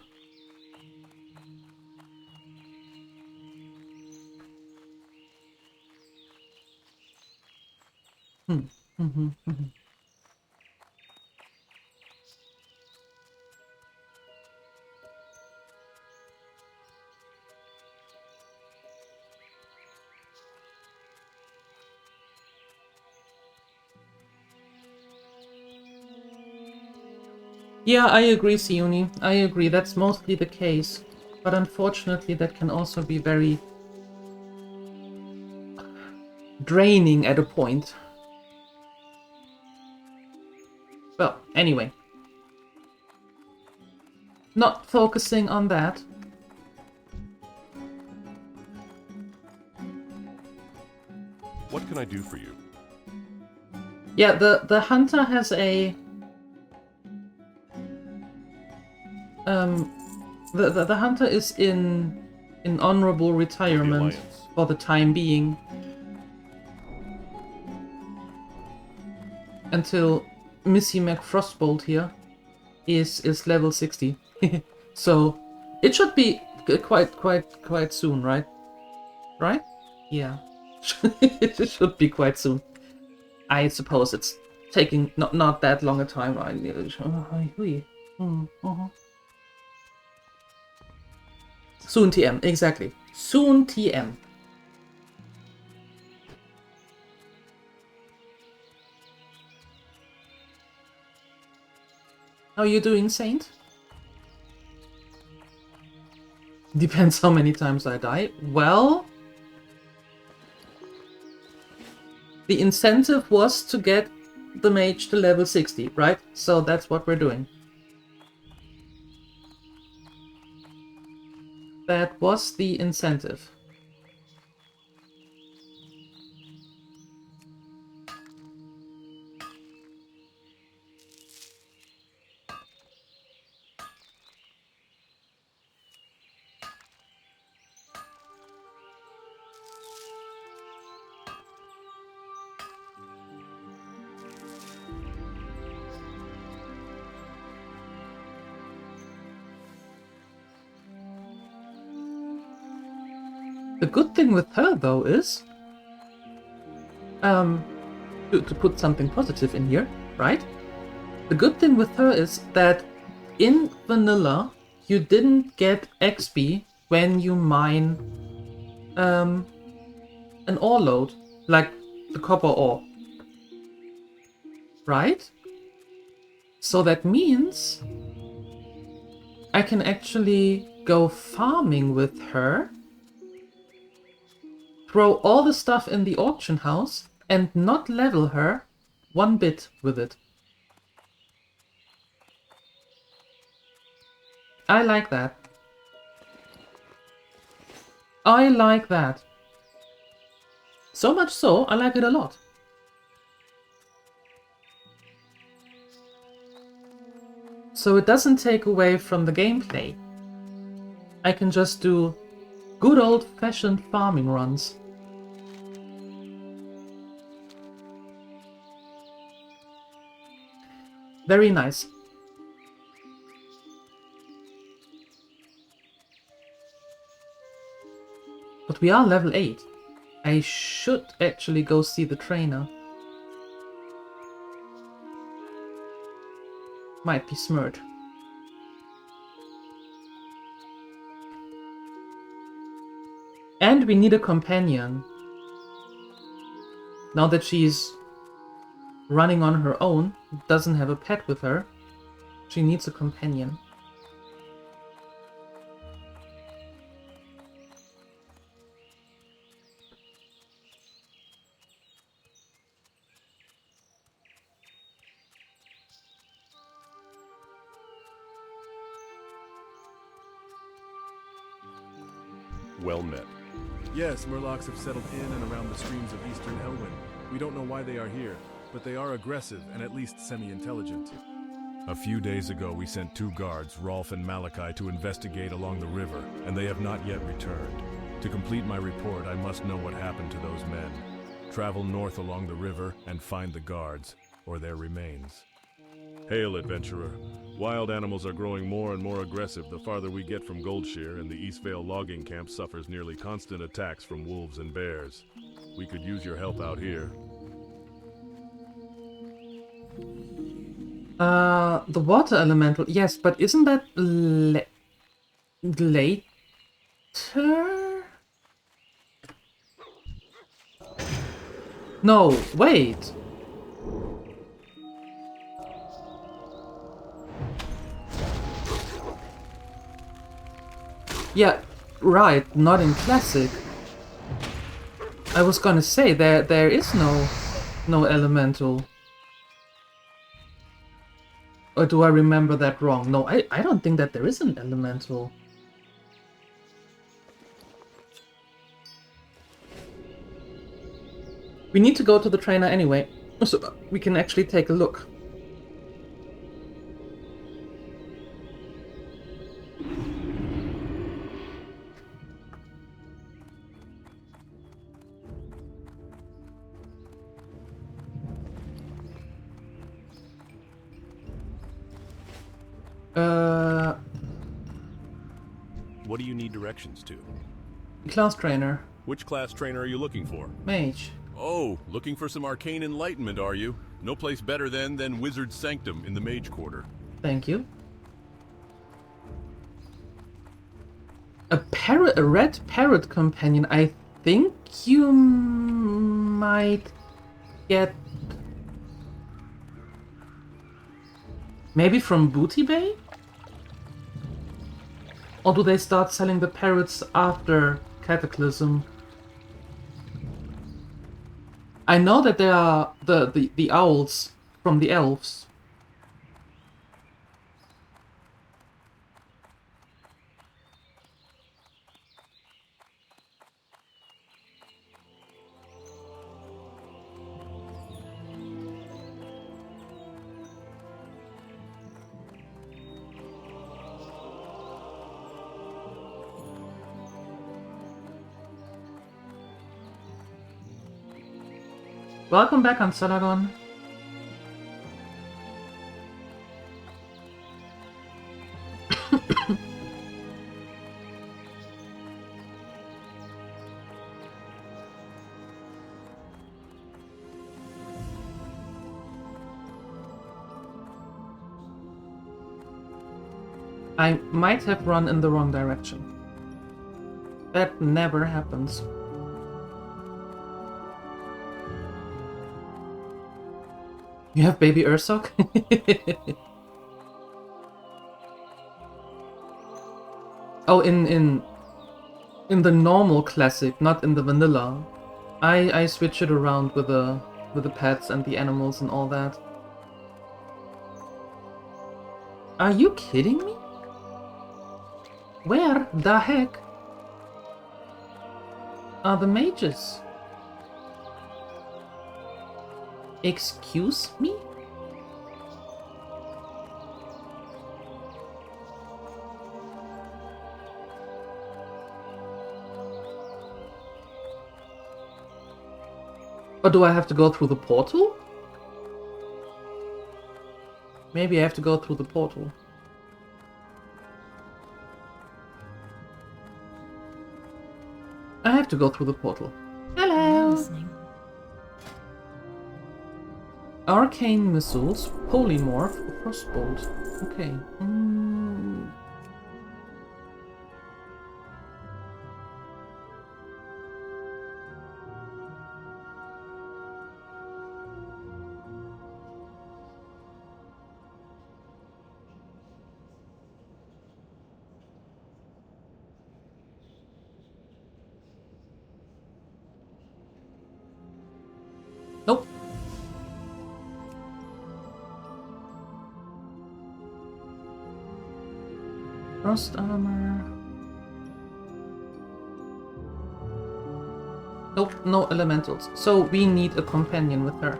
Speaker 1: Yeah, I agree, Siuni. I agree, that's mostly the case. But unfortunately, that can also be very draining at a point. Well, anyway. Not focusing on that.
Speaker 8: What can I do for you?
Speaker 1: Yeah, the hunter has a... The hunter is in honorable retirement for the time being. Until Missy McFrostbolt here is level 60. So it should be quite soon, right? Right? Yeah. It should be quite soon. I suppose it's taking not that long a time. Soon TM, exactly. Soon TM. How are you doing, Saint? Depends how many times I die. Well, the incentive was to get the mage to level 60, right? So that's what we're doing. That was the incentive. The good thing with her, though, is... to put something positive in here, right? The good thing with her is that in vanilla, you didn't get XP when you mine an ore load, like the copper ore. Right? So that means I can actually go farming with her, throw all the stuff in the auction house, and not level her one bit with it. I like that. I like that. So much so, I like it a lot. So it doesn't take away from the gameplay. I can just do good old-fashioned farming runs. Very nice. But we are level 8. I should actually go see the trainer. Might be smart. And we need a companion. Now that she's running on her own, doesn't have a pet with her, she needs a companion.
Speaker 8: Well met.
Speaker 10: Yes, Murlocs have settled in and around the streams of eastern Elwyn. We don't know why they are here, but they are aggressive and at least semi-intelligent. A few days ago, we sent 2 guards, Rolf and Malachi, to investigate along the river, and they have not yet returned. To complete my report, I must know what happened to those men. Travel north along the river and find the guards, or their remains.
Speaker 11: Hail, adventurer. Wild animals are growing more and more aggressive the farther we get from Goldshear, and the Eastvale logging camp suffers nearly constant attacks from wolves and bears. We could use your help out here.
Speaker 1: The water elemental, yes, but isn't that later? No, wait. Yeah, right, not in Classic. I was gonna say, there is no elemental. Or do I remember that wrong? No, I don't think that there is an elemental. We need to go to the trainer anyway, so we can actually take a look.
Speaker 8: What do you need directions to?
Speaker 1: Class trainer.
Speaker 8: Which class trainer are you looking for?
Speaker 1: Mage.
Speaker 8: Oh, looking for some arcane enlightenment, are you? No place better than Wizard's Sanctum in the Mage Quarter.
Speaker 1: Thank you. A red parrot companion. I think you might get... Maybe from Booty Bay? Or do they start selling the parrots after Cataclysm? I know that there are the owls from the elves. Welcome back on Salagon. I might have run in the wrong direction. That never happens. You have baby Ursok? Oh, in the normal classic, not in the vanilla. I switch it around with the pets and the animals and all that. Are you kidding me? Where the heck are the mages? Excuse me? Or do I have to go through the portal? Maybe I have to go through the portal. I have to go through the portal. Hello! Arcane missiles, polymorph, frostbolt. Okay. Nope. Frost armor. Nope, no elementals. So we need a companion with her.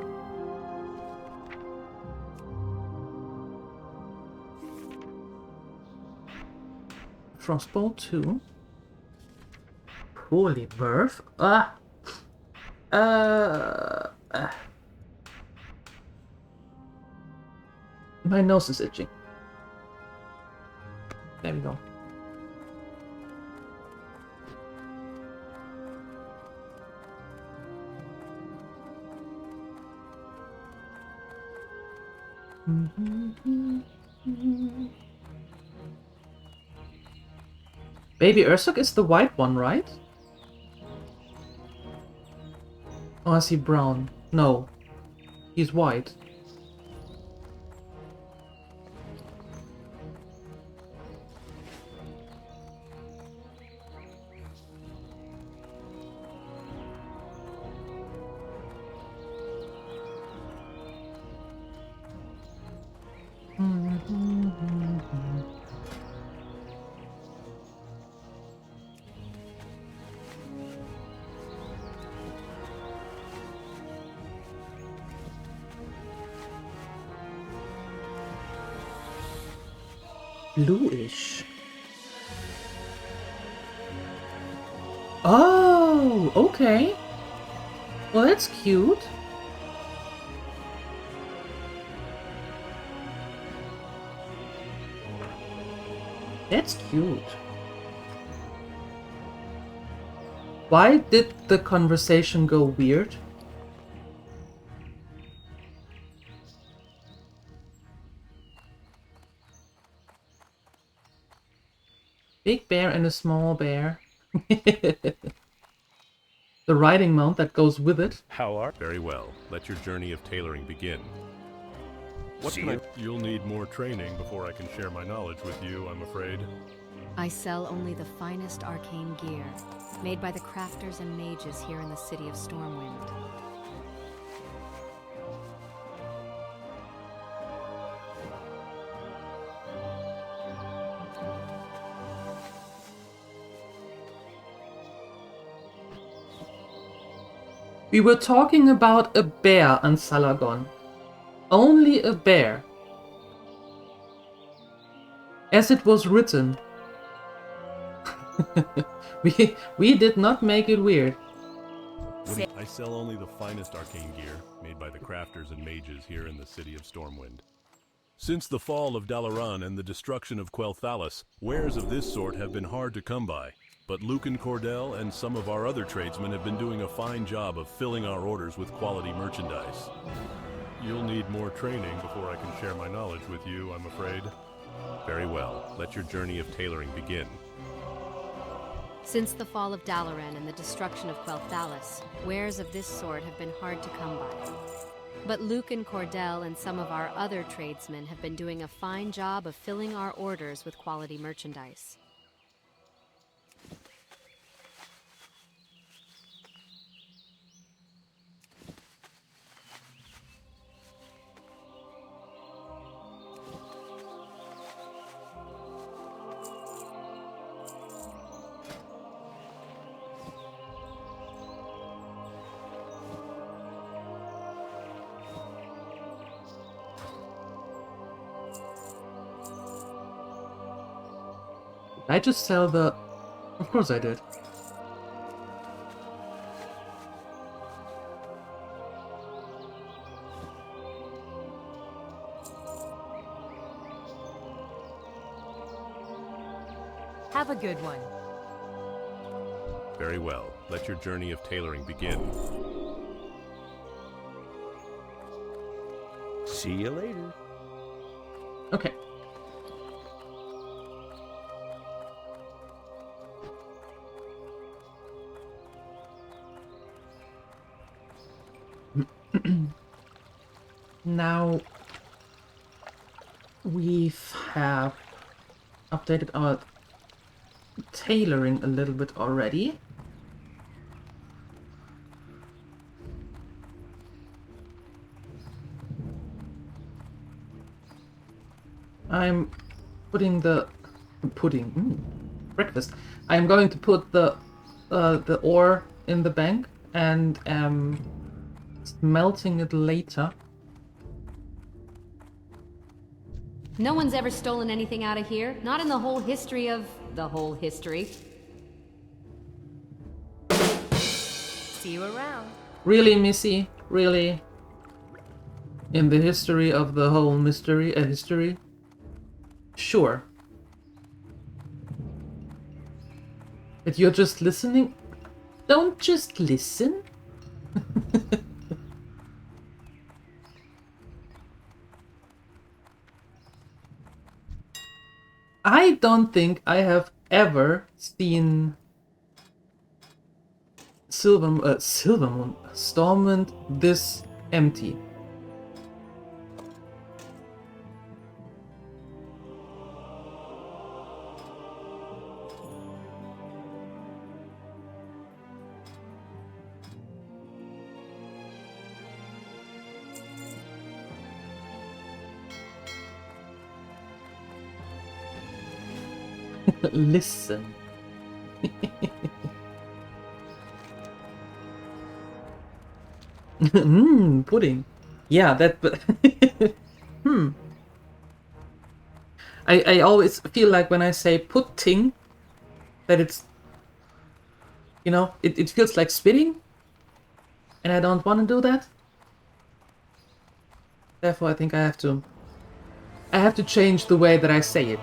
Speaker 1: Frostbolt 2. Polymorph. My nose is itching. There we go. Baby Ursok is the white one, right? Oh, is he brown? No. He's white. Bluish. Oh, okay. Well, that's cute. That's cute. Why did the conversation go weird? Big bear and a small bear. The riding mount that goes with it.
Speaker 8: How are? Very well. Let your journey of tailoring begin. What can I? You'll need more training before I can share my knowledge with you, I'm afraid.
Speaker 9: I sell only the finest arcane gear, made by the crafters and mages here in the city of Stormwind.
Speaker 1: We were talking about a bear on Salagon. Only a bear. As it was written. we did not make it weird.
Speaker 8: I sell only the finest arcane gear, made by the crafters and mages here in the city of Stormwind. Since the fall of Dalaran and the destruction of Quel'Thalas, wares of this sort have been hard to come by. But Lucan Cordell and some of our other tradesmen have been doing a fine job of filling our orders with quality merchandise. You'll need more training before I can share my knowledge with you, I'm afraid. Very well. Let your journey of tailoring begin.
Speaker 9: Since the fall of Dalaran and the destruction of Quel'Thalas, wares of this sort have been hard to come by. But Lucan Cordell and some of our other tradesmen have been doing a fine job of filling our orders with quality merchandise.
Speaker 1: I just sell the... Of course I did.
Speaker 12: Have a good one.
Speaker 8: Very well. Let your journey of tailoring begin.
Speaker 3: See you later.
Speaker 1: Okay. Now we have updated our tailoring a little bit already. I'm putting the breakfast. I'm going to put the ore in the bank and smelting it later.
Speaker 9: No one's ever stolen anything out of here, not in the whole history of the whole history.
Speaker 12: See you around.
Speaker 1: Really, Missy? Really? In the history of the whole mystery, history? Sure. But you're just listening? Don't just listen. I don't think I have ever seen Silvermoon, Stormwind this empty. Listen. Pudding. Yeah, that. I always feel like when I say pudding, that it's, you know, it feels like spitting, and I don't want to do that. Therefore, I think I have to change the way that I say it.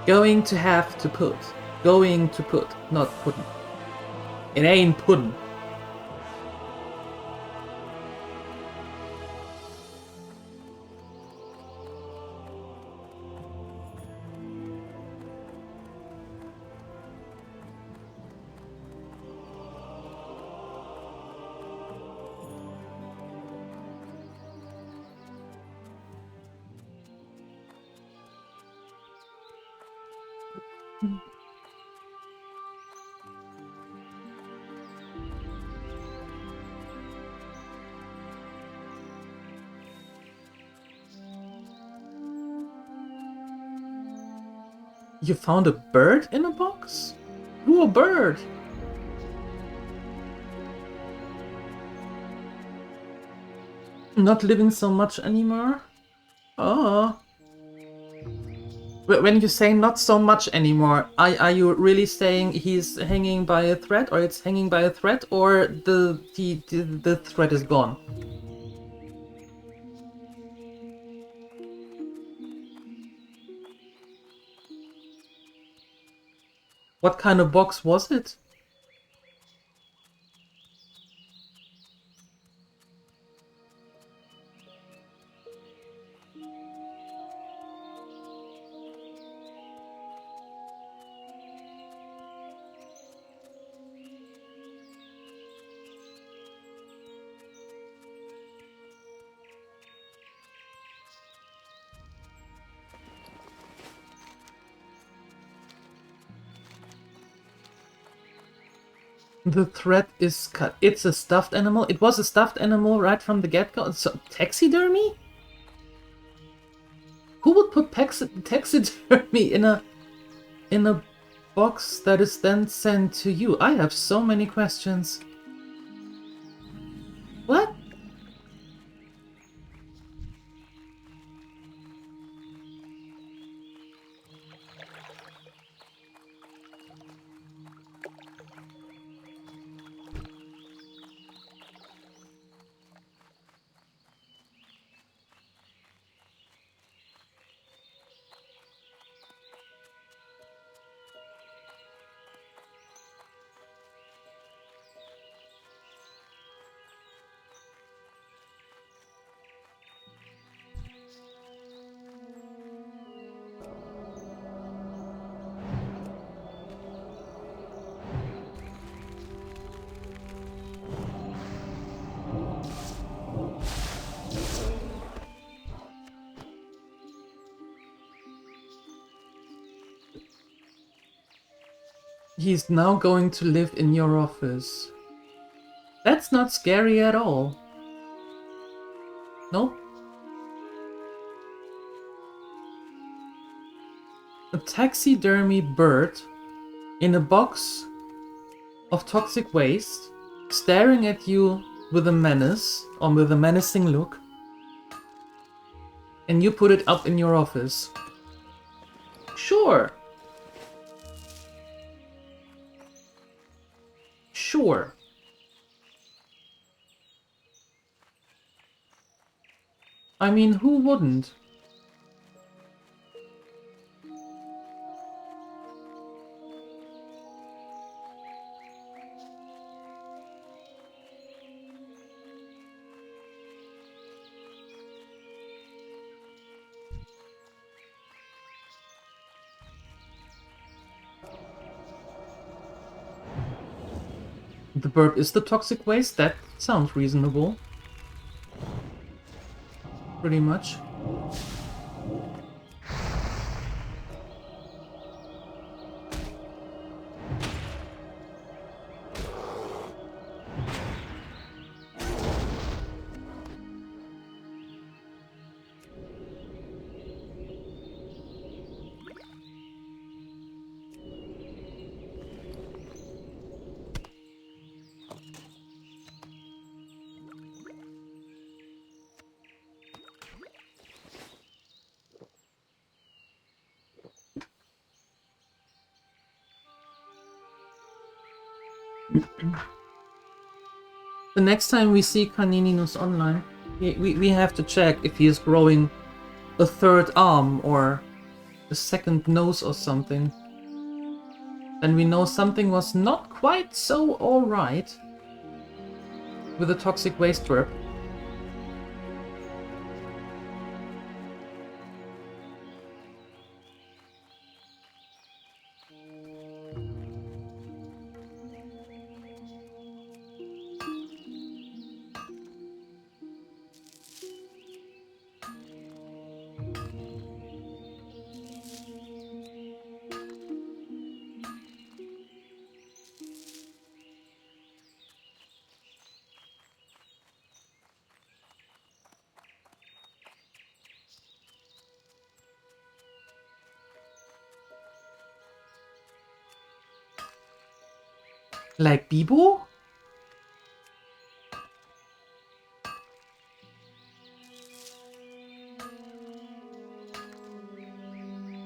Speaker 1: Going to have to put. Going to put, not pudding. It ain't pudding. You found a bird in a box? Ooh, a bird! Not living so much anymore? Oh. When you say not so much anymore, are you really saying he's hanging by a thread, or it's hanging by a thread, or the thread is gone? What kind of box was it? The thread is cut. It's a stuffed animal. It was a stuffed animal right from the get-go. So, taxidermy? Who would put taxidermy in a box that is then sent to you? I have so many questions. What? He's now going to live in your office. That's not scary at all. Nope. A taxidermy bird in a box of toxic waste, staring at you with a menace, or with a menacing look, and you put it up in your office. Sure. Sure. I mean, who wouldn't? The burp is the toxic waste? That sounds reasonable. Pretty much. The next time we see Canininus online, we have to check if he is growing a third arm or a second nose or something. Then we know something was not quite so alright with the toxic waste trap. Like Bibo?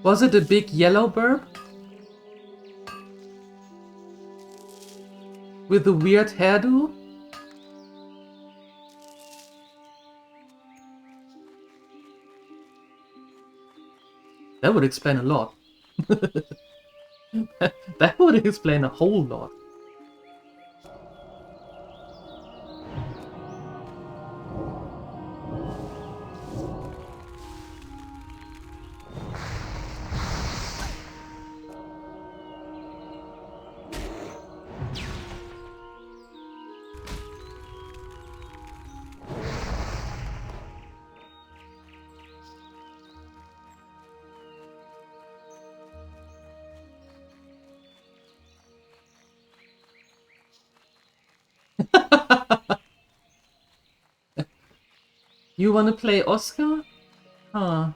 Speaker 1: Was it a big yellow burp? With a weird hairdo? That would explain a lot. That would explain a whole lot. You wanna play Oscar? Huh.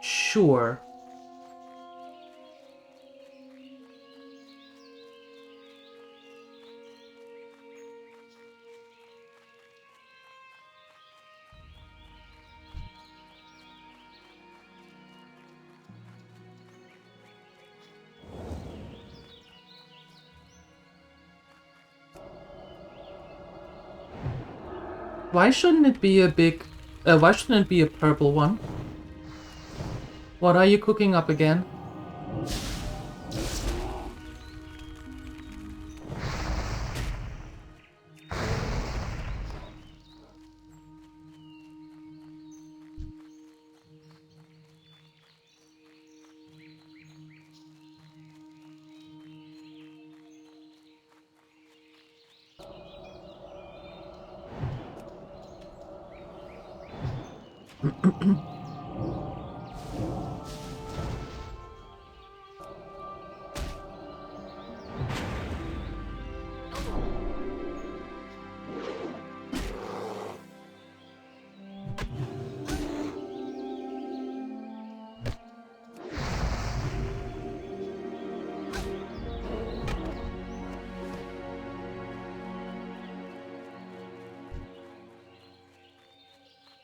Speaker 1: Sure. Why shouldn't it be a big... why shouldn't it be a purple one? What are you cooking up again?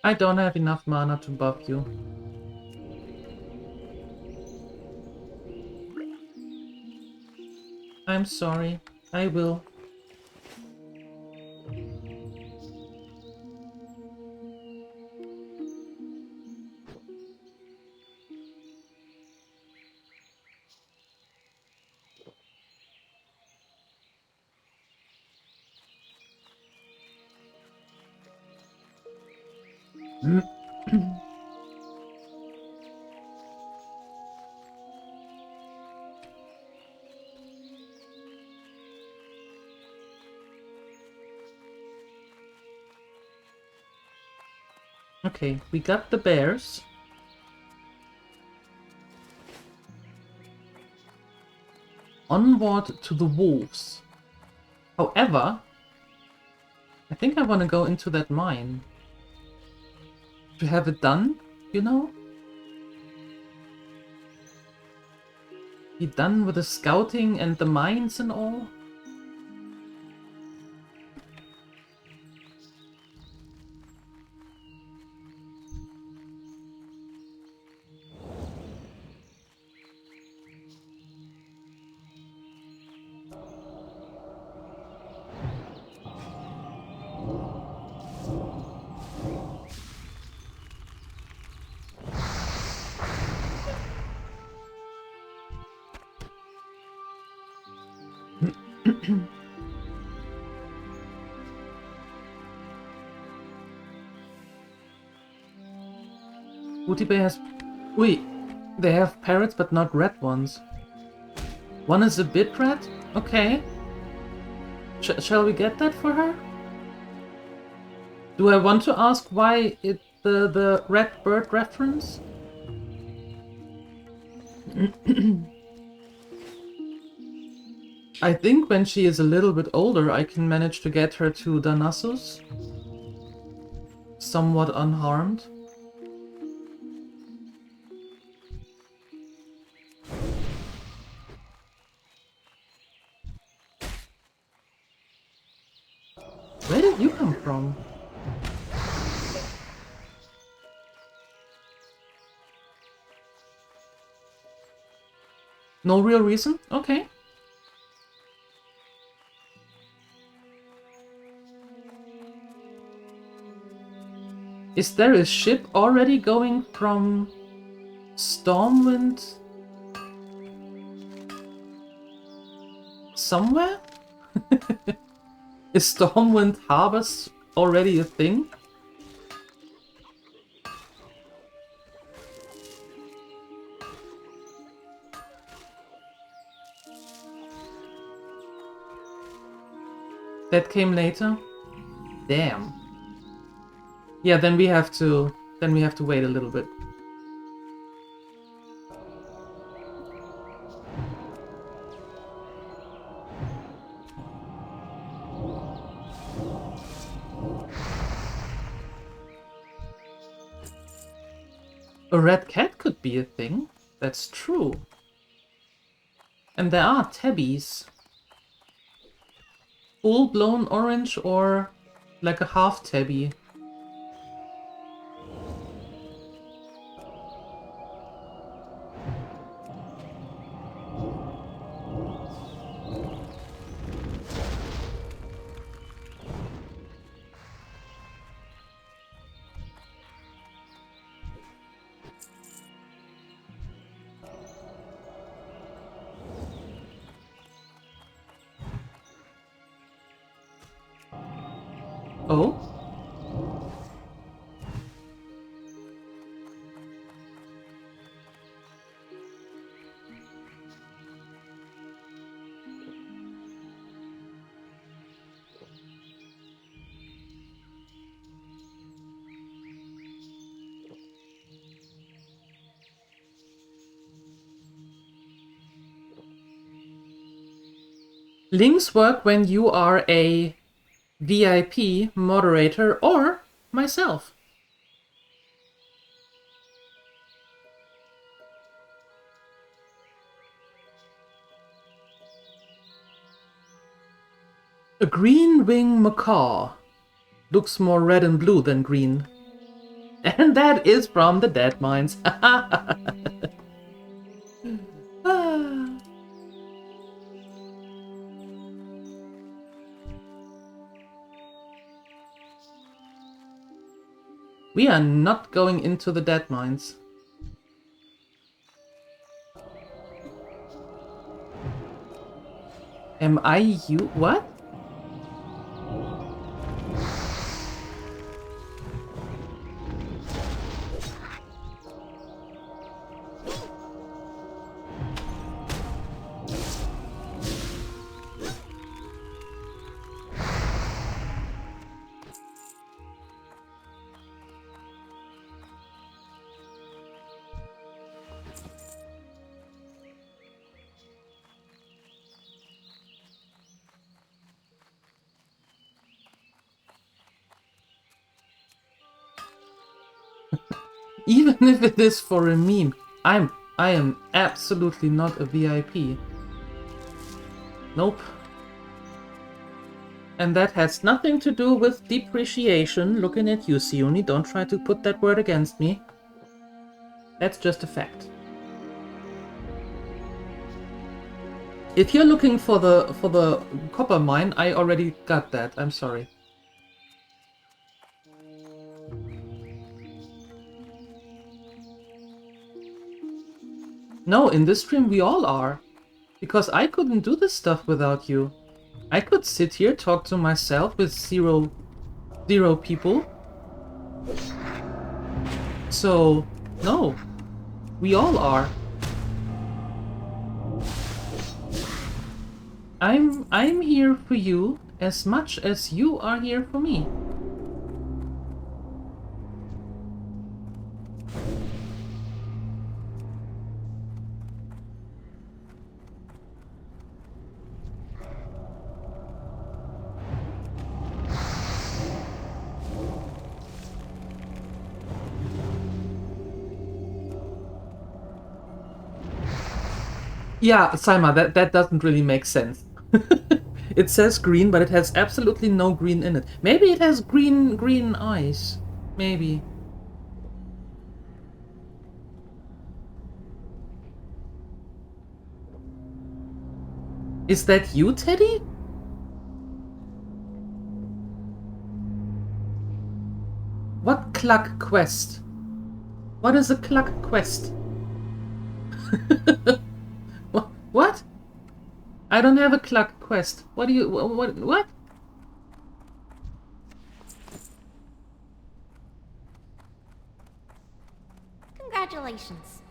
Speaker 1: I don't have enough mana to buff you. I'm sorry. I will. Okay, we got the bears. Onward to the wolves. However, I think I want to go into that mine. To have it done, you know? Be done with the scouting and the mines and all? Booty Bay has... Wait, they have parrots but not red ones. One is a bit red? Okay. Shall we get that for her? Do I want to ask why the red bird reference? I think when she is a little bit older, I can manage to get her to Darnassus. Somewhat unharmed. Where did you come from? No real reason? Okay. Is there a ship already going from Stormwind somewhere? Is Stormwind Harbors already a thing? That came later? Damn. Yeah, then we have to wait a little bit. A red cat could be a thing. That's true. And there are tabbies. Full-blown orange or like a half tabby. Oh? Links work when you are a VIP, moderator, or myself. A green wing macaw. Looks more red and blue than green. And that is from the Dead Mines. We are not going into the Dead Mines. Am I you? What? Even if it is for a meme, I am absolutely not a VIP. Nope. And that has nothing to do with depreciation. Looking at you, Sioni, don't try to put that word against me. That's just a fact. If you're looking for the copper mine, I already got that. I'm sorry. No, in this stream we all are. Because I couldn't do this stuff without you. I could sit here, talk to myself with zero people. So, no. We all are. I'm here for you as much as you are here for me. Yeah, Saima, that doesn't really make sense. It says green, but it has absolutely no green in it. Maybe it has green eyes. Maybe. Is that you, Teddy? What Cluck quest? What is a Cluck quest? What? I don't have a Cluck quest. What do you... What?
Speaker 4: Congratulations.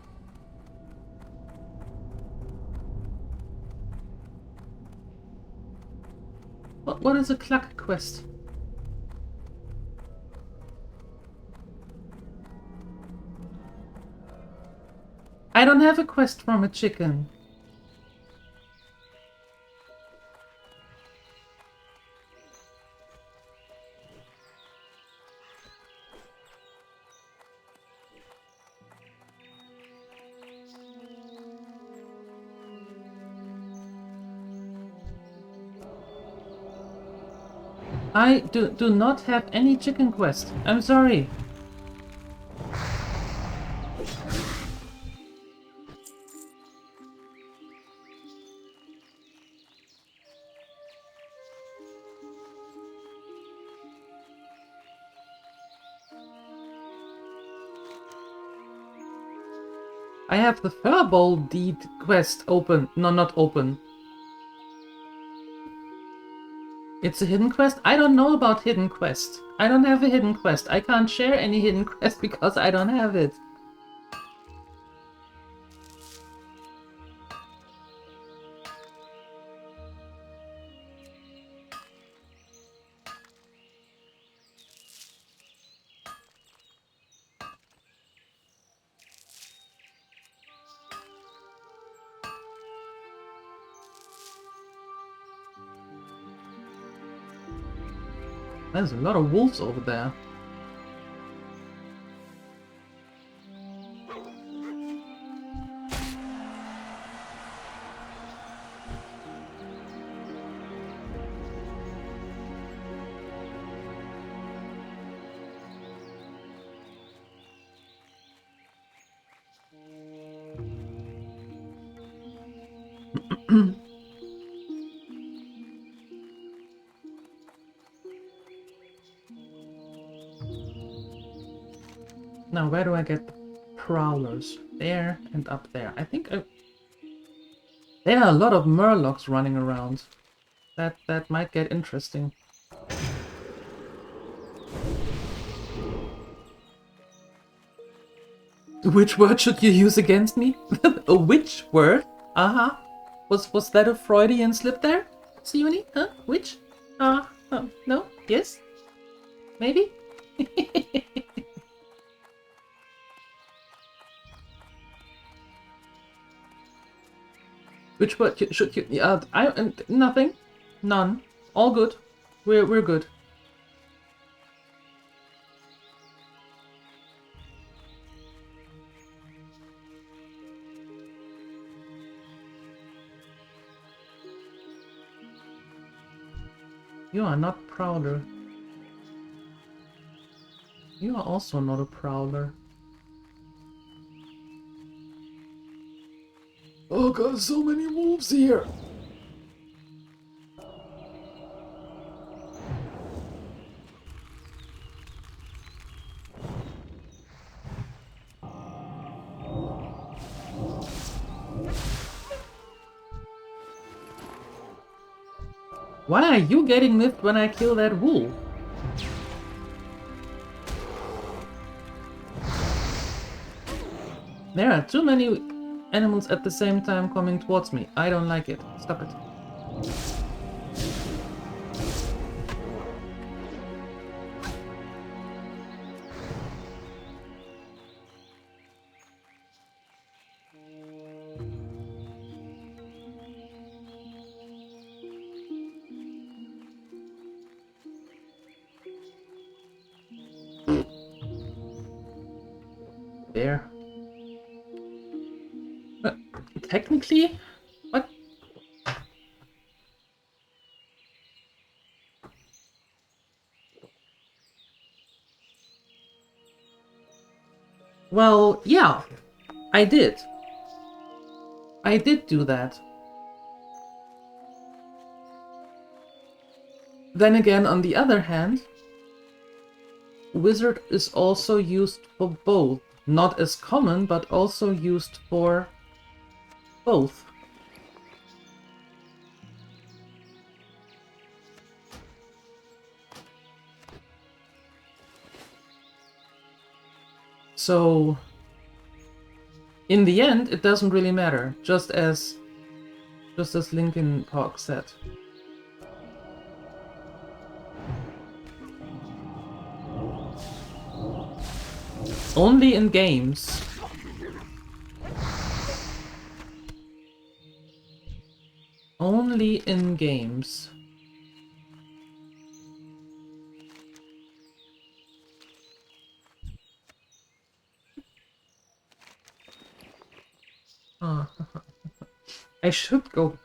Speaker 1: What is a Cluck quest? I don't have a quest from a chicken. I do not have any chicken quest. I'm sorry. I have the Furbowl deed quest open. No, not open. It's a hidden quest? I don't know about hidden quest. I don't have a hidden quest. I can't share any hidden quest because I don't have it. There's a lot of wolves over there. Now, where do I get the prowlers? There and up there. I think there are a lot of murlocs running around. That might get interesting. Which word should you use against me? A which word? Uh-huh. Was that a Freudian slip there? Sioni? Huh? Which? No? Yes? Maybe? Which word should you... nothing. None. All good. We're good. You are not Prowler. You are also not a Prowler. Oh god, so many wolves here! Why are you getting miffed when I kill that wolf? There are too many animals at the same time coming towards me. I don't like it. Stop it. There. Technically? What? Well, yeah. I did. I did do that. Then again, on the other hand, Wizard is also used for both. Not as common, but also used for both. So, in the end, it doesn't really matter, just as Linkin Park said. Only in games. Only in games. I should go.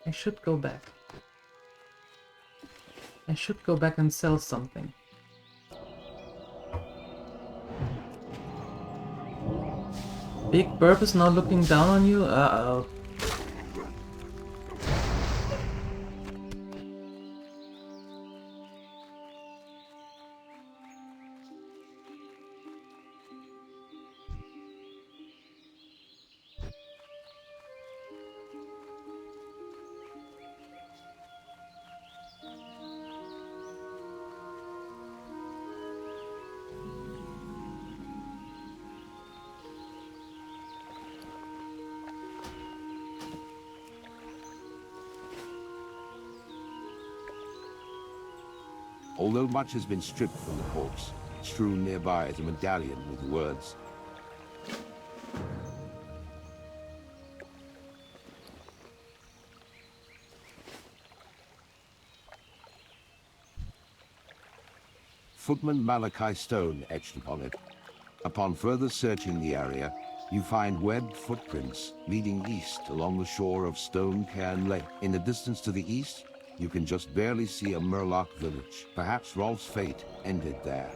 Speaker 1: I should go back. I should go back and sell something. Big Burp is now looking down on you? Uh-oh.
Speaker 2: Although much has been stripped from the corpse, strewn nearby is a medallion with the words, Footman Malachi stone etched upon it. Upon further searching the area, you find webbed footprints leading east along the shore of Stone Cairn Lake. In the distance to the east, you can just barely see a Murloc village. Perhaps Rolf's fate ended there.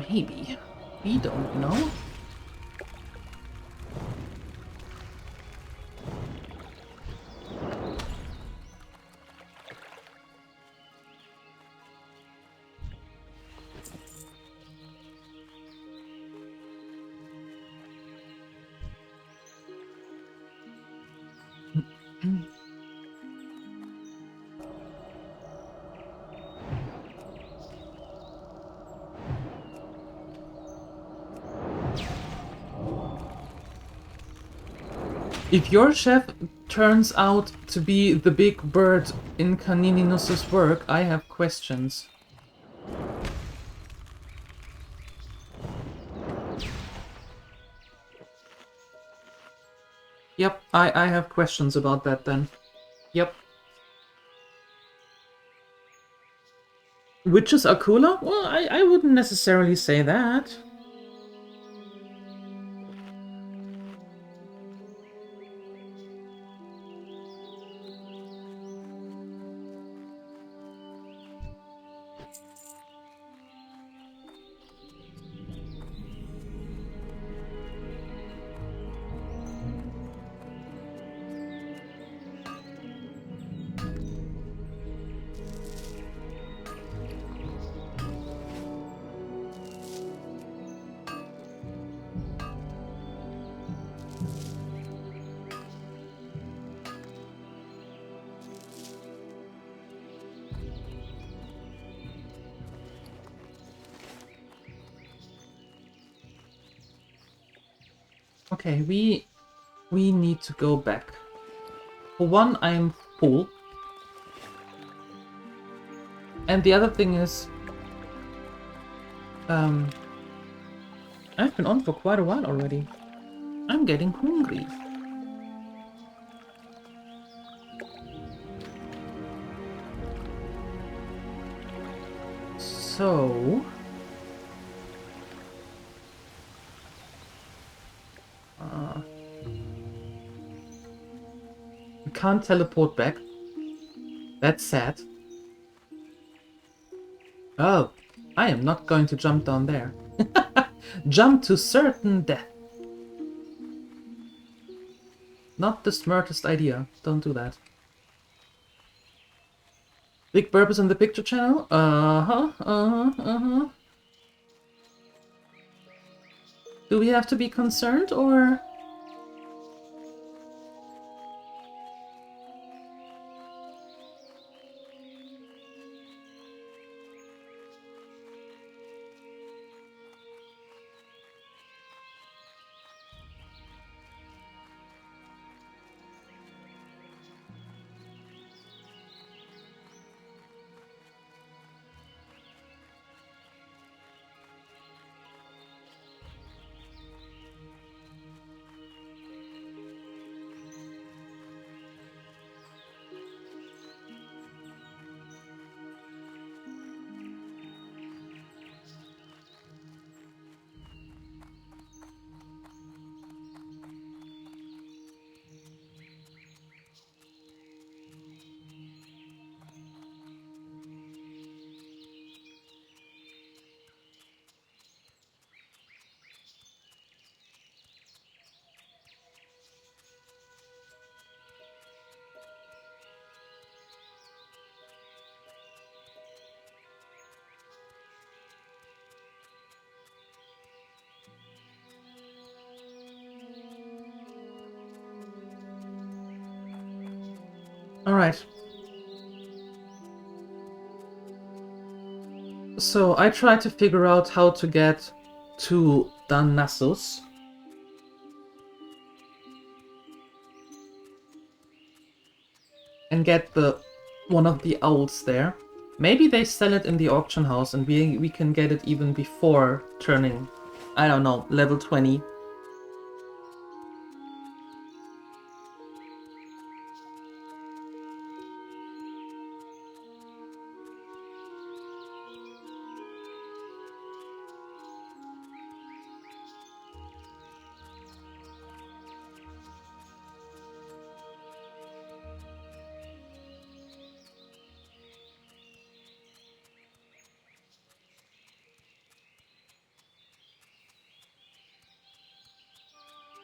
Speaker 1: Maybe. We don't know. If your chef turns out to be the big bird in Canininus's work, I have questions. Yep, I have questions about that then. Yep. Witches are cooler? Well, I wouldn't necessarily say that. Okay, we need to go back. For one, I am full. And the other thing is, I've been on for quite a while already. I'm getting hungry. So... we can't teleport back. That's sad. Oh, I am not going to jump down there. Jump to certain death. Not the smartest idea. Don't do that. Big Burp is in the picture channel? Do we have to be concerned, or...? Alright. So I tried to figure out how to get to Danassus. And get one of the owls there. Maybe they sell it in the auction house and we can get it even before turning, I don't know, level 20.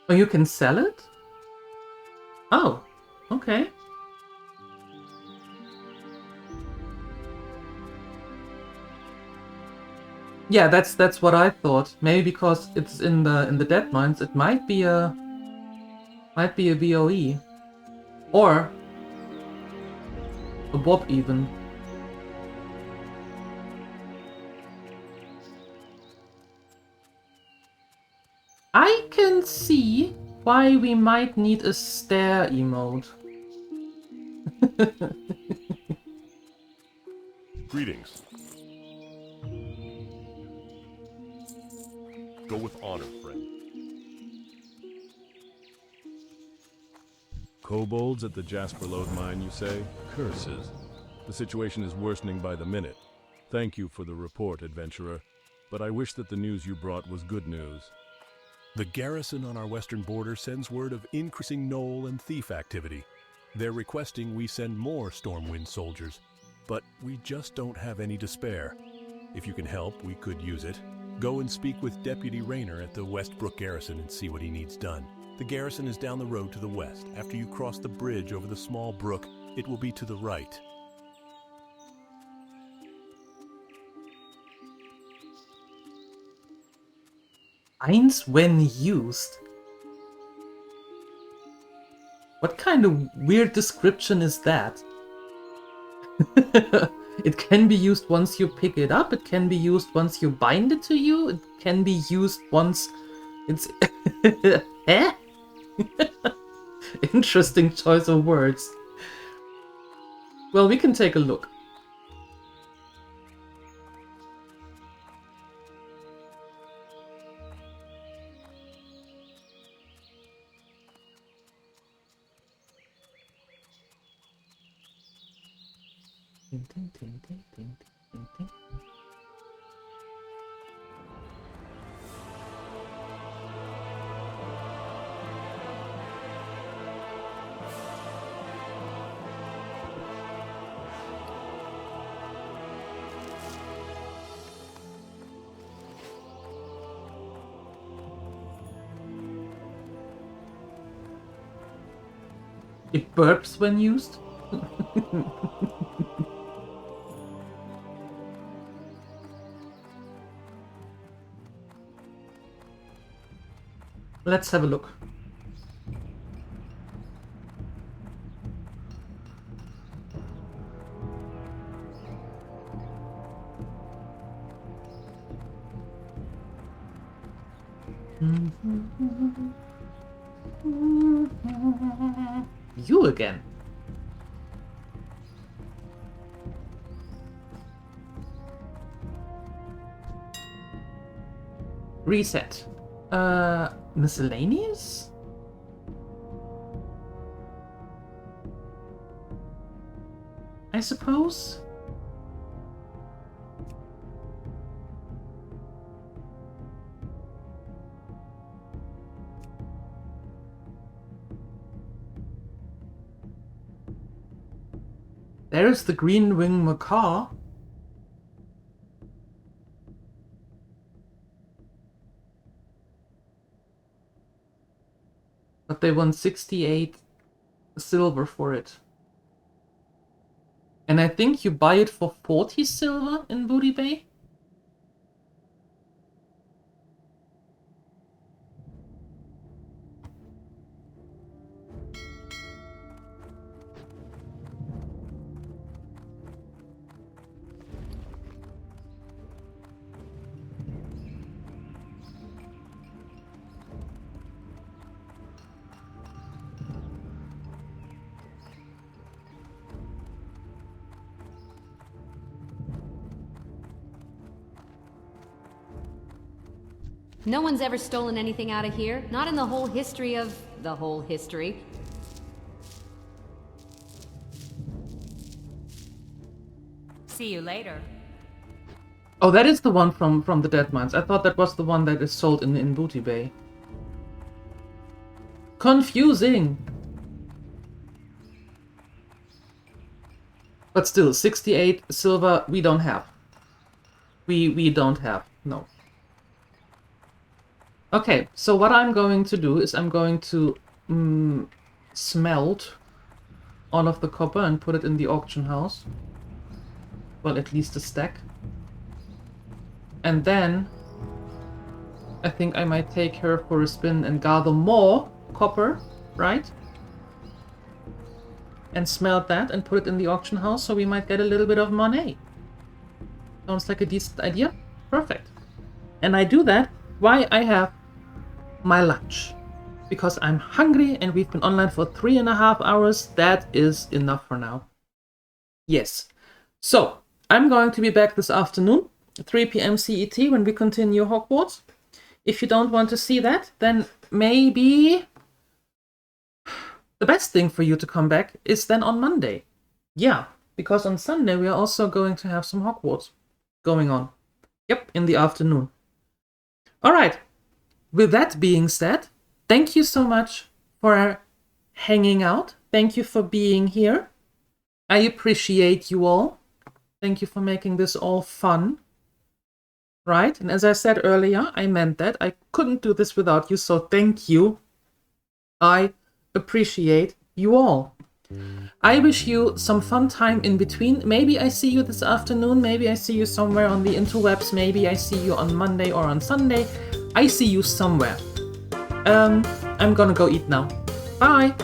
Speaker 1: Oh, you can sell it? Oh, okay. Yeah, that's what I thought. Maybe because it's in the Dead Mines, it might be a VOE. Or a Bob even. I can see why we might need a stare emote.
Speaker 8: Greetings. Go with honor, friend.
Speaker 10: Kobolds at the Jasper Lode mine, you say? Curses. The situation is worsening by the minute. Thank you for the report, adventurer. But I wish that the news you brought was good news.
Speaker 8: The garrison on our western border sends word of increasing gnoll and thief activity. They're requesting we send more Stormwind soldiers, but we just don't have any to spare. If you can help, we could use it. Go and speak with Deputy Rayner at the Westbrook garrison and see what he needs done. The garrison is down the road to the west. After you cross the bridge over the small brook, it will be to the right.
Speaker 1: Eins when used? What kind of weird description is that? It can be used once you pick it up, it can be used once you bind it to you, it can be used once it's Eh? Interesting choice of words. Well, we can take a look. It burps when used? Let's have a look. You again. Reset. Miscellaneous? I suppose? There's the green wing macaw. But they want 68 silver for it. And I think you buy it for 40 silver in Booty Bay?
Speaker 9: No one's ever stolen anything out of here. Not in the whole history of... the whole history.
Speaker 12: See you later.
Speaker 1: Oh, that is the one from the Dead Mines. I thought that was the one that is sold in Booty Bay. Confusing! But still, 68 silver we don't have. We don't have, no. Okay, so what I'm going to do is I'm going to smelt all of the copper and put it in the auction house. Well, at least a stack. And then I think I might take her for a spin and gather more copper, right? And smelt that and put it in the auction house, so we might get a little bit of money. Sounds like a decent idea? Perfect. And I do that while I have my lunch. Because I'm hungry and we've been online for 3.5 hours. That is enough for now. Yes. So, I'm going to be back this afternoon, 3 p.m. CET, when we continue Hogwarts. If you don't want to see that, then maybe the best thing for you to come back is then on Monday. Yeah, because on Sunday we are also going to have some Hogwarts going on. Yep, in the afternoon. Alright, with that being said, thank you so much for hanging out. Thank you for being here. I appreciate you all. Thank you for making this all fun. Right? And as I said earlier, I meant that. I couldn't do this without you, so thank you. I appreciate you all. I wish you some fun time in between. Maybe I see you this afternoon. Maybe I see you somewhere on the interwebs. Maybe I see you on Monday or on Sunday. I see you somewhere. I'm gonna go eat now. Bye!